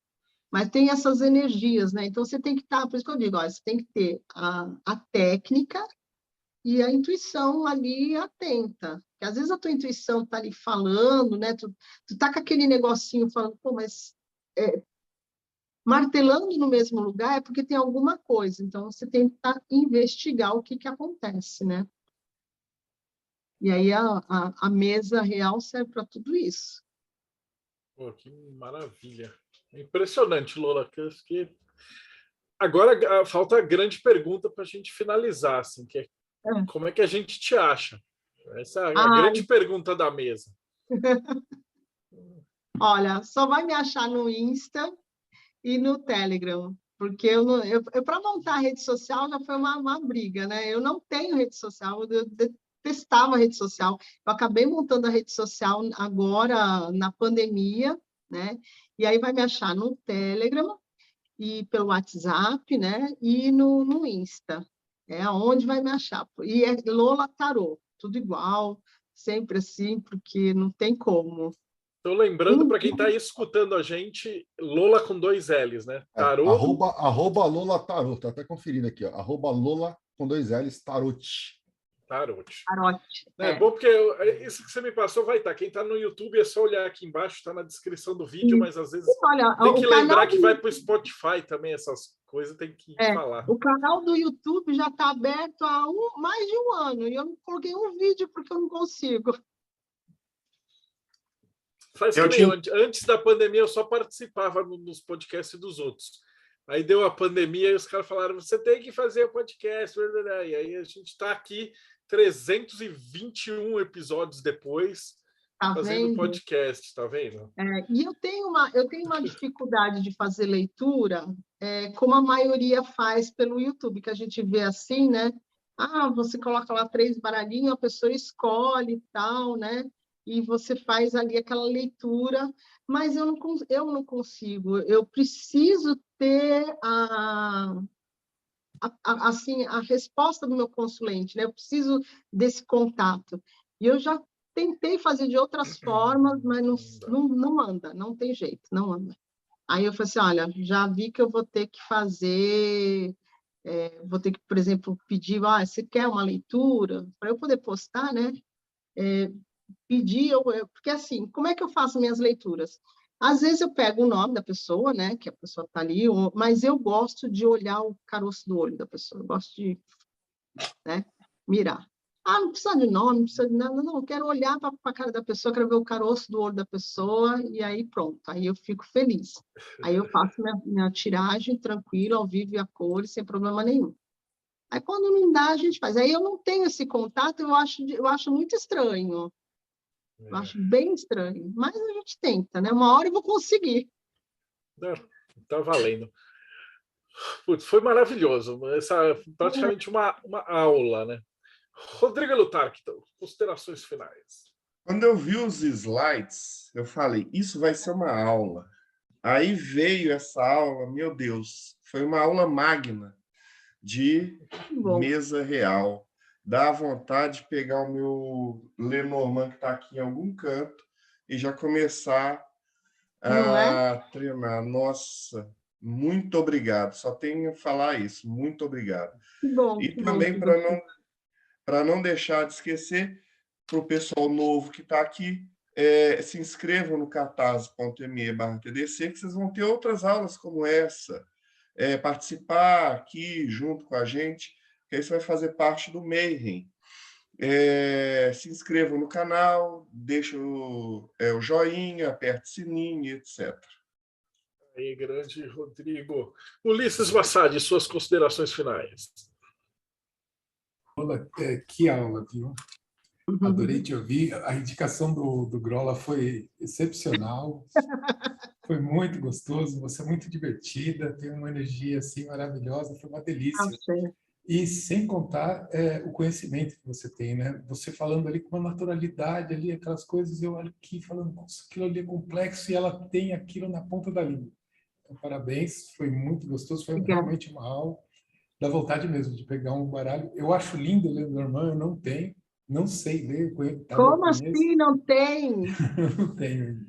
Mas tem essas energias, né? Então, você tem que estar, por isso que eu digo, ó, você tem que ter a técnica e a intuição ali atenta. Porque às vezes a tua intuição está ali falando, né? Tu tá com aquele negocinho falando, pô, mas martelando no mesmo lugar é porque tem alguma coisa. Então, você tem que investigar o que acontece, né? E aí a mesa real serve para tudo isso. Pô, que maravilha. Impressionante, Lola. Agora falta a grande pergunta para a gente finalizar, assim, que é como é que a gente te acha? Essa é a grande pergunta da mesa. Olha, só vai me achar no Insta e no Telegram, porque para montar a rede social já foi uma briga, né? Eu não tenho rede social, eu detestava a rede social. Eu acabei montando a rede social agora na pandemia, né? E aí vai me achar no Telegram e pelo WhatsApp, né? E no Insta. É onde vai me achar. E é Lola Tarô, tudo igual, sempre assim, porque não tem como. Estou lembrando para quem está aí escutando a gente, Lola com 2 L's, né? Tarô. Arroba Lola Tarot, tá até conferindo aqui, ó. Arroba Lola com 2 L's Tarot. Tarot. Tarote. É bom porque isso que você me passou vai estar. Quem está no YouTube é só olhar aqui embaixo, está na descrição do vídeo, mas às vezes olha, tem que lembrar que vai para o Spotify também, essas coisas tem que falar. O canal do YouTube já está aberto há mais de um ano e eu não coloquei um vídeo porque eu não consigo. Faz que antes da pandemia eu só participava nos podcasts dos outros. Aí deu a pandemia e os caras falaram, você tem que fazer o podcast. E aí a gente está aqui 321 episódios depois fazendo podcast, tá vendo? E eu tenho uma dificuldade de fazer leitura, como a maioria faz pelo YouTube, que a gente vê assim, né? Você coloca lá 3 baralhinhos, a pessoa escolhe e tal, né? E você faz ali aquela leitura, mas eu não consigo. Eu preciso ter assim, a resposta do meu consulente, né? Eu preciso desse contato. E eu já tentei fazer de outras formas, mas não anda, não tem jeito, não anda. Aí eu falei assim, olha, já vi que eu vou ter que fazer, vou ter que, por exemplo, pedir, você quer uma leitura? Para eu poder postar, né? Pedir, porque assim, como é que eu faço minhas leituras? Às vezes eu pego o nome da pessoa, né, que a pessoa está ali, mas eu gosto de olhar o caroço do olho da pessoa, eu gosto de, né, mirar. Não precisa de nome, não precisa de nada, não, eu quero olhar para a cara da pessoa, quero ver o caroço do olho da pessoa, e aí pronto, aí eu fico feliz. Aí eu faço minha tiragem tranquila, ao vivo e a cores, sem problema nenhum. Aí quando não dá, a gente faz. Aí eu não tenho esse contato, eu acho muito estranho. Eu acho bem estranho, mas a gente tenta, né? Uma hora eu vou conseguir. Tá valendo. Putz, foi maravilhoso. Praticamente uma aula, né? Rodrigo Lutarque, então, considerações finais. Quando eu vi os slides, eu falei, isso vai ser uma aula. Aí veio essa aula, meu Deus, foi uma aula magna de mesa real. Dá vontade de pegar o meu Lenormand que está aqui em algum canto e já começar a treinar. Nossa, muito obrigado. Só tenho a falar isso. Muito obrigado. E também, para não deixar de esquecer, para o pessoal novo que está aqui, Se inscrevam no catarse.me/TDC, que vocês vão ter outras aulas como essa. Participar aqui junto com a gente, que aí você vai fazer parte do Mayhem. Se inscrevam no canal, deixa o joinha, aperte o sininho, etc. Aí, grande Rodrigo. Ulisses Massad, suas considerações finais. Que aula, viu? Adorei te ouvir. A indicação do Grola foi excepcional. Foi muito gostoso. Você é muito divertida, tem uma energia assim maravilhosa. Foi uma delícia. E sem contar o conhecimento que você tem, né? Você falando ali com uma naturalidade ali, aquelas coisas, eu aqui falando, nossa, aquilo ali é complexo e ela tem aquilo na ponta da língua. Então, parabéns, foi muito gostoso, foi realmente uma aula. Dá vontade mesmo de pegar um baralho. Eu acho lindo o Lenormand, eu não tenho, não sei ler. Como assim não tem? Não tenho ainda.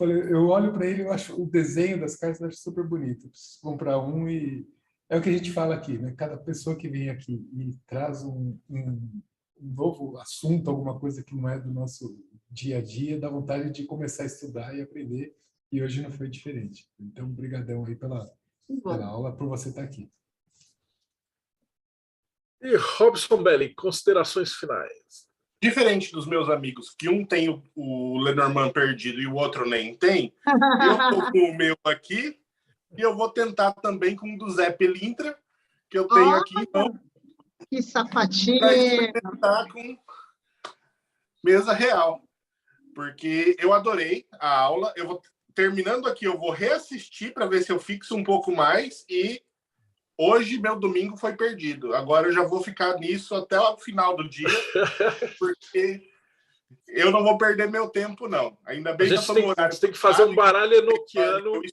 Eu olho para ele, eu acho o desenho das cartas, eu acho super bonito. Eu preciso comprar um e é o que a gente fala aqui, né? Cada pessoa que vem aqui e traz um novo assunto, alguma coisa que não é do nosso dia a dia, dá vontade de começar a estudar e aprender. E hoje não foi diferente. Então, brigadão aí pela aula, por você estar aqui. E Robson Belli, considerações finais. Diferente dos meus amigos, que um tem o Lenormand perdido e o outro nem tem, eu tô com o meu aqui e eu vou tentar também com o do Zé Pelintra, que eu tenho aqui. Então, que sapatinho! Para experimentar com mesa real. Porque eu adorei a aula. Eu vou terminando aqui, eu vou reassistir para ver se eu fixo um pouco mais. E hoje, meu domingo foi perdido. Agora eu já vou ficar nisso até o final do dia, porque eu não vou perder meu tempo, não. Ainda bem que eu estou no horário. Você tem que fazer um baralho enoquiano e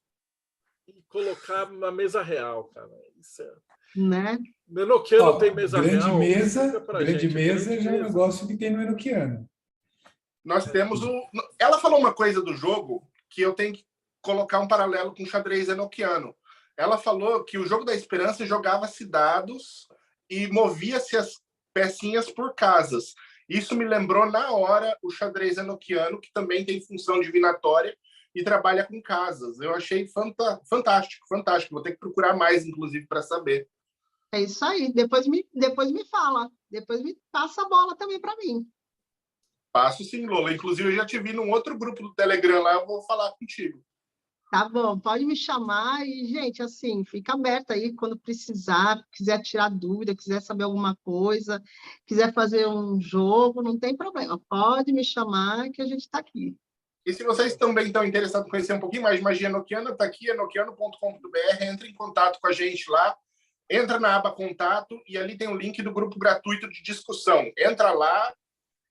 colocar na mesa real, cara. Isso é... Né? No enoquiano tem mesa grande real. Grande mesa já é um negócio que tem no enoquiano. Nós temos Ela falou uma coisa do jogo que eu tenho que colocar um paralelo com o xadrez enoquiano. Ela falou que o jogo da esperança jogava-se dados e movia-se as pecinhas por casas. Isso me lembrou na hora o xadrez enoquiano, que também tem função divinatória e trabalha com casas. Eu achei fantástico, fantástico. Vou ter que procurar mais, inclusive, para saber. É isso aí. Depois me fala. Depois me passa a bola também para mim. Passo sim, Lola. Inclusive, eu já te vi num outro grupo do Telegram lá, eu vou falar contigo. Tá bom, pode me chamar e, gente, assim, fica aberta aí quando precisar, quiser tirar dúvida, quiser saber alguma coisa, quiser fazer um jogo, não tem problema. Pode me chamar que a gente está aqui. E se vocês também estão interessados em conhecer um pouquinho mais de magia enoquiana, está aqui, enoquiano.com.br, entre em contato com a gente lá, entra na aba contato e ali tem um link do grupo gratuito de discussão. Entra lá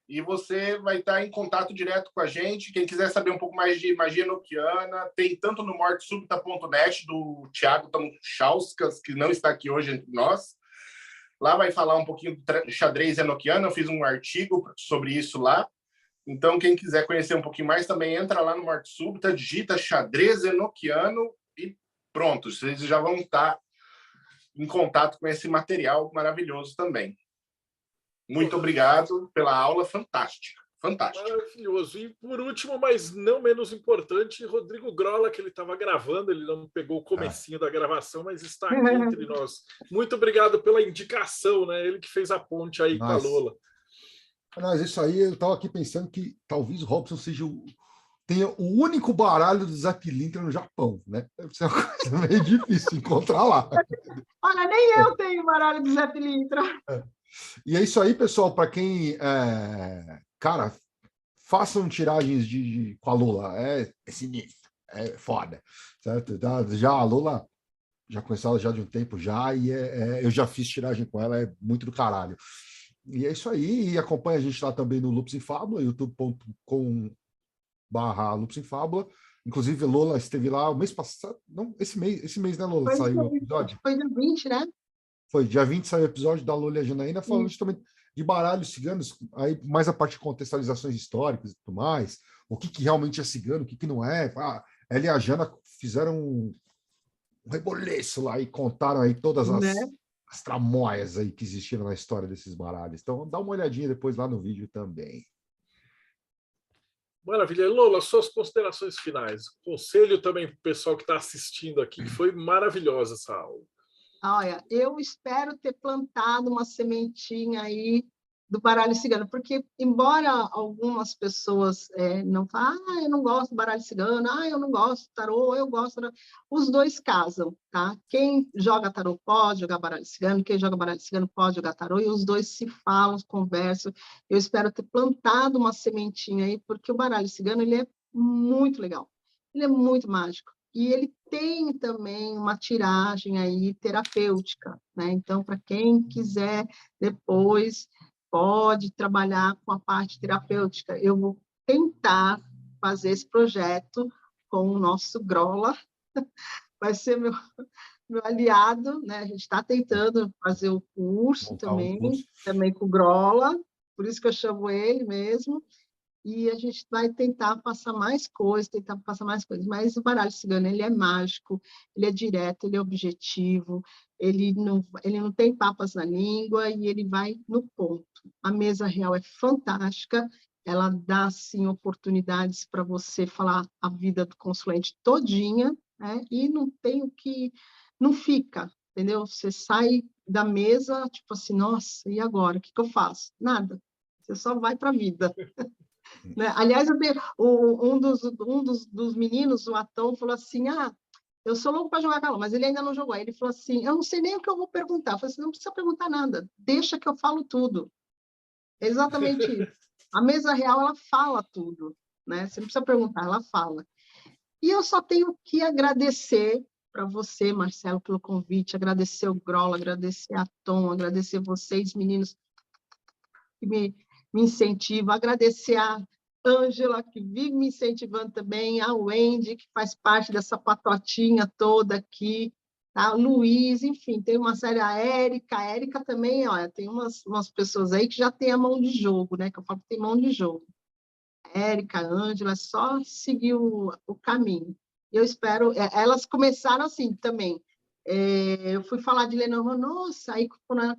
e você vai estar em contato direto com a gente. Quem quiser saber um pouco mais de magia enoquiana, tem tanto no mortesubita.net do Thiago Tamuchauskas, que não está aqui hoje entre nós. Lá vai falar um pouquinho do xadrez enoquiano, eu fiz um artigo sobre isso lá. Então, quem quiser conhecer um pouquinho mais, também entra lá no Morte Súbita, digita xadrez enoquiano e pronto, vocês já vão estar em contato com esse material maravilhoso também. Muito obrigado pela aula fantástica. Fantástico. Maravilhoso. E por último, mas não menos importante, Rodrigo Grola, que ele estava gravando, ele não pegou o comecinho da gravação, mas está aqui entre nós. Muito obrigado pela indicação, né? Ele que fez a ponte aí com a Lola. Mas isso aí, eu estava aqui pensando que talvez o Robson tenha o único baralho do Zé Pilintra no Japão, né? Deve ser uma coisa meio difícil encontrar lá. Olha, nem eu tenho baralho do Zé Pilintra. E é isso aí, pessoal, para quem... cara, façam tiragens com a Lola, é sinistro, é foda, certo? Já a Lola, já conheci ela já de um tempo já, e eu já fiz tiragem com ela, é muito do caralho. E é isso aí, e acompanha a gente lá também no Lupus em Fábula, youtube.com/Lupus em Fábula. Inclusive, Lola esteve lá o mês passado, não, esse mês, né, Lola, saiu o episódio? Foi dia 20, né? Foi, dia 20 saiu o episódio da Lola e a Janaína, falando justamente de baralhos ciganos, aí mais a parte de contextualizações históricas e tudo mais, o que realmente é cigano, o que não é. Ela e a Jana fizeram um reboliço lá e contaram aí todas as tramóias aí que existiram na história desses baralhos. Então, dá uma olhadinha depois lá no vídeo também. Maravilha. Lola, suas considerações finais. Conselho também para o pessoal que está assistindo aqui, que foi maravilhosa essa aula. Olha, eu espero ter plantado uma sementinha aí do baralho cigano, porque embora algumas pessoas não falem, eu não gosto do baralho cigano, eu não gosto do tarô, eu gosto os dois casam, tá? Quem joga tarô pode jogar baralho cigano, quem joga baralho cigano pode jogar tarô, e os dois se falam, conversam. Eu espero ter plantado uma sementinha aí, porque o baralho cigano, ele é muito legal, ele é muito mágico. E ele tem também uma tiragem aí terapêutica, né? Então, para quem quiser depois pode trabalhar com a parte terapêutica. Eu vou tentar fazer esse projeto com o nosso Grola, vai ser meu aliado, né? A gente está tentando fazer o curso também com o Grola, por isso que eu chamo ele mesmo, e a gente vai tentar passar mais coisas, mas o baralho cigano, ele é mágico, ele é direto, ele é objetivo, ele não tem papas na língua e ele vai no ponto. A mesa real é fantástica, ela dá, assim, oportunidades para você falar a vida do consulente todinha, né? E não tem o que... Não fica, entendeu? Você sai da mesa, tipo assim, nossa, e agora? O que eu faço? Nada. Você só vai para a vida. Né? Aliás, um dos meninos, o Atão, falou assim, eu sou louco para jogar calor, mas ele ainda não jogou. Aí ele falou assim, eu não sei nem o que eu vou perguntar. Eu falei assim, não precisa perguntar nada, deixa que eu falo tudo. É exatamente isso. A mesa real, ela fala tudo, né? Você não precisa perguntar, ela fala. E eu só tenho que agradecer para você, Marcelo, pelo convite, agradecer o Grola, agradecer a Tom, agradecer vocês, meninos, que me incentivam, agradecer a Ângela, que vive me incentivando também, a Wendy, que faz parte dessa patotinha toda aqui, tá? Luiz, enfim, tem uma série, a Érica também, olha, tem umas pessoas aí que já tem a mão de jogo, né? Que eu falo que tem mão de jogo. Érica, Ângela, é só seguir o caminho. Eu espero, elas começaram assim também. Eu fui falar de Lenormand, nossa, aí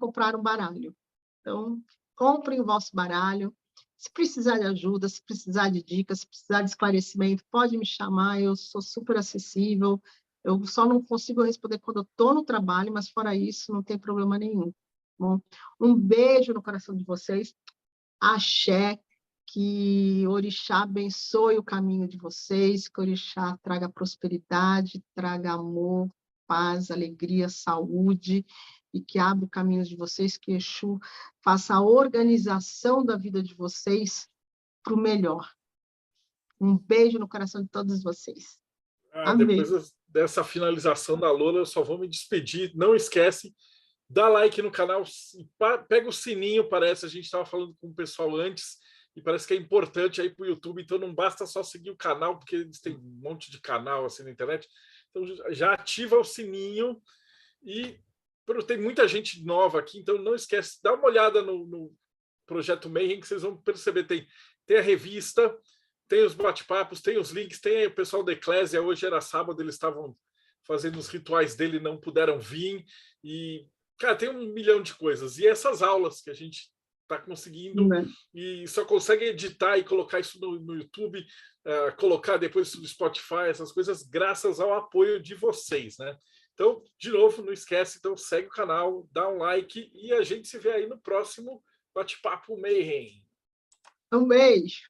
compraram um baralho. Então, comprem o vosso baralho. Se precisar de ajuda, se precisar de dicas, se precisar de esclarecimento, pode me chamar, eu sou super acessível. Eu só não consigo responder quando eu estou no trabalho, mas fora isso, não tem problema nenhum. Bom, um beijo no coração de vocês. Axé, que Orixá abençoe o caminho de vocês, que Orixá traga prosperidade, traga amor, paz, alegria, saúde, e que abra o caminho de vocês, que Exu faça a organização da vida de vocês para o melhor. Um beijo no coração de todos vocês. Amém. Depois dessa finalização da Lola, eu só vou me despedir. Não esquece, dá like no canal, pega o sininho, parece, a gente estava falando com o pessoal antes, e parece que é importante aí para o YouTube, então não basta só seguir o canal, porque eles têm um monte de canal assim na internet, então já ativa o sininho, e tem muita gente nova aqui, então não esquece, dá uma olhada no Projeto Mayhem, que vocês vão perceber, tem a revista, tem os bate-papos, tem os links, tem aí o pessoal da Eclésia, hoje era sábado, eles estavam fazendo os rituais dele, não puderam vir, e, cara, tem 1 milhão de coisas, e essas aulas que a gente está conseguindo, e só consegue editar e colocar isso no YouTube, colocar depois no Spotify, essas coisas, graças ao apoio de vocês, né? Então, de novo, não esquece, então segue o canal, dá um like, e a gente se vê aí no próximo Bate-Papo Mayhem. Um beijo.